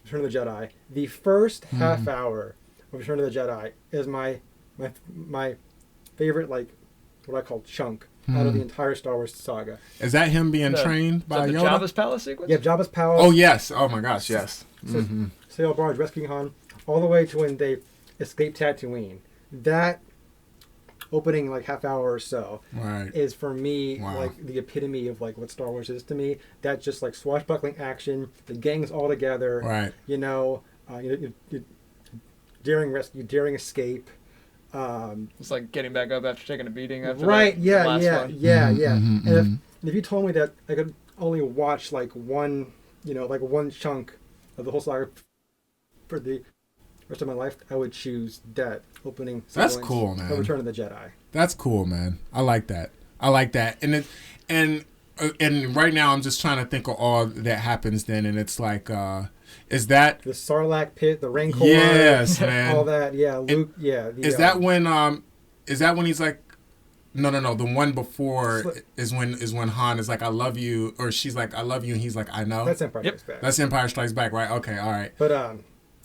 Return of the Jedi. The first half hour of Return of the Jedi is my favorite, like what I call chunk out of the entire Star Wars saga. Is that him being trained by Yoda? Jabba's palace sequence? Yeah, Jabba's palace. Oh yes! Oh my gosh! Yes. Sail barge rescuing Han, all the way to when they escape Tatooine. That opening like half hour or so is for me like the epitome of like what Star Wars is to me. That just like swashbuckling action, the gang's all together. Right. Daring rescue, daring escape. It's like getting back up after taking a beating after right. the last one. And if you told me that I could only watch like one chunk of the whole saga for the rest of my life, I would choose that opening sequence. That's cool, man. Of Return of the Jedi. That's cool, man. I like that. And right now I'm just trying to think of all that happens then, and it's like, is that the Sarlacc pit, the Rancor? Yes, man. All that, yeah. Luke, Is that when he's like, no, the one before is when Han is like, I love you, or she's like, I love you, and he's like, I know. That's Empire Strikes Back. That's Empire Strikes Back, right? Okay, all right. But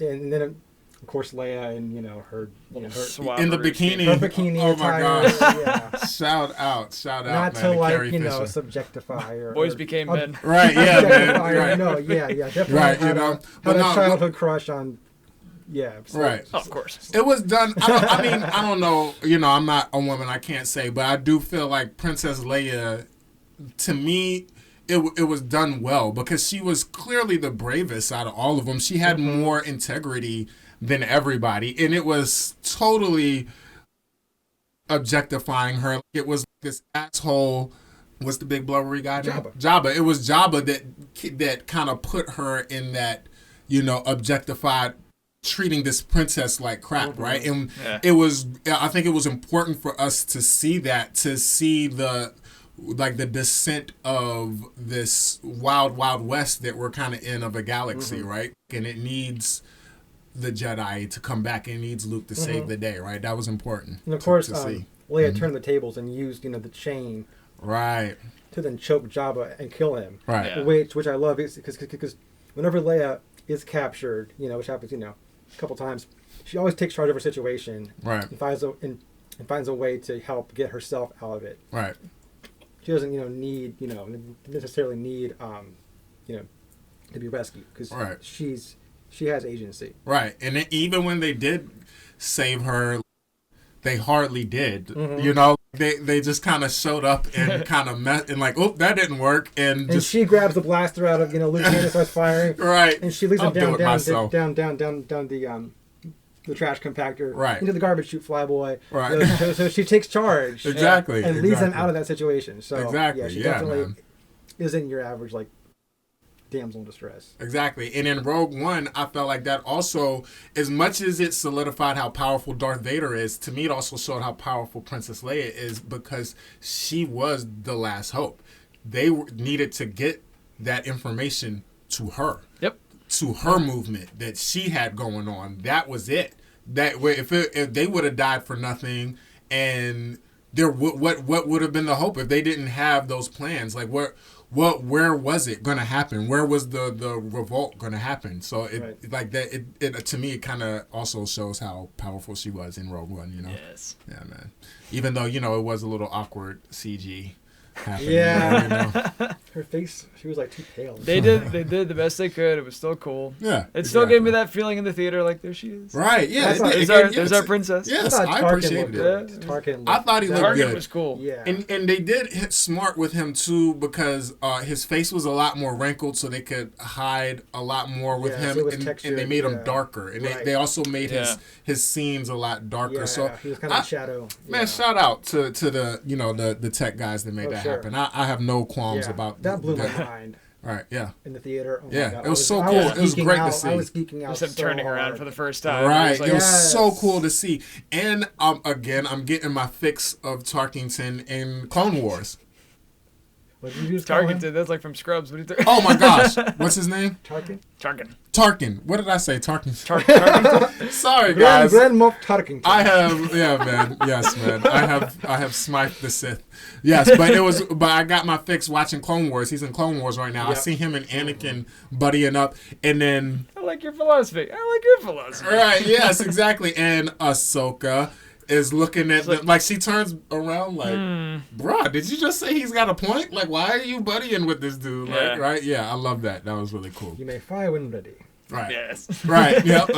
and then of course Leia and her in the bikini. Her bikini oh my attire, gosh! yeah. Shout out! Not man, to like Fisher. subjectify or boys became men. Right? Yeah, man. Right. No, definitely. Right, had a childhood crush on. Yeah. Right. Of course. It was done. I don't know. I'm not a woman. I can't say, but I do feel like Princess Leia, to me, it was done well because she was clearly the bravest out of all of them. She had more integrity than everybody, and it was totally objectifying her. It was this asshole. What's the big blubbery guy name? Jabba. It was Jabba that kind of put her in that, objectified, treating this princess like crap, right? And I think it was important for us to see that, to see the descent of this wild, wild west that we're kind of in, of a galaxy, right? And it needs the Jedi to come back, and it needs Luke to save the day, right? That was important. And of course, to see. Leia turned the tables and used, the chain, right, to then choke Jabba and kill him, right? Yeah. Which I love, because whenever Leia is captured, which happens, a couple times, she always takes charge of her situation, right, and finds a way to help get herself out of it, right. She doesn't, necessarily need, to be rescued, because right. she has agency. Right. And then even when they did save her, they hardly did. They just kind of showed up and kind of met and like, oh, that didn't work. And she grabs the blaster out of, Luke's hand and starts firing. Right. And she leads him down the trash compactor, right, into the garbage chute, Flyboy. Right. So she takes charge. Exactly. And leads them out of that situation. So exactly. Yeah, she definitely isn't your average, like, damsel in distress. Exactly. And in Rogue One, I felt like that also, as much as it solidified how powerful Darth Vader is, to me it also showed how powerful Princess Leia is, because she was the last hope. They needed to get that information to her. Yep. To her movement that she had going on. That was it. That if they would have died for nothing, and what would have been the hope if they didn't have those plans? Like where was it going to happen? Where was the revolt going to happen? So it to me it kind of also shows how powerful she was in Rogue One. Yes. Yeah, man. Even though it was a little awkward CG. Happening, yeah. Her face, she was like too pale. They did the best they could. It was still cool. Yeah. It still gave me that feeling in the theater, like there she is. Right. Yeah. There's our princess. Yes, I appreciated it. Tarkin I thought he looked good. Tarkin was cool. Yeah. And they did hit smart with him too, because his face was a lot more wrinkled, so they could hide a lot more with him, and they made him darker, and they also made his scenes a lot darker. Yeah, so he was kind of a shadow. Man, shout out to the the tech guys that made that happen. I have no qualms about that. Blew my mind. Right, yeah. In the theater. Oh yeah, God. it was so cool. It was great to see. I was geeking out. Just him turning around for the first time. Right, it was so cool to see. And again, I'm getting my fix of Tarkington in Clone Wars. What did you use? Tarkington, that's like from Scrubs. What do you think? Oh my gosh, what's his name? Tarkin. What did I say? Tarkin. Sorry, guys. Grand Moff Tarkington. I have, man. Yes, man. I have smithed the Sith. Yes, but I got my fix watching Clone Wars. He's in Clone Wars right now. Yep. I see him and Anakin buddying up, and then I like your philosophy. Right? Yes, exactly. And Ahsoka is looking at them, like she turns around like, bruh, did you just say he's got a point? Like, why are you buddying with this dude? Like, right? Yeah, I love that. That was really cool. You may fire when ready. Right. Yes. Right. Yep.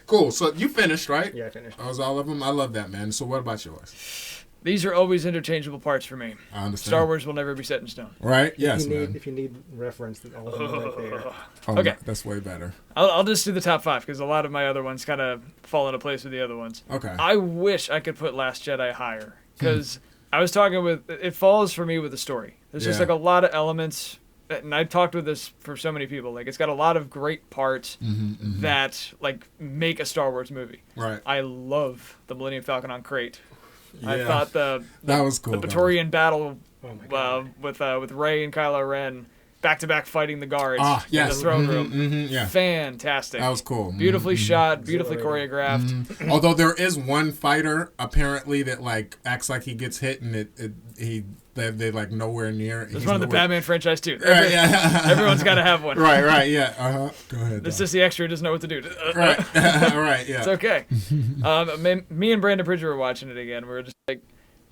Cool. So you finished, right? Yeah, I finished. That was all of them. I love that, man. So what about yours? These are always interchangeable parts for me. I understand. Star Wars will never be set in stone. Right? Yes, man. If you need reference, all of them are right there. Oh, okay. That's way better. I'll just do the top 5 because a lot of my other ones kind of fall into place with the other ones. Okay. I wish I could put Last Jedi higher because I was talking with, it falls for me with the story. There's just like a lot of elements, and I talked with this for so many people. Like, it's got a lot of great parts that like make a Star Wars movie. Right. I love the Millennium Falcon on Crate. Yeah. I thought that was cool. The Praetorian battle with Rey and Kylo Ren back to back fighting the guards in the throne room. Yeah. Fantastic. That was cool. Beautifully shot, beautifully choreographed. Although there is one fighter apparently that like acts like he gets hit and they like nowhere near. It's one of the Batman franchise too. Right, yeah. Everyone's got to have one. Right, yeah. Go ahead. It's just the extra who doesn't know what to do. Right, right, yeah. It's okay. Me and Brandon Bridger were watching it again. We were just like,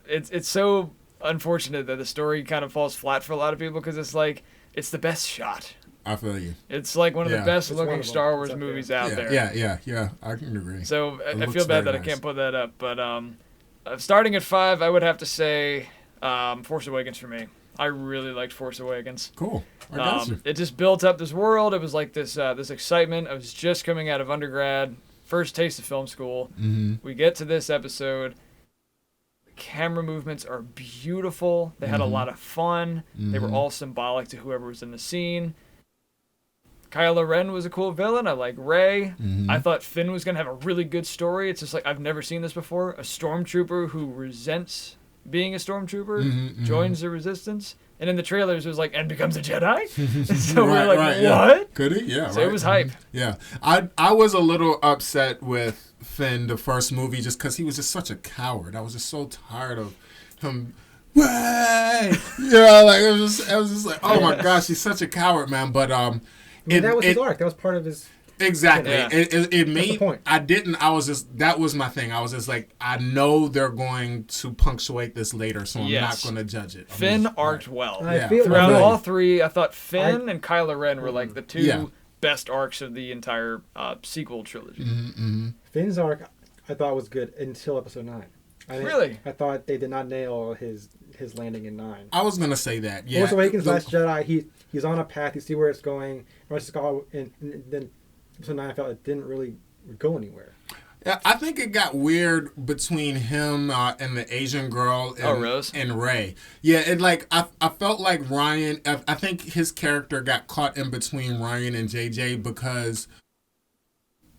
it's so unfortunate that the story kind of falls flat for a lot of people because it's like, it's the best shot. I feel you. It's like one of the best looking Star Wars movies out there. Yeah. I can agree. So I feel bad that I can't put that up. But starting at 5, I would have to say Force Awakens for me. I really liked Force Awakens. Cool. I got you. It just built up this world. It was like this excitement. I was just coming out of undergrad. first taste of film school. We get to this episode. The camera movements are beautiful. They had a lot of fun. They were all symbolic to whoever was in the scene. Kylo Ren was a cool villain. I like Rey. I thought Finn was going to have a really good story. It's just like, I've never seen this before. A stormtrooper who resents being a stormtrooper joins the resistance. And in the trailers, it was like, and becomes a Jedi? So we're like, what? Yeah. Could he? Yeah, so it was hype. Yeah. I was a little upset with Finn, the first movie, just because he was just such a coward. I was just so tired of him. Way! Yeah, like, I was just like, oh my gosh, he's such a coward, man. But, that was his arc. That was part of his... Exactly. Yeah. It made... the point. I was just... That was my thing. I was just like, I know they're going to punctuate this later, so I'm not going to judge it. Finn arced well. Throughout all three, I thought Finn and Kylo Ren were like the two best arcs of the entire sequel trilogy. Finn's arc, I thought, was good until episode 9. Really? I thought they did not nail his landing in 9. I was going to say that, yeah. Force Awakens, Last Jedi, he's on a path, you see where it's going, and then episode 9 I felt it didn't really go anywhere. Yeah, I think it got weird between him and the Asian girl Rose and Rey. Yeah, it like I felt like Ryan. I think his character got caught in between Ryan and JJ because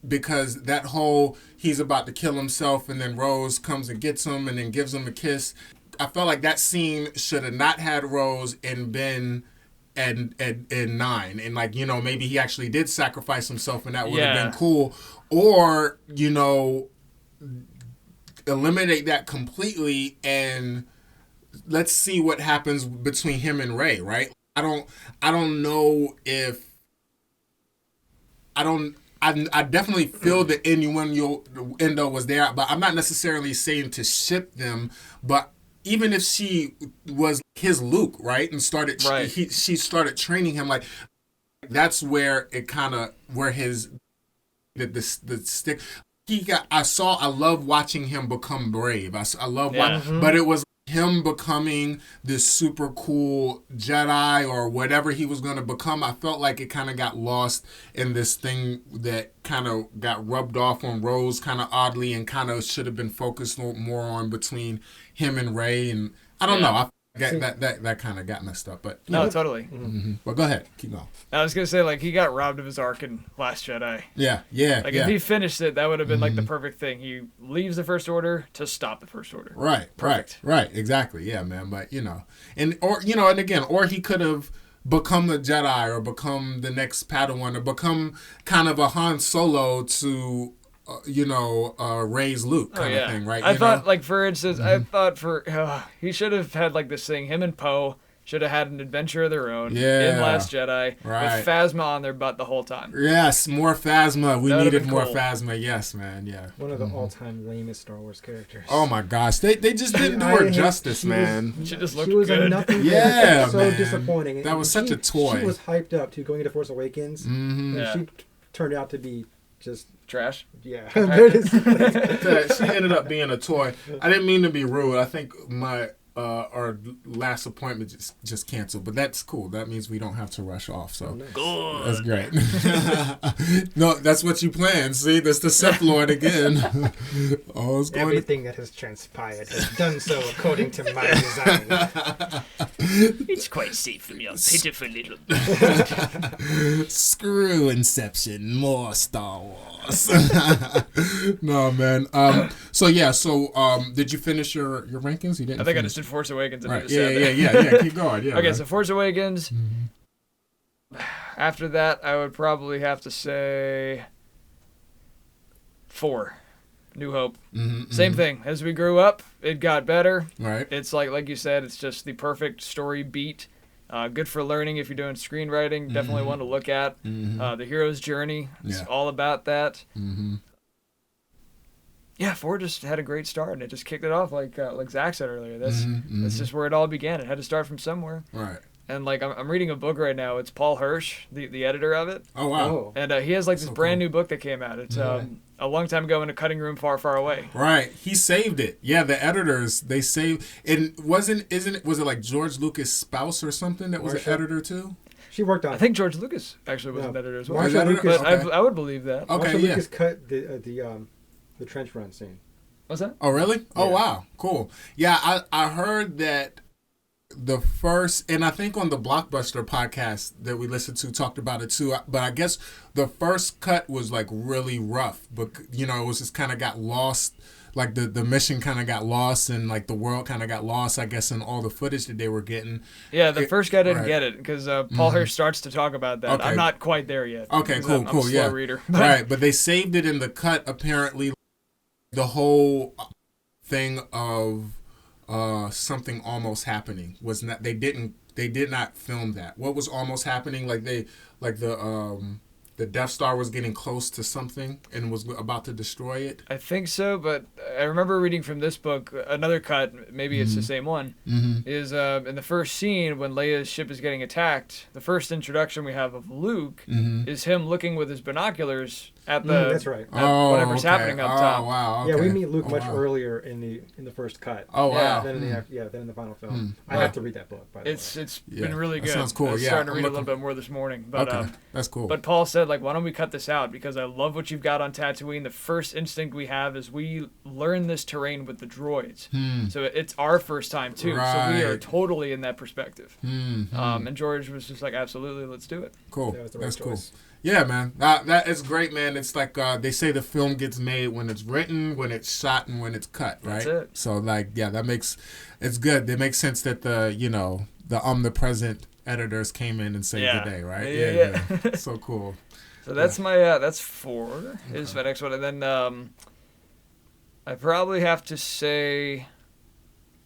that whole he's about to kill himself and then Rose comes and gets him and then gives him a kiss. I felt like that scene should have not had Rose and been and 9, and like, you know, maybe he actually did sacrifice himself and that would have been cool, or, you know, eliminate that completely and let's see what happens between him and Rey, right? I don't know if I definitely feel the innuendo was there, but I'm not necessarily saying to ship them, but even if she was his Luke, right, and she started training him, like, that's where it kind of, where his, the stick, I love watching him become brave. I love watching, but it was him becoming this super cool Jedi or whatever he was going to become. I felt like it kind of got lost in this thing that kind of got rubbed off on Rose kind of oddly and kind of should have been focused more on between him and Rey. And I don't know. That kind of got messed up. But no, totally. Well, go ahead. Keep going. I was going to say, like, he got robbed of his arc in Last Jedi. Yeah. Like, if he finished it, that would have been, like, the perfect thing. He leaves the First Order to stop the First Order. Right. Exactly. Yeah, man. But, you know. And he could have become a Jedi or become the next Padawan or become kind of a Han Solo to... Rey's Luke kind of thing, right? I thought, like, for instance, he should have had, like, this thing, him and Poe should have had an adventure of their own in Last Jedi with Phasma on their butt the whole time. Yes, more Phasma. We needed more Phasma. Yes, man, yeah. One of the all-time lamest Star Wars characters. Oh, my gosh. They just didn't do her justice, man. She just looked good. A nothing. Yeah, so man. Disappointing. That was such a toy. She was hyped up to going into Force Awakens, and she turned out to be just... trash. Yeah. There it is. She ended up being a toy. I didn't mean to be rude. I think our last appointment just canceled, but that's cool. That means we don't have to rush off. So that's great. No, that's what you planned. See, that's the Sith Lord again. Everything that has transpired has done so according to my design. It's quite safe from your pitiful little... Screw Inception. More Star Wars. No, man. Did you finish your rankings? You didn't. I think I just did Force Awakens. And right. Yeah. Keep going. Yeah. Okay, man. So Force Awakens. After that, I would probably have to say 4. New Hope. Same thing. As we grew up, it got better. Right. It's like you said, it's just the perfect story beat. Good for learning if you're doing screenwriting. Definitely one to look at. The hero's journey. It's all about that. Yeah, 4 just had a great start, and it just kicked it off like Zach said earlier. That's just where it all began. It had to start from somewhere. Right. And like I'm reading a book right now. It's Paul Hirsch, the editor of it. Oh wow! And he has like this brand new book that came out. It's a long time ago in a cutting room far, far away. Right. He saved it. Yeah, the editors they saved. And was it like George Lucas' spouse or something that was an editor too? She worked on I it. think George Lucas actually was an editor as well. Marsha Lucas, But I would believe that. Okay, Marsha yeah. Lucas cut the trench run scene. What's that? Oh, really? Oh, Yeah. wow. Cool. Yeah, I heard that the first, and I think on the Blockbuster podcast that we listened to talked about it too, but I guess the first cut was like really rough, but you know, it was just kind of got lost, like the mission kind of got lost and like the world kind of got lost, I guess, in all the footage that they were getting. Yeah, the first guy didn't right. get it because Paul Hirsch starts to talk about that. Okay. I'm not quite there yet. Okay, because cool, I'm a cool, slow yeah. reader. Right, but they saved it in the cut apparently. The whole thing of something almost happening was not. They did not film that. What was almost happening? Like the Death Star was getting close to something and was about to destroy it. I think so, but I remember reading from this book another cut. Maybe it's the same one. Is in the first scene when Leia's ship is getting attacked. The first introduction we have of Luke is him looking with his binoculars at the That's right. at whatever's happening up top. Oh wow. Okay. Yeah, we meet Luke much wow. earlier in the first cut. Oh wow. Than in the final film. I Right. have to read that book. By the way. It's Yeah, been really that good. sounds cool. I was Yeah, starting to I'm read a looking- little bit more this morning, but Okay, that's cool. But Paul said, like, why don't we cut this out? Because I love what you've got on Tatooine. The first instinct we have is we learn this terrain with the droids. So it's our first time, too. So we are Right. totally in that perspective. And George was just like, absolutely, let's do it. Cool. That was the right That's cool. choice. Yeah, man. That is great, man. It's like they say the film gets made when it's written, when it's shot, and when it's cut, right? That's it. So, like, yeah, it's good. It makes sense that the omnipresent editors came in and saved Yeah. the day, right? Yeah. So cool. So that's my, that's 4 is my next one. And then I probably have to say,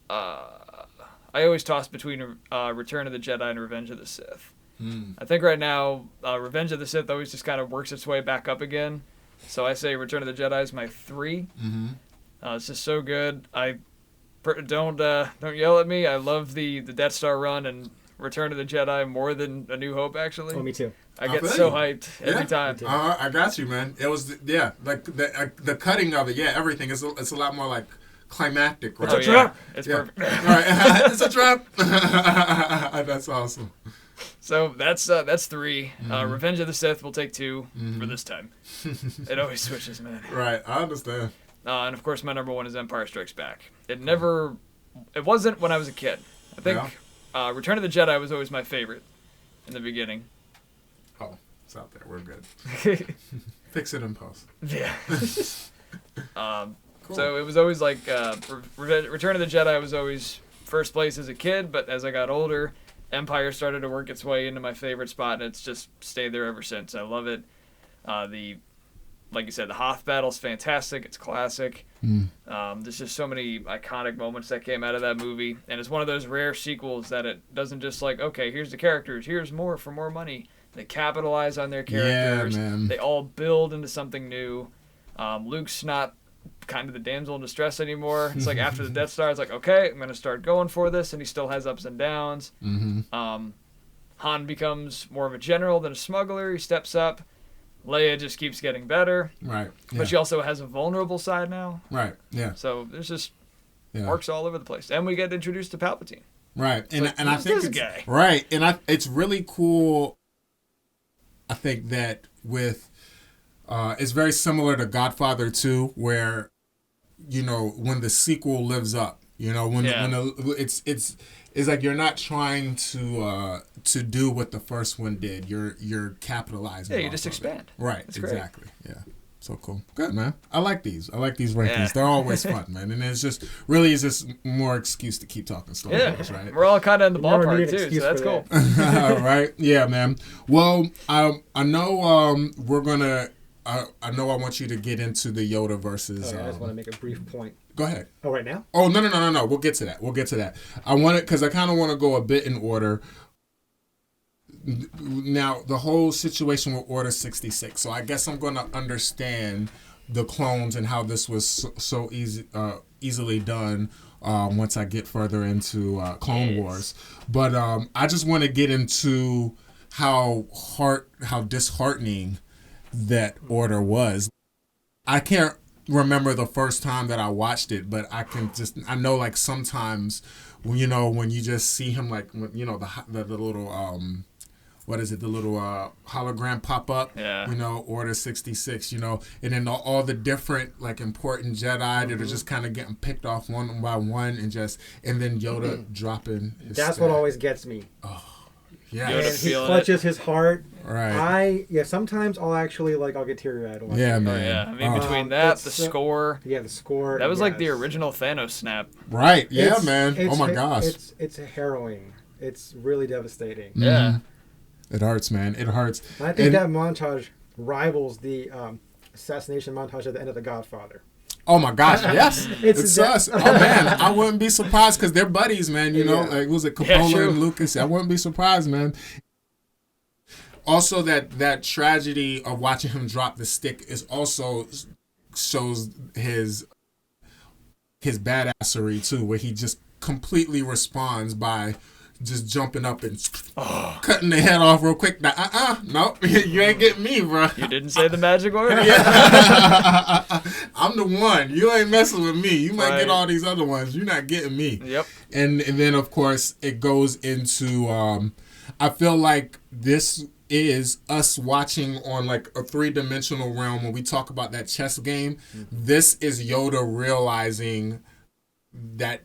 I always toss between Return of the Jedi and Revenge of the Sith. I think right now, Revenge of the Sith always just kind of works its way back up again. So I say Return of the Jedi is my 3. It's just so good. Don't yell at me. I love the Death Star run and Return of the Jedi more than A New Hope, actually. Oh, me too. I get feel so you. hyped every time. I got you, man. It was like the cutting of it. Yeah, everything. It's a lot more like climactic, right? Oh, yeah. It's perfect. All right. It's a trap. That's awesome. So that's 3. Revenge of the Sith will take 2 for this time. It always switches, man. Right. I understand. And of course, my number 1 is Empire Strikes Back. It wasn't when I was a kid. I think Return of the Jedi was always my favorite in the beginning. Oh, it's out there. We're good. Fix it in post. Yeah. Cool. So it was always like Return of the Jedi was always first place as a kid, but as I got older, Empire started to work its way into my favorite spot, and it's just stayed there ever since. I love it. Like you said, the Hoth battle's fantastic. It's classic. There's just so many iconic moments that came out of that movie, and it's one of those rare sequels that it doesn't just like, okay, here's the characters, here's more for more money. They capitalize on their characters. Yeah, man. They all build into something new. Luke's not kind of the damsel in distress anymore. It's like after the Death Star, it's like, okay, I'm going to start going for this, and he still has ups and downs. Han becomes more of a general than a smuggler. He steps up. Leia just keeps getting better. Right. Yeah. But she also has a vulnerable side now. Right. Yeah. So there's just Yeah. arcs all over the place. And we get introduced to Palpatine. Right. And like, and I who's think this it's guy? right. And it's really cool. I think that with it's very similar to Godfather 2, where when the sequel lives up, when it's like you're not trying to do what the first one did. You're capitalizing. Yeah, you off just of it. expand. Right. It's great. Exactly. Yeah. So cool. Good, man. I like these rankings. Yeah. They're always fun, man. And it's just more excuse to keep talking Star Wars, right? We're all kind of in the You never ballpark need an too, excuse so that's for cool. Right? Yeah, man. Well, I know we're gonna. I know I want you to get into the Yoda versus. I just want to make a brief point. Go ahead. Oh, right now? Oh no. We'll get to that. I want it because I kind of want to go a bit in order. Now the whole situation with Order 66. So I guess I'm going to understand the clones and how this was so easily done once I get further into Clone Wars. But I just want to get into how disheartening that Order was. I can't remember the first time that I watched it, but I know like sometimes when you just see him like the little what is it, the little hologram pop up, Yeah. you know, Order 66, you know, and then all the different like important Jedi that are just kind of getting picked off one by one, and then Yoda dropping his That's staff. what always gets me. Yeah. Yoda And he feeling clutches his heart. Right. Sometimes I'll get teary-eyed. watching Yeah, it. man. Oh, yeah. I mean, between that, it's the so- score. Yeah, the score. That was like the yes. original Thanos snap. Right. Yeah, It's- man. it's Oh my ha- gosh. It's harrowing. It's really devastating. Yeah. It hurts, man. It hurts. And I think And- that montage rivals the assassination montage at the end of The Godfather. Oh my gosh, yes, it's that- us. Oh man, I wouldn't be surprised because they're buddies, man. You know, Yeah. like was it Yeah, Coppola true. and Lucas? I wouldn't be surprised, man. Also, that tragedy of watching him drop the stick is also shows his badassery too, where he just completely responds by just jumping up and cutting the head off real quick. Now, nope, you ain't getting me, bro. You didn't say the magic word? I'm the one. You ain't messing with me. You might Right. get all these other ones. You're not getting me. Yep. And then of course it goes into I feel like this is us watching on like a 3-dimensional realm when we talk about that chess game. This is Yoda realizing that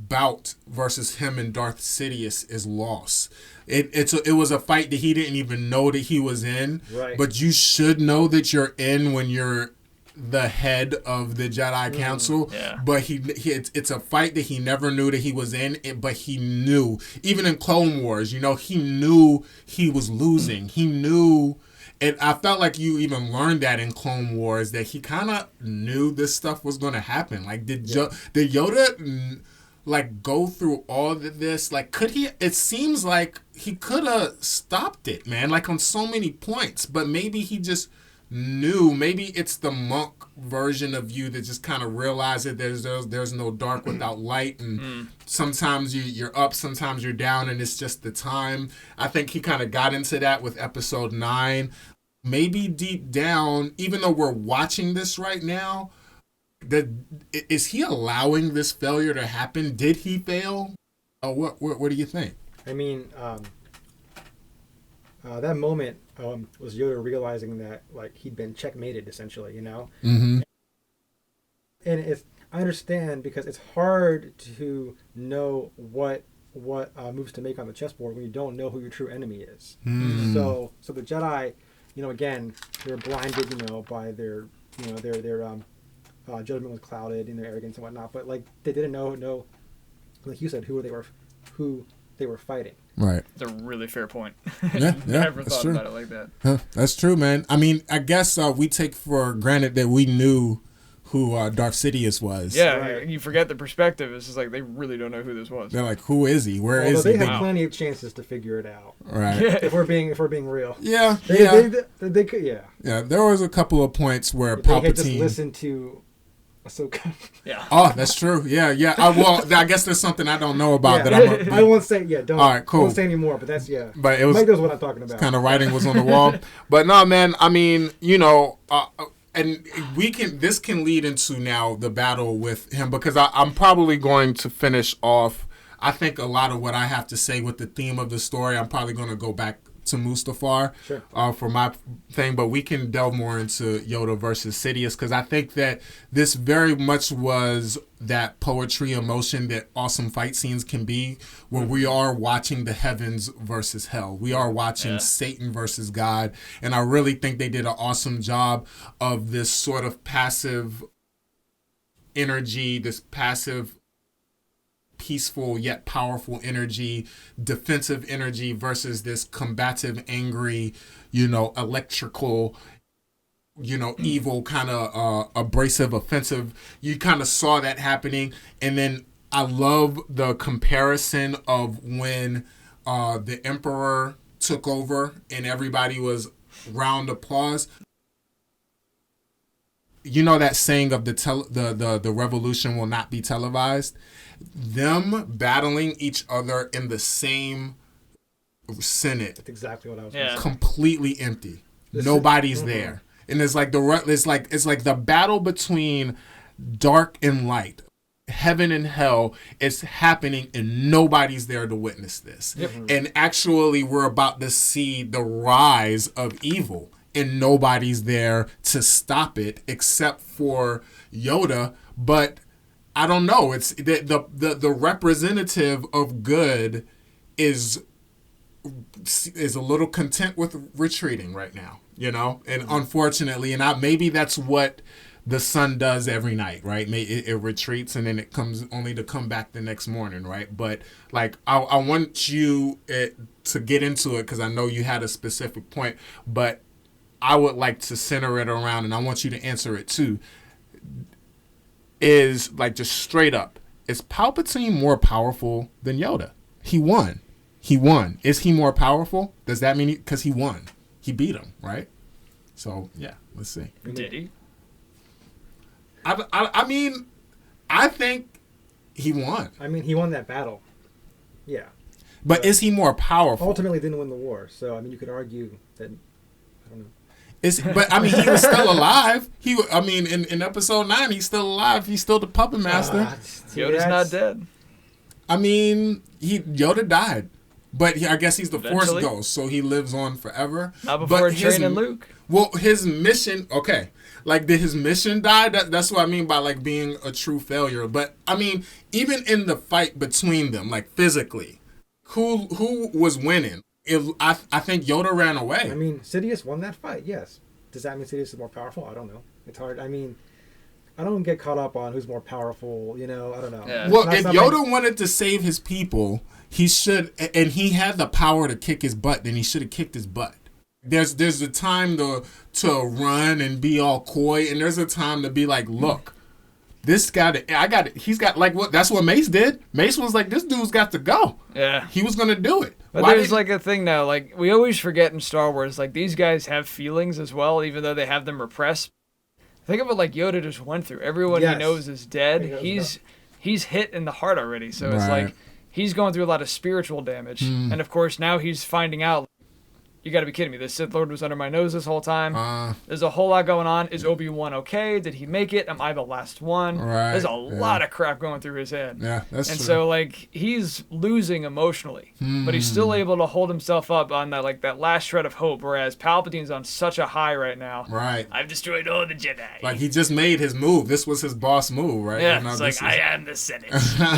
bout versus him and Darth Sidious is lost. It was a fight that he didn't even know that he was in. Right. But you should know that you're in when you're the head of the Jedi Council. Yeah. But it's a fight that he never knew that he was in. But he knew, even in Clone Wars, you know, he knew he was losing. He knew. And I felt like you even learned that in Clone Wars, that he kind of knew this stuff was going to happen. Like, did Yoda like go through all of this? Like, could he? It seems like he could have stopped it, man. Like on so many points, but maybe he just knew. Maybe it's the monk version of you that just kind of realized that there's no dark without light, and sometimes you're up, sometimes you're down, and it's just the time. I think he kind of got into that with Episode 9. Maybe deep down, even though we're watching this right now, is he allowing this failure to happen? Did he fail? What do you think? I mean, that moment was Yoda realizing that like he'd been checkmated essentially, you know. Mm-hmm. And I understand because it's hard to know what moves to make on the chessboard when you don't know who your true enemy is. So the Jedi, you know, again, they're blinded, you know, by their judgment was clouded in their arrogance and whatnot. But like they didn't know, like you said, who they were fighting. Right. It's a really fair point. Yeah, Never that's thought true. about it like that. Huh, that's true, man. I mean, I guess we take for granted that we knew who Darth Sidious was. Yeah, Right. you forget the perspective. It's just like they really don't know who this was. They're like, who is he? Where Although is they he? had Wow. plenty of chances to figure it out. Right. If we're being real. Yeah. They could, yeah. Yeah. There was a couple of points where They had just Palpatine. listened to Ahsoka. Yeah. Oh, that's true. Yeah. I guess there's something I don't know about that. I won't say. Yeah, don't. All right, cool. I won't say anymore. But that's But it was Mike knows what I'm talking about. kind of writing was on the wall. But no, man. I mean, you know, and this can lead into now the battle with him, because I'm probably going to finish off. I think a lot of what I have to say with the theme of the story, I'm probably going to go back to Mustafar for my thing, but we can delve more into Yoda versus Sidious, because I think that this very much was that poetry emotion that awesome fight scenes can be, where we are watching the heavens versus hell. We are watching Satan versus God, and I really think they did an awesome job of this sort of passive energy, this passive peaceful yet powerful energy, defensive energy versus this combative, angry, you know, electrical, you know, evil, kind of abrasive, offensive. You kind of saw that happening. And then I love the comparison of when the Emperor took over and everybody was round applause. You know that saying of the revolution will not be televised? Them battling each other in the same Senate. That's exactly what I was. Yeah. Completely empty. Nobody's there. And it's like it's like the battle between dark and light heaven and hell is happening and nobody's there to witness this. Yep. And actually we're about to see the rise of evil and nobody's there to stop it except for Yoda. But I don't know. It's the representative of good is a little content with retreating right now, and unfortunately, and maybe that's what the sun does every night, right? It retreats and then it comes only to come back the next morning, right? But like, I want you to get into it because I know you had a specific point, but I would like to center it around, and I want you to answer it too. Is like just straight up, is Palpatine more powerful than Yoda? He won. Is he more powerful? Does that mean because he won? He beat him, right? So yeah, let's see. Did he? I mean, I think he won. I mean, he won that battle. Yeah. But is he more powerful? Ultimately didn't win the war. So, I mean, you could argue that, I don't know. But I mean, he was still alive. In episode 9, he's still alive. He's still the puppet master. Yoda's not dead. I mean, Yoda died. But I guess he's the Eventually. Force ghost, so he lives on forever. Not before training Luke. Well, his mission, okay. Like, did his mission die? That's what I mean by, like, being a true failure. But, I mean, even in the fight between them, like, physically, who was winning? I think Yoda ran away. I mean, Sidious won that fight, yes. Does that mean Sidious is more powerful? I don't know. It's hard. I mean, I don't get caught up on who's more powerful, I don't know. Yeah. Well, if Yoda wanted to save his people, he should, and he had the power to kick his butt, then he should have kicked his butt. There's a time to run and be all coy, and there's a time to be like, look, this guy, he's got, like, what? That's what Mace did. Mace was like, this dude's got to go. Yeah. He was going to do it. But there's like a thing now, like, we always forget in Star Wars, like, these guys have feelings as well, even though they have them repressed. Think of it like Yoda just went through. Everyone he knows is dead. He's hit in the heart already. So it's like he's going through a lot of spiritual damage. And of course now he's finding out, you got to be kidding me. The Sith Lord was under my nose this whole time. There's a whole lot going on. Is Obi-Wan okay? Did he make it? Am I the last one? Right. There's a lot of crap going through his head. Yeah, that's true. And so, like, he's losing emotionally, but he's still able to hold himself up on that, like, that last shred of hope, whereas Palpatine's on such a high right now. Right. I've destroyed all the Jedi. Like, he just made his move. This was his boss move, right? Yeah, it's like, I am the Senate.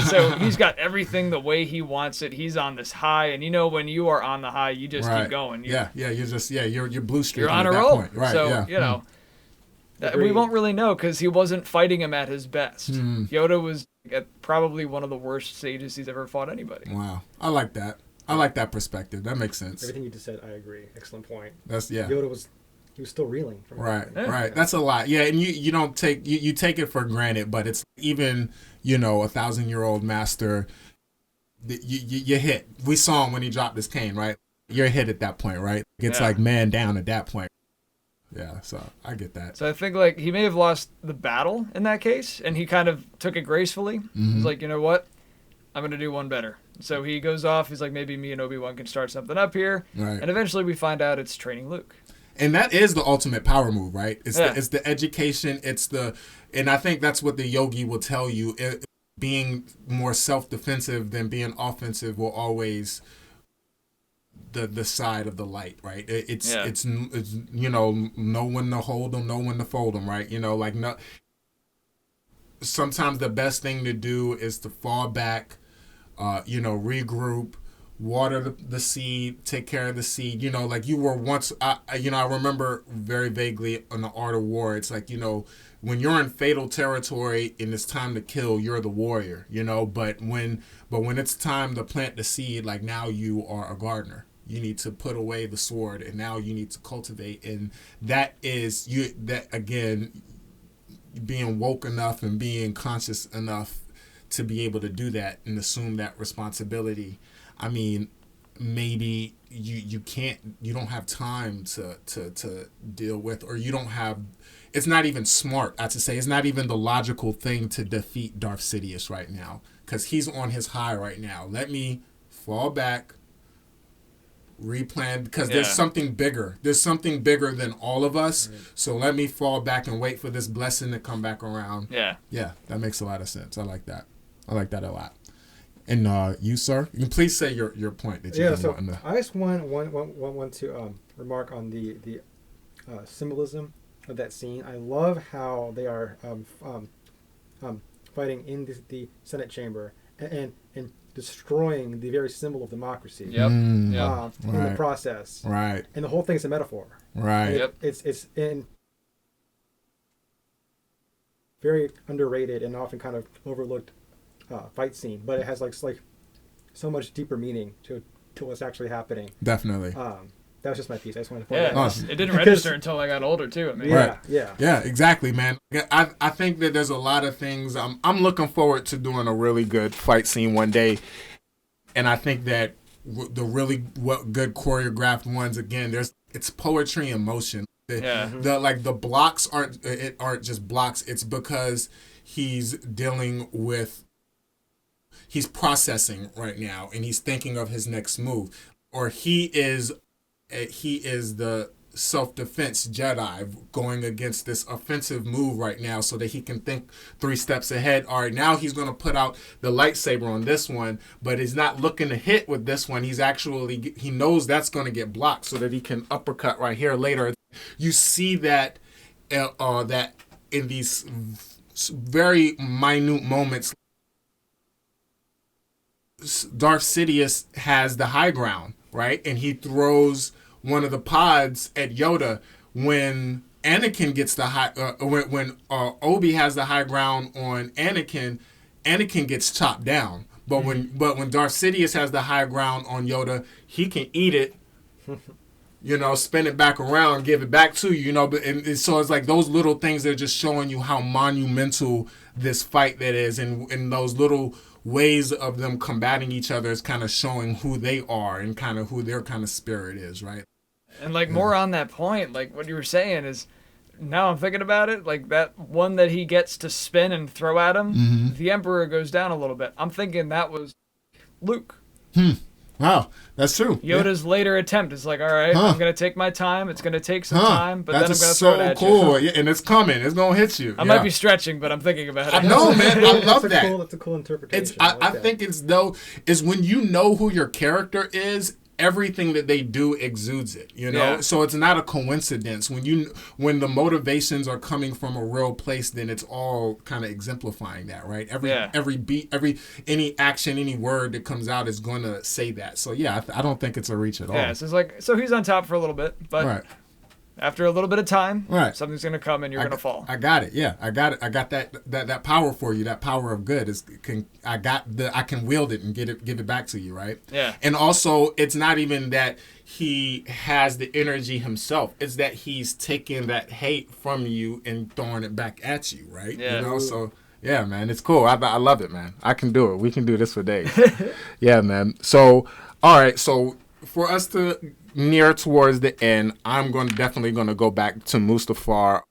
So he's got everything the way he wants it. He's on this high, and when you are on the high, you just keep going. You're blue streaking. You're on a roll. Point. Right. So, we won't really know because he wasn't fighting him at his best. Yoda was at probably one of the worst stages he's ever fought anybody. Wow. I like that. I like that perspective. That makes sense. Everything you just said, I agree. Excellent point. Yoda was still reeling from right. That's a lot. Yeah, and you don't take you take it for granted, but it's even 1,000-year-old master. You hit. We saw him when he dropped his cane, right? You're hit at that point, right? It's like man down at that point. Yeah, so I get that. So I think like he may have lost the battle in that case, and he kind of took it gracefully. He's like, you know what? I'm going to do one better. So he goes off. He's like, maybe me and Obi-Wan can start something up here. Right. And eventually we find out it's training Luke. And that is the ultimate power move, right? It's the education. And I think that's what the yogi will tell you. Being more self-defensive than being offensive will always the side of the light, right? It's know when to hold them, know when to fold them, right? Sometimes the best thing to do is to fall back, regroup, water the seed, take care of the seed. Like you were once, I remember very vaguely on the Art of War. It's like, when you're in fatal territory and it's time to kill, you're the warrior, but when it's time to plant the seed, like now you are a gardener. You need to put away the sword, and now you need to cultivate. And that is being woke enough and being conscious enough to be able to do that and assume that responsibility. I mean, maybe you don't have time to deal with, or you don't have. It's not even smart. I have to say, it's not even the logical thing to defeat Darth Sidious right now because he's on his high right now. Let me fall back. replan, because there's something bigger. There's something bigger than all of us. Right. So let me fall back and wait for this blessing to come back around. Yeah. Yeah, that makes a lot of sense. I like that. I like that a lot. And you, sir, you can please say your point that you want to. I just want to remark on the symbolism of that scene. I love how they are fighting in the Senate chamber and destroying the very symbol of democracy. In the process. Right. And the whole thing's a metaphor. Right. It's in very underrated and often kind of overlooked fight scene, but it has like so much deeper meaning to what's actually happening. Definitely. That was just my piece. I just wanted to point that out. It didn't register until I got older too. I mean, yeah, exactly, man. I think that there's a lot of things. I'm looking forward to doing a really good fight scene one day, and I think that the really good choreographed ones, again, it's poetry in motion. The blocks aren't just blocks. It's because he's processing right now, and he's thinking of his next move, or he is the self-defense Jedi going against this offensive move right now so that he can think 3 steps ahead. All right, now he's going to put out the lightsaber on this one, but he's not looking to hit with this one. He knows that's going to get blocked so that he can uppercut right here later. You see that that in these very minute moments, Darth Sidious has the high ground, right? And he throws one of the pods at Yoda. When Anakin gets the when Obi has the high ground on Anakin gets chopped down. But when Darth Sidious has the high ground on Yoda, he can eat it, spin it back around, give it back to you, so it's like those little things that are just showing you how monumental this fight that is, and those little ways of them combating each other is kind of showing who they are and kind of who their kind of spirit is, right? And more on that point, like what you were saying is, now I'm thinking about it, like that one that he gets to spin and throw at him, the Emperor goes down a little bit. I'm thinking that was Luke. Wow, that's true. Yoda's later attempt is like, all right, I'm going to take my time. It's going to take some time, but that's then I'm going to throw it at you. Cool. Yeah, and it's coming. It's going to hit you. I might be stretching, but I'm thinking about it. I know, man. I love that. That's a cool interpretation. I think it's when you know who your character is, everything that they do exudes it, So it's not a coincidence. When the motivations are coming from a real place, then it's all kind of exemplifying that, right? Every beat, any action, any word that comes out is going to say that. So I don't think it's a reach at all. Yeah, so he's on top for a little bit, but after a little bit of time, something's going to come and you're going to fall. I got it. Yeah, I got it. I got that power for you. That power of good I can wield it and give it back to you, right? Yeah. And also, it's not even that he has the energy himself. It's that he's taking that hate from you and throwing it back at you, right? Yeah. So yeah, man, it's cool. I love it, man. I can do it. We can do this for days. Yeah, man. So all right. So for us to near towards the end, I'm definitely going to go back to Mustafar.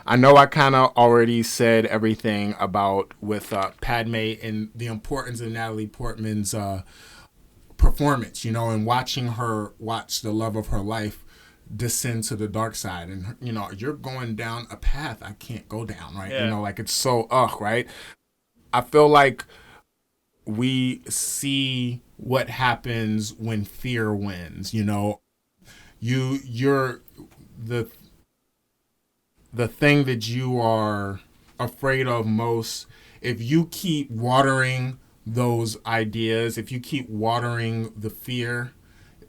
I know I kind of already said everything about with Padme and the importance of Natalie Portman's performance, and watching her watch the love of her life descend to the dark side, and you're going down a path I can't go down, right? Yeah. It's so right? I feel like we see what happens when fear wins. You're the thing that you are afraid of most. If you keep watering those ideas, if you keep watering the fear,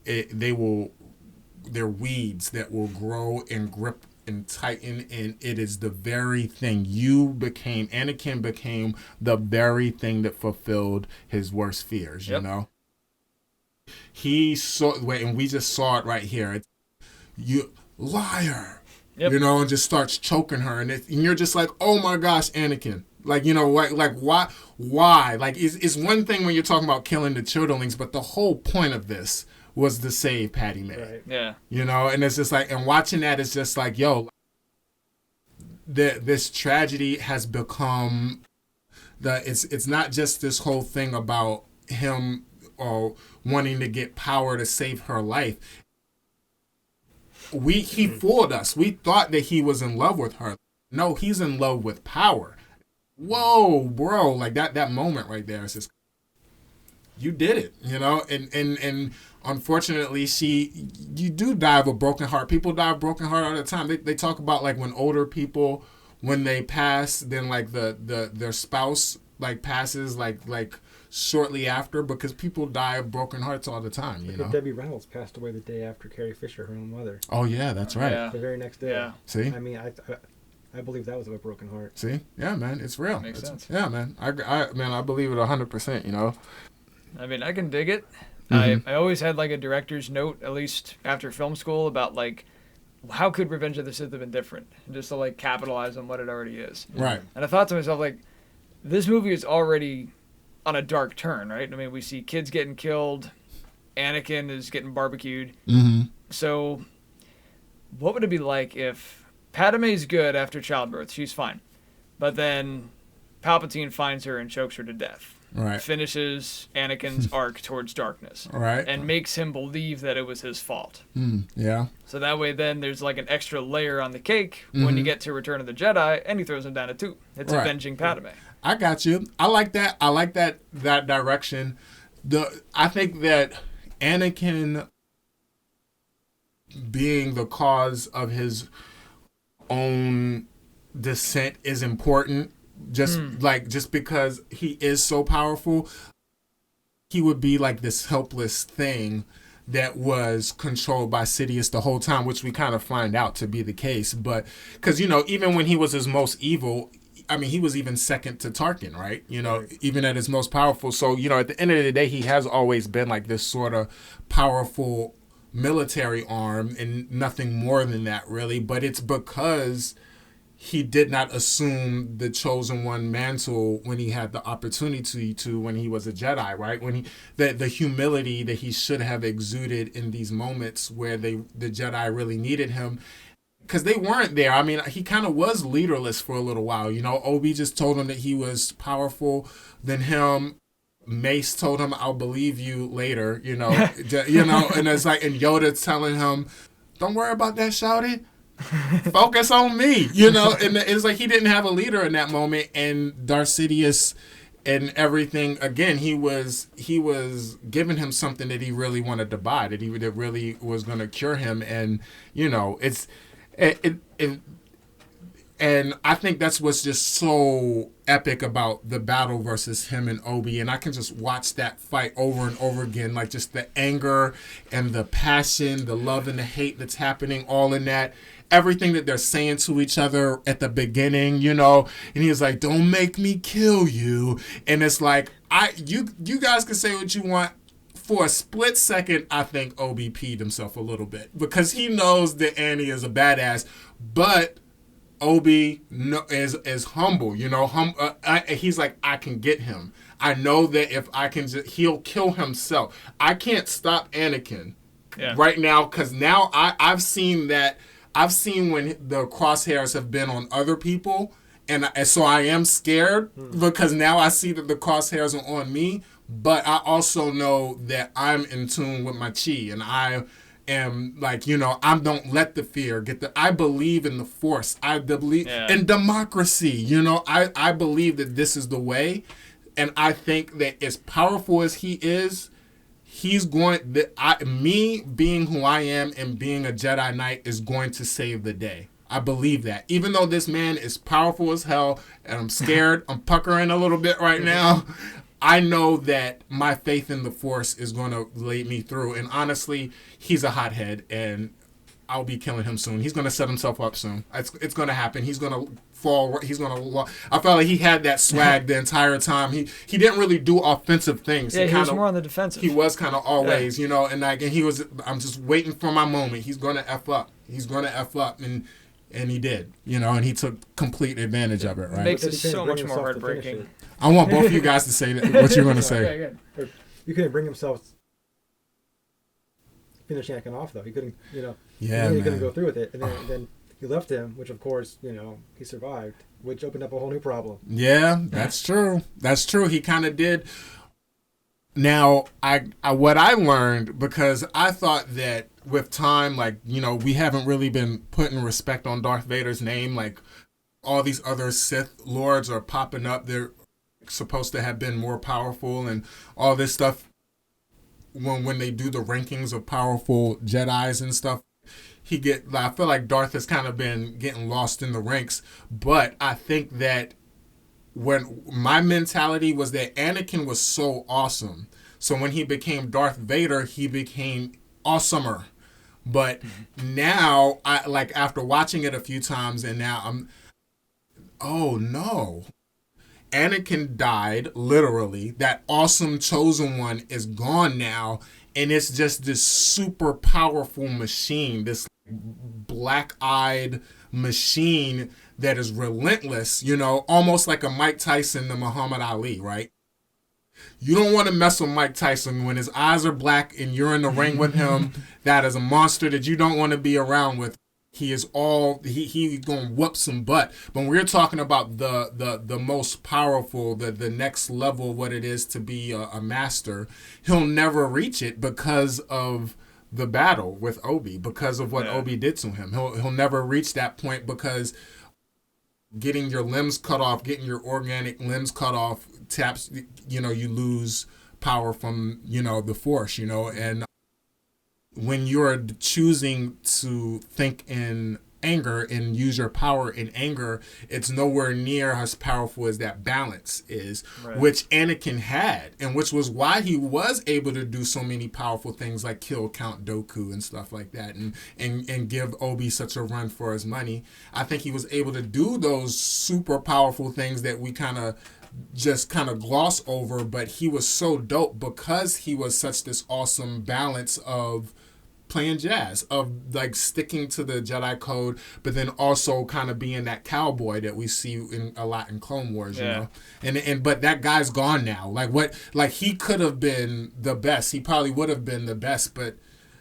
they're weeds that will grow and grip and tighten, and it is the very thing Anakin became the very thing that fulfilled his worst fears. He saw, and we just saw it right here. You liar, and just starts choking her, and you're just like, oh my gosh, Anakin. Why? It's one thing when you're talking about killing the childrenlings, but the whole point of this was to save Patty May. Right. Yeah. And it's just like, and watching that is just like, this tragedy has become it's not just this whole thing about him wanting to get power to save her life. He fooled us. We thought that he was in love with her. No, he's in love with power. Whoa, bro! Like that moment right there is just, you did it, and unfortunately, you do die of a broken heart. People die of a broken heart all the time. They talk about like when older people, when they pass, then like their spouse like passes like shortly after, because people die of broken hearts all the time. Debbie Reynolds passed away the day after Carrie Fisher, her own mother. Oh yeah, that's right. Yeah. The very next day. Yeah. See, I mean, I believe that was a broken heart. See, yeah, man, it's real. Makes sense. Yeah, man, I believe it 100%. I mean, I can dig it. Mm-hmm. I always had like a director's note, at least after film school, about like how could Revenge of the Sith have been different, and just to like capitalize on what it already is. Right. And I thought to myself, like, this movie is already on a dark turn, right? I mean, we see kids getting killed, Anakin is getting barbecued. Mm-hmm. So, what would it be like if Padme's good after childbirth? She's fine, but then Palpatine finds her and chokes her to death. Right. Finishes Anakin's arc towards darkness. Right. And makes him believe that it was his fault. Yeah. So that way then there's like an extra layer on the cake when you get to Return of the Jedi, and he throws him down a tube. It's avenging Padme. I got you. I like that. I like that direction. I think that Anakin being the cause of his own descent is important. Just because he is so powerful, he would be like this helpless thing that was controlled by Sidious the whole time, which we kind of find out to be the case. But because even when he was his most evil, I mean, he was even second to Tarkin, right? Even at his most powerful. So at the end of the day, he has always been like this sort of powerful military arm and nothing more than that, really. But it's because he did not assume the chosen one mantle when he had the opportunity to when he was a Jedi, right? When the humility that he should have exuded in these moments where the Jedi really needed him, because they weren't there. I mean, he kind of was leaderless for a little while. Obi just told him that he was powerful than him. Mace told him, "I'll believe you later." And it's like, and Yoda's telling him, "Don't worry about that, shouty. Focus on me," and it's like he didn't have a leader in that moment. And Darth Sidious and everything, again, he was giving him something that he really wanted to buy, that really was going to cure him. And and I think that's what's just so epic about the battle versus him and Obi. And I can just watch that fight over and over again, like just the anger and the passion, the love and the hate that's happening, all in that. Everything that they're saying to each other at the beginning, and he's like, "Don't make me kill you." And it's like, you guys can say what you want. For a split second, I think Obi peed himself a little bit, because he knows that Annie is a badass, but Obi is humble, he's like, I can get him. I know that if I can, he'll kill himself. I can't stop Anakin right now, because now I've seen that. I've seen when the crosshairs have been on other people, and so I am scared because now I see that the crosshairs are on me, but I also know that I'm in tune with my chi, and I am like, I don't let the fear I believe in the Force. I believe in democracy. I believe that this is the way, and I think that as powerful as he is, me being who I am and being a Jedi Knight is going to save the day. I believe that. Even though this man is powerful as hell and I'm scared, I'm puckering a little bit right now, I know that my faith in the Force is going to lead me through. And honestly, he's a hothead, and I'll be killing him soon. He's going to set himself up soon. It's going to happen. He's going to fall. He's going to. I felt like he had that swag the entire time. He didn't really do offensive things. Yeah, he was more on the defensive. He was kind of always, and he was. I'm just waiting for my moment. He's going to F up. He's going to F up, and he did, and he took complete advantage of it, right? It makes it so much more heartbreaking. I want both of you guys to say that, what you're going to say. Okay, you couldn't bring himself finish Anakin off, though. He couldn't, he couldn't go through with it. And then he left him, which, of course, he survived, which opened up a whole new problem. Yeah, that's true. That's true. He kind of did. Now, I what I learned, because I thought that with time, like, we haven't really been putting respect on Darth Vader's name. Like, all these other Sith lords are popping up. They're supposed to have been more powerful and all this stuff. When they do the rankings of powerful Jedis and stuff, I feel like Darth has kind of been getting lost in the ranks. But I think that when my mentality was that Anakin was so awesome, so when he became Darth Vader, he became awesomer. But now, after watching it a few times, and now oh no, Anakin died, literally. That awesome chosen one is gone now, and it's just this super powerful machine, this black-eyed machine that is relentless, almost like a Mike Tyson to Muhammad Ali, right? You don't want to mess with Mike Tyson when his eyes are black and you're in the ring with him. That is a monster that you don't want to be around with. He is he's going to whoop some butt. But when we're talking about the most powerful, the next level of what it is to be a master, he'll never reach it because of the battle with Obi, because of what Obi did to him. He'll never reach that point, because getting your limbs cut off, getting your organic limbs cut off taps, you lose power from, the Force, and when you're choosing to think in anger and use your power in anger, it's nowhere near as powerful as that balance is, right, which Anakin had, and which was why he was able to do so many powerful things like kill Count Dooku and stuff like that, and give Obi such a run for his money. I think he was able to do those super powerful things that we kind of gloss over, but he was so dope because he was such this awesome balance of playing jazz, of like sticking to the Jedi code, but then also kind of being that cowboy that we see a lot in Clone Wars, and but that guy's gone now. He could have been the best. He probably would have been the best, but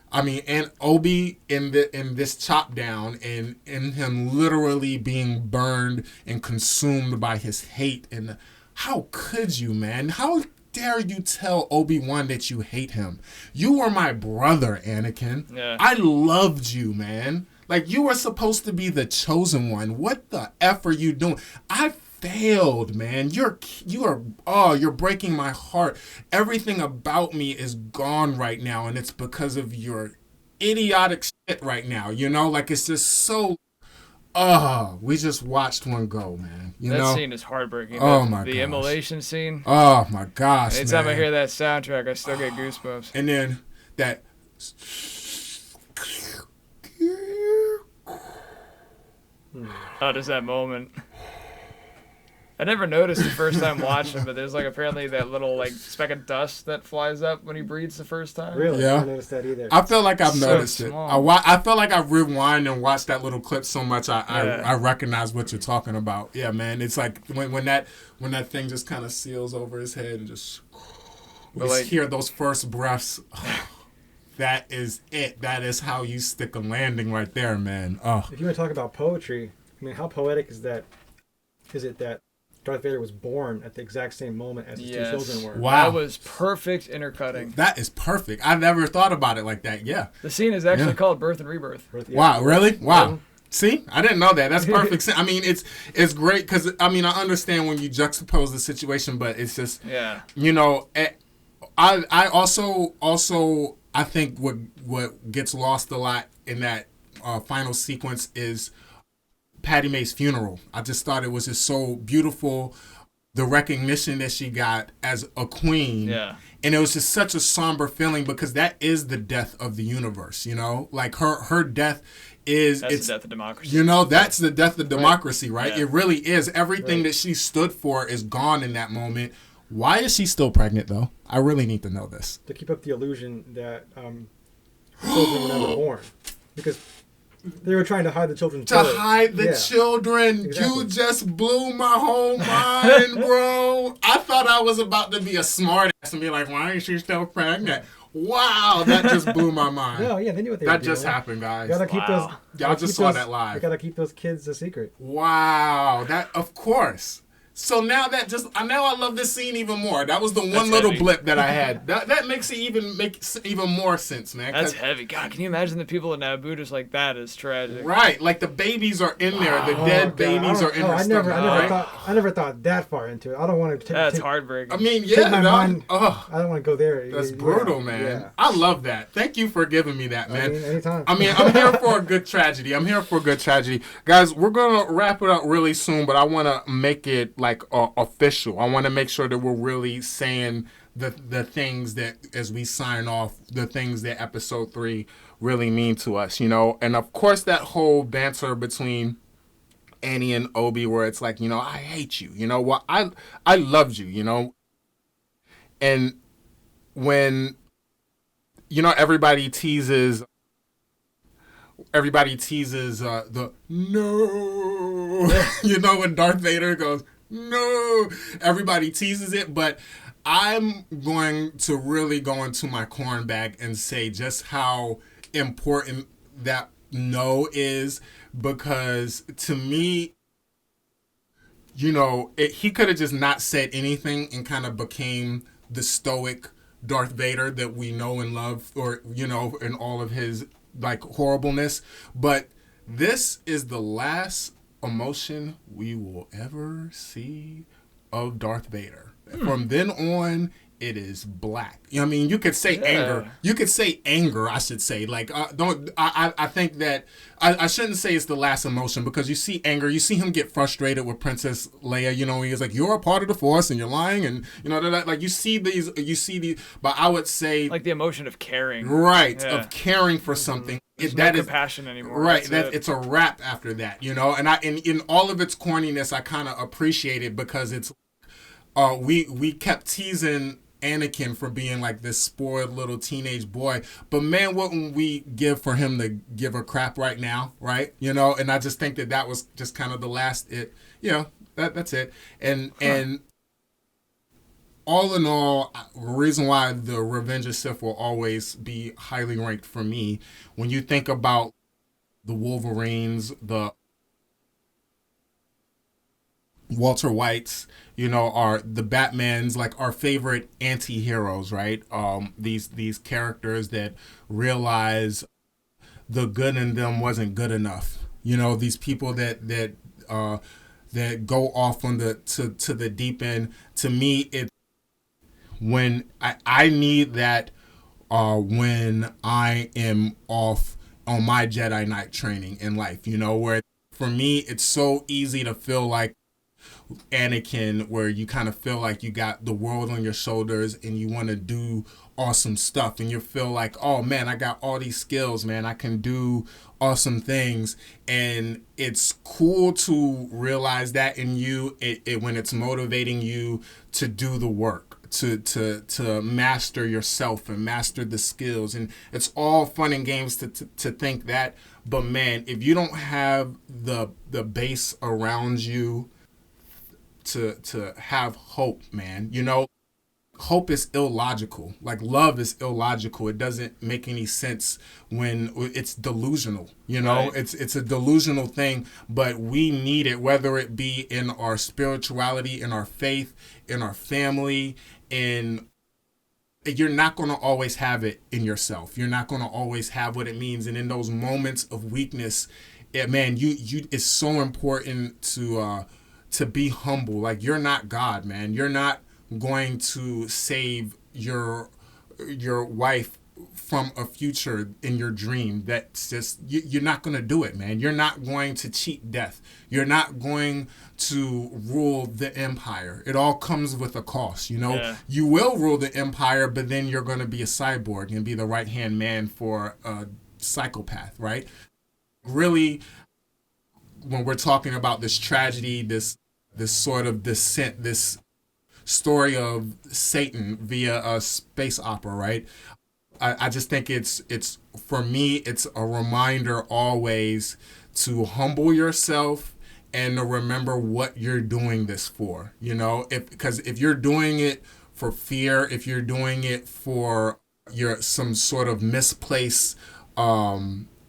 I mean, and Obi in this chop down, and in him literally being burned and consumed by his hate, and how could you, man? How dare you tell Obi-Wan that you hate him? You were my brother, Anakin. Yeah. I loved you, man. Like, you were supposed to be the chosen one. What the F are you doing? I failed, man. You're breaking my heart. Everything about me is gone right now, and it's because of your idiotic shit right now. It's just so... we just watched one go, man. That scene is heartbreaking. Oh my god. The immolation scene. Oh my gosh. Anytime I hear that soundtrack, I still get goosebumps. And then that. Oh, just that moment. I never noticed the first time watching, but there's apparently that little speck of dust that flies up when he breathes the first time. Really? Yeah. I didn't notice that either. I feel like I've noticed it. I feel like I've rewind and watched that little clip so much I recognize what you're talking about. Yeah, man. It's like when that thing just kind of seals over his head and just hear those first breaths. That is it. That is how you stick a landing right there, man. If you want to talk about poetry, I mean, how poetic is that? Is it that Darth Vader was born at the exact same moment as his two children were? Wow. That was perfect intercutting. That is perfect. I never thought about it like that. Yeah. The scene is actually called Birth and Rebirth. Wow, really? Wow. See? I didn't know that. That's perfect. I mean, it's great because, I mean, I understand when you juxtapose the situation, but it's just, I also, I think what gets lost a lot in that final sequence is Patty May's funeral. I just thought it was just so beautiful, the recognition that she got as a queen. Yeah. And it was just such a somber feeling because that is the death of the universe, Like her death is... That's the death of democracy. That's the death of democracy, right? Yeah. It really is. Everything that she stood for is gone in that moment. Why is she still pregnant, though? I really need to know this. To keep up the illusion that children were never born. Because... they were trying to hide the children's birth. Hide the children. Exactly. You just blew my whole mind, bro. I thought I was about to be a smart ass and be like, why is she still pregnant? Wow, that just blew my mind. No, yeah, they knew what they were doing. That just happened, guys. You gotta keep those. Y'all just saw that live. You gotta keep those kids a secret. Wow, that of course. So now now I love this scene even more. That was the one That's little heavy. blip that I had. That makes it even more sense, man. That's heavy. God, can you imagine the people in Naboo just like that is tragic. Right, like the babies are in there. The dead babies are in there. I never thought that far into it. I don't want to. That's heartbreaking. I mean, Take my mind. Oh, I don't want to go there. that's brutal, man. Yeah. I love that. Thank you for giving me that, man. Anytime. I'm here for a good tragedy. Guys, we're going to wrap it up really soon, but I want to make it like official. I want to make sure that we're really saying the things that, as we sign off, the things that episode 3 really mean to us, you know? And of course, that whole banter between Annie and Obi, where it's like, you know, I hate you, you know what? I loved you, you know? And when, you know, everybody teases the no, you know, when Darth Vader goes, no, everybody teases it, but I'm going to really go into my corn bag and say just how important that no is, because to me, you know, he could have just not said anything and kind of became the stoic Darth Vader that we know and love, or, you know, in all of his like horribleness. But this is the last emotion we will ever see of Darth Vader. From then on, it is black. You know what I mean? You could say anger. You could say anger, I should say. Like, I think that I shouldn't say it's the last emotion, because you see anger. You see him get frustrated with Princess Leia. You know, he's like, you're a part of the Force and you're lying. And, you know, like you see these, but I would say. Like the emotion of caring. Right. Yeah. Of caring for something. There's no compassion anymore. Right. It's a wrap after that, you know, and in all of its corniness, I kind of appreciate it, because it's, we kept teasing Anakin for being like this spoiled little teenage boy, but man, wouldn't we give for him to give a crap right now, right? You know, and I just think that was just kind of the last, that's it. And all in all, the reason why the Revenge of Sith will always be highly ranked for me, when you think about the Wolverines, the Walter Whites, you know, are the Batmans, like our favorite anti-heroes, right? These characters that realize the good in them wasn't good enough. You know, these people that go off on to the deep end. To me, it's when I need that when I am off on my Jedi Knight training in life, you know, where for me it's so easy to feel like Anakin, where you kind of feel like you got the world on your shoulders and you want to do awesome stuff, and you feel like, oh man, I got all these skills, man, I can do awesome things. And it's cool to realize that in you, when it's motivating you to do the work, to master yourself and master the skills. And it's all fun and games to think that, but man, if you don't have the base around you to have hope, man, you know, hope is illogical. Like love is illogical. It doesn't make any sense when it's delusional, you know. Right. It's a delusional thing, but we need it, whether it be in our spirituality, in our faith, in our family. And you're not going to always have it in yourself. You're not going to always have what it means. And in those moments of weakness, man, you it's so important to be humble. Like, you're not God, man. You're not going to save your wife from a future in your dream. That's just, you're not going to do it, man. You're not going to cheat death. You're not going to rule the empire. It all comes with a cost, you know. Yeah. You will rule the empire, but then you're going to be a cyborg and be the right-hand man for a psychopath, right? Really, when we're talking about this tragedy, this sort of descent, this story of Satan via a space opera, right? I just think it's for me, it's a reminder always to humble yourself and to remember what you're doing this for, you know? Because if you're doing it for fear, if you're doing it for some sort of misplaced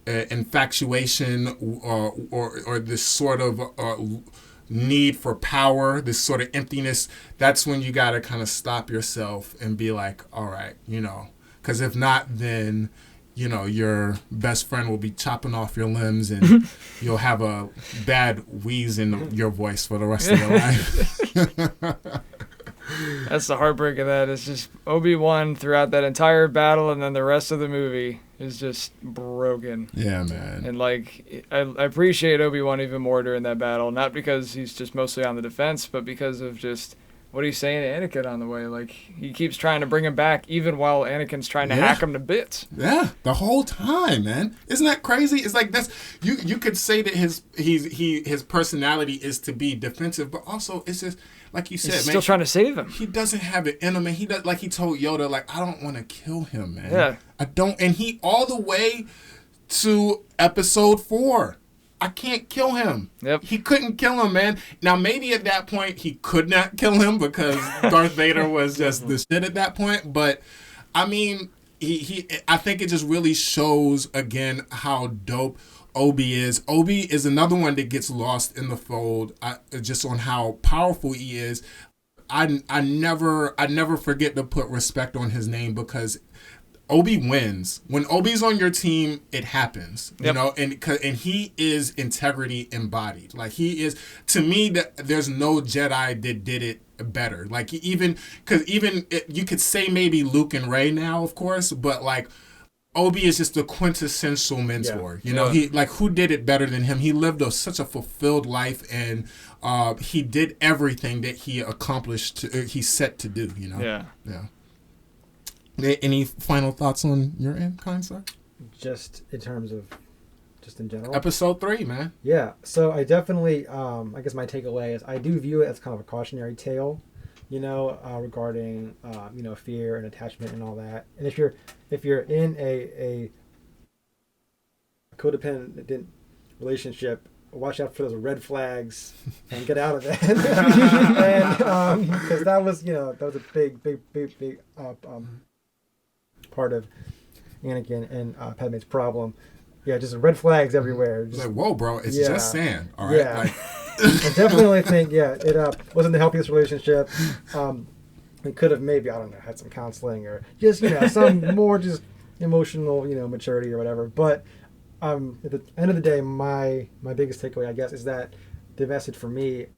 infatuation or this sort of need for power, this sort of emptiness, that's when you got to kind of stop yourself and be like, all right, because if not, then, your best friend will be chopping off your limbs and you'll have a bad wheeze in your voice for the rest of your life. That's the heartbreak of that. It's just Obi-Wan throughout that entire battle, and then the rest of the movie is just broken. Yeah, man. And I appreciate Obi-Wan even more during that battle, not because he's just mostly on the defense, but because of just what he's saying to Anakin on the way. Like, he keeps trying to bring him back, even while Anakin's trying to hack him to bits. Yeah, the whole time, man. Isn't that crazy? It's like that's you could say that his personality is to be defensive, but also it's just like you said, he's man. Still trying to save him. He doesn't have it in him, and he does, like he told Yoda, like, I don't want to kill him, man. Yeah. I don't, and he all the way to episode 4. I can't kill him. Yep. He couldn't kill him, man. Now, maybe at that point, he could not kill him because Darth Vader was just the shit at that point. But, I mean, I think it just really shows, again, how dope Obi is. Obi is another one that gets lost in the fold just on how powerful he is. I never forget to put respect on his name because Obi wins. When Obi's on your team, it happens. Yep. And he is integrity embodied. Like, he is, to me, there's no Jedi that did it better. Like, you could say maybe Luke and Rey now, of course, but like Obi is just the quintessential mentor. He, like, who did it better than him? He lived such a fulfilled life, and he did everything that he accomplished. He set to do. Yeah. Any final thoughts on your end, kind sir? Just in terms of, just in general. Episode 3, man. Yeah. So I definitely, I guess my takeaway is I do view it as kind of a cautionary tale, regarding, fear and attachment and all that. And if you're in a codependent relationship, watch out for those red flags and get out of that. And because that was a big part of Anakin and Padme's problem. Yeah, just red flags everywhere. Just, like, whoa, bro, it's just sand. All right. Yeah. I definitely think, it wasn't the healthiest relationship. We could have maybe, I don't know, had some counseling or just, some more just emotional, maturity or whatever. But at the end of the day, my biggest takeaway, I guess, is that the message for me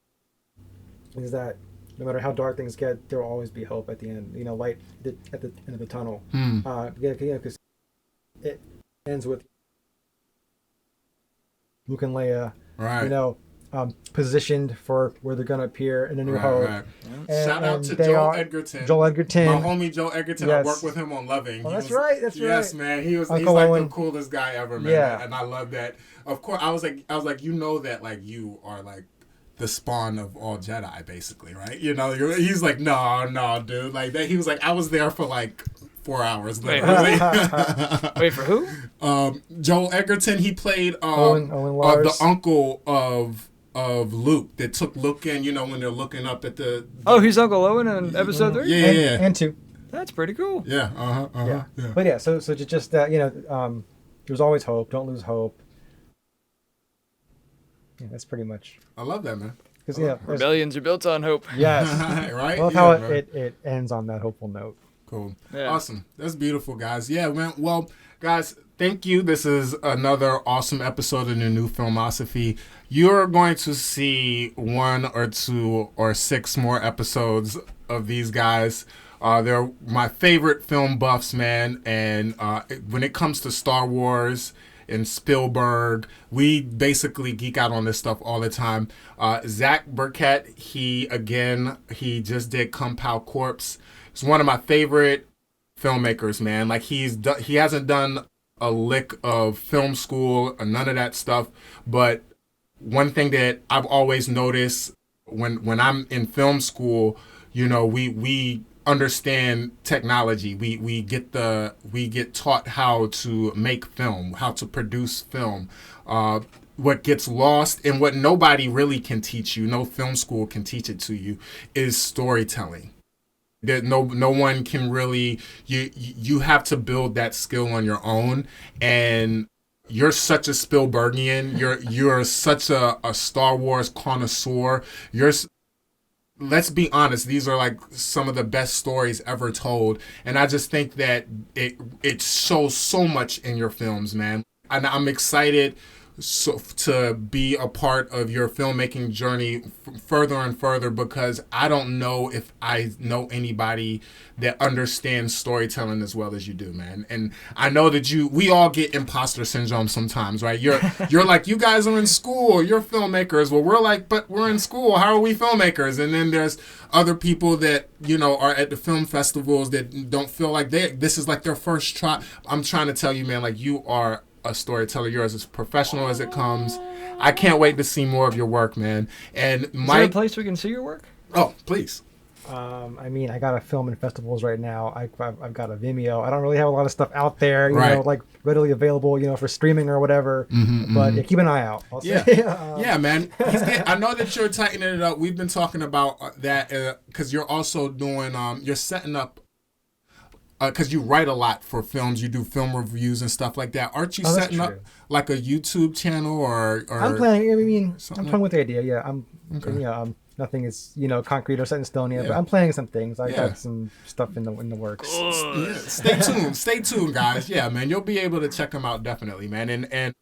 is that no matter how dark things get, there will always be hope at the end. Light at the end of the tunnel. Because it ends with Luke and Leia, right. Positioned for where they're going to appear in A New Hope. Right. And, shout out to Joel Edgerton. Joel Edgerton. My homie Joel Edgerton. Yes. I worked with him on Loving. That's right. Yes, man. He's like the coolest guy ever, man. Yeah. And I love that. Of course, I was like, that, like, you are like the spawn of all Jedi, basically, right? He's like, no, dude. Like that. He was like, I was there for like 4 hours. Literally. Wait, for who? Joel Edgerton. He played Owen Lars. The uncle of Luke that took Luke in, when they're looking up at the... Oh, he's Uncle Owen in episode 3? Yeah. And 2. That's pretty cool. Yeah, yeah. But yeah, so just that, there's always hope. Don't lose hope. Yeah, that's pretty much... I love that, man. Because, rebellions are built on hope. Yes. Right? I love how it ends on that hopeful note. Cool. Yeah. Awesome. That's beautiful, guys. Yeah, man. Well, guys, thank you. This is another awesome episode of the new Filmosophy. You're going to see 1 or 2 or 6 more episodes of these guys. They're my favorite film buffs, man. And when it comes to Star Wars and Spielberg, we basically geek out on this stuff all the time. Zack Burkett, he just did Kung Pao Corpse. He's one of my favorite filmmakers, man. Like, he hasn't done a lick of film school or none of that stuff, but one thing that I've always noticed when I'm in film school, we understand technology. We get taught how to make film, how to produce film. What gets lost and what nobody really can teach you, no film school can teach it to you, is storytelling. That no one can really, you have to build that skill on your own. And you're such a Spielbergian. You're such a Star Wars connoisseur. Let's be honest, these are like some of the best stories ever told, and I just think that it shows so much in your films, man. And I'm excited to be a part of your filmmaking journey further and further, because I don't know if I know anybody that understands storytelling as well as you do, man. And I know that we all get imposter syndrome sometimes, right? You're like, you guys are in school, you're filmmakers. Well, we're like, but we're in school, how are we filmmakers? And then there's other people that, you know, are at the film festivals that don't feel like this is like their first try. I'm trying to tell you, man, like, you are a storyteller. You're as professional as it comes. I can't wait to see more of your work, man. And Is there a place we can see your work? Oh, please. I mean, I got a film in festivals right now. I've got a Vimeo. I don't really have a lot of stuff out there, you know, like readily available, you know, for streaming or whatever. But yeah, keep an eye out. Yeah, man. I know that you're tightening it up. We've been talking about that because you're also doing, you're setting up, because you write a lot for films, you do film reviews and stuff like that. Aren't you setting up like a YouTube channel or I'm planning. I mean, I'm playing with the idea. Yeah, nothing is, you know, concrete or set in stone yet, but I'm planning some things. I got some stuff in the works. Stay tuned, guys. Yeah, man, you'll be able to check them out definitely, man. And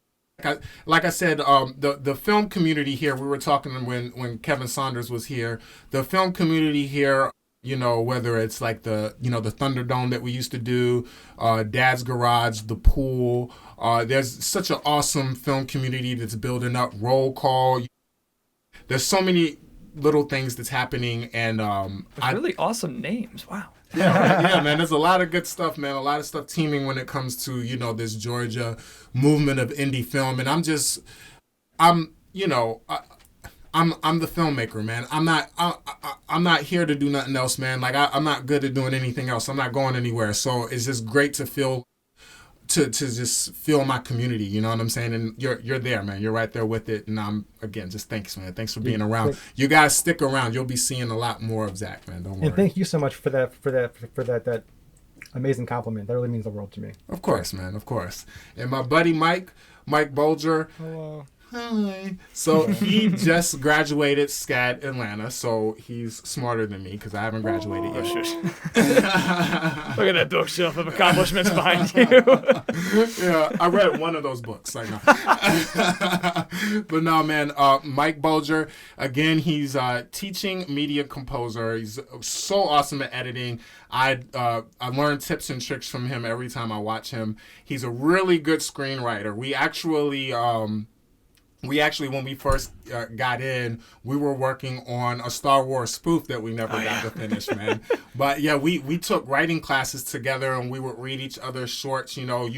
like I said, the film community here. We were talking when Kevin Saunders was here. The film community here. You know, whether it's like the Thunderdome that we used to do, Dad's Garage, the pool. There's such an awesome film community that's building up. Roll Call. There's so many little things that's happening, and really awesome names. Wow. Yeah, man. There's a lot of good stuff, man. A lot of stuff teaming when it comes to, you know, this Georgia movement of indie film, and I'm the filmmaker, man. I'm not here to do nothing else, man. Like I'm not good at doing anything else. I'm not going anywhere. So it's just great to feel just feel my community. You know what I'm saying? And you're there, man. You're right there with it. And just thanks, man. Thanks for being around. You guys stick around. You'll be seeing a lot more of Zack, man. Don't worry. And thank you so much for that amazing compliment. That really means the world to me. Of course, man. Of course. And my buddy Mike Bolger. Hello. Hi. So he just graduated SCAD Atlanta, so he's smarter than me because I haven't graduated yet. Look at that bookshelf of accomplishments behind you. Yeah, I read one of those books. I know. But no, man, Mike Bolger, again, he's teaching media composer. He's so awesome at editing. I learn tips and tricks from him every time I watch him. He's a really good screenwriter. We actually, when we first got in, we were working on a Star Wars spoof that we never got to finish, man. But yeah, we took writing classes together, and we would read each other's shorts. You know,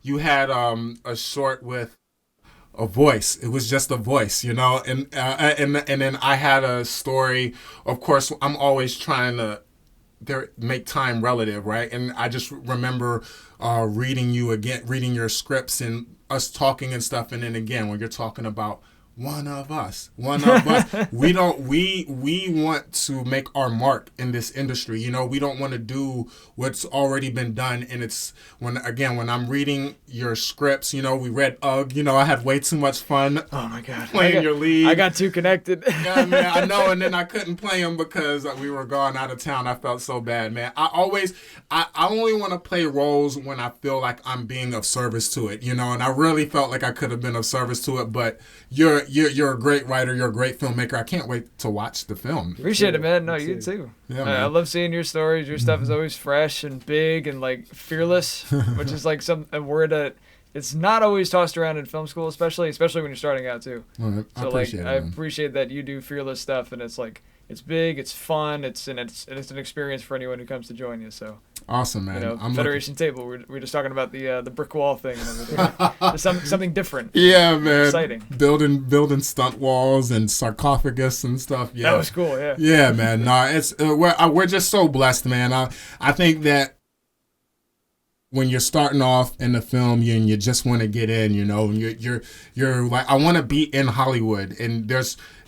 you had a short with a voice. It was just a voice, you know, and then I had a story. Of course, I'm always trying to make time relative, right? And I just remember reading your scripts and us talking and stuff, and then again when you're talking about one of us, we want to make our mark in this industry. You know, we don't want to do what's already been done. And it's when I'm reading your scripts, you know, we read you know, I had way too much fun. Oh my God. Playing your lead. I got too connected. Yeah, man, I know. And then I couldn't play them because we were gone out of town. I felt so bad, man. I only want to play roles when I feel like I'm being of service to it, you know, and I really felt like I could have been of service to it, but you're a great writer. You're a great filmmaker. I can't wait to watch the film. Appreciate it, man. No, you too. Yeah, I love seeing your stories. Your stuff is always fresh and big and like fearless, which is like a word that it's not always tossed around in film school, especially when you're starting out too. Well, I appreciate that you do fearless stuff, and it's like it's big, it's fun, it's an experience for anyone who comes to join you. So awesome, man. You know, Federation Table. We're just talking about the brick wall thing and everything. Just something different. Yeah, man. Exciting. Building stunt walls and sarcophagus and stuff. Yeah, that was cool. Yeah. Yeah, man. No, it's we're just so blessed, man. I think that when you're starting off in the film, you just want to get in, you know, and you're like, I want to be in Hollywood, and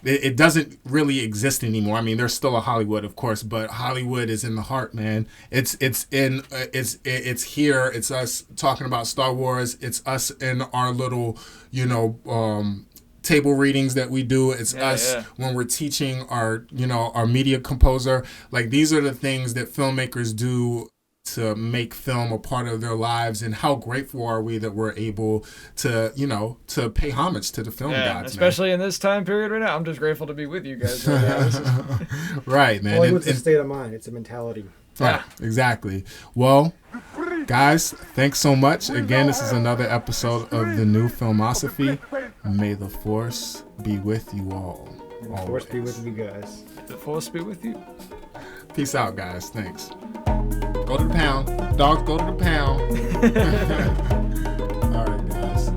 it doesn't really exist anymore. I mean, there's still a Hollywood, of course, but Hollywood is in the heart, man. It's here. It's us talking about Star Wars. It's us in our little, you know, table readings that we do. It's us when we're teaching our media composer. Like, these are the things that filmmakers do to make film a part of their lives, and how grateful are we that we're able to, you know, to pay homage to the film gods, especially in this time period right now. I'm just grateful to be with you guys right now. This is... Right, man. Hollywood's a state of mind. It's a mentality. Right, exactly. Well, guys, thanks so much. Again, this is another episode of the new Filmosophy. May the Force be with you all. May the Force be with you guys. The Force be with you. Peace out, guys. Thanks. Go to the pound. Dogs, go to the pound. All right, guys.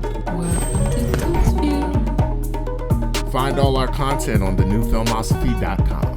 Find all our content on thenewfilmosophy.com.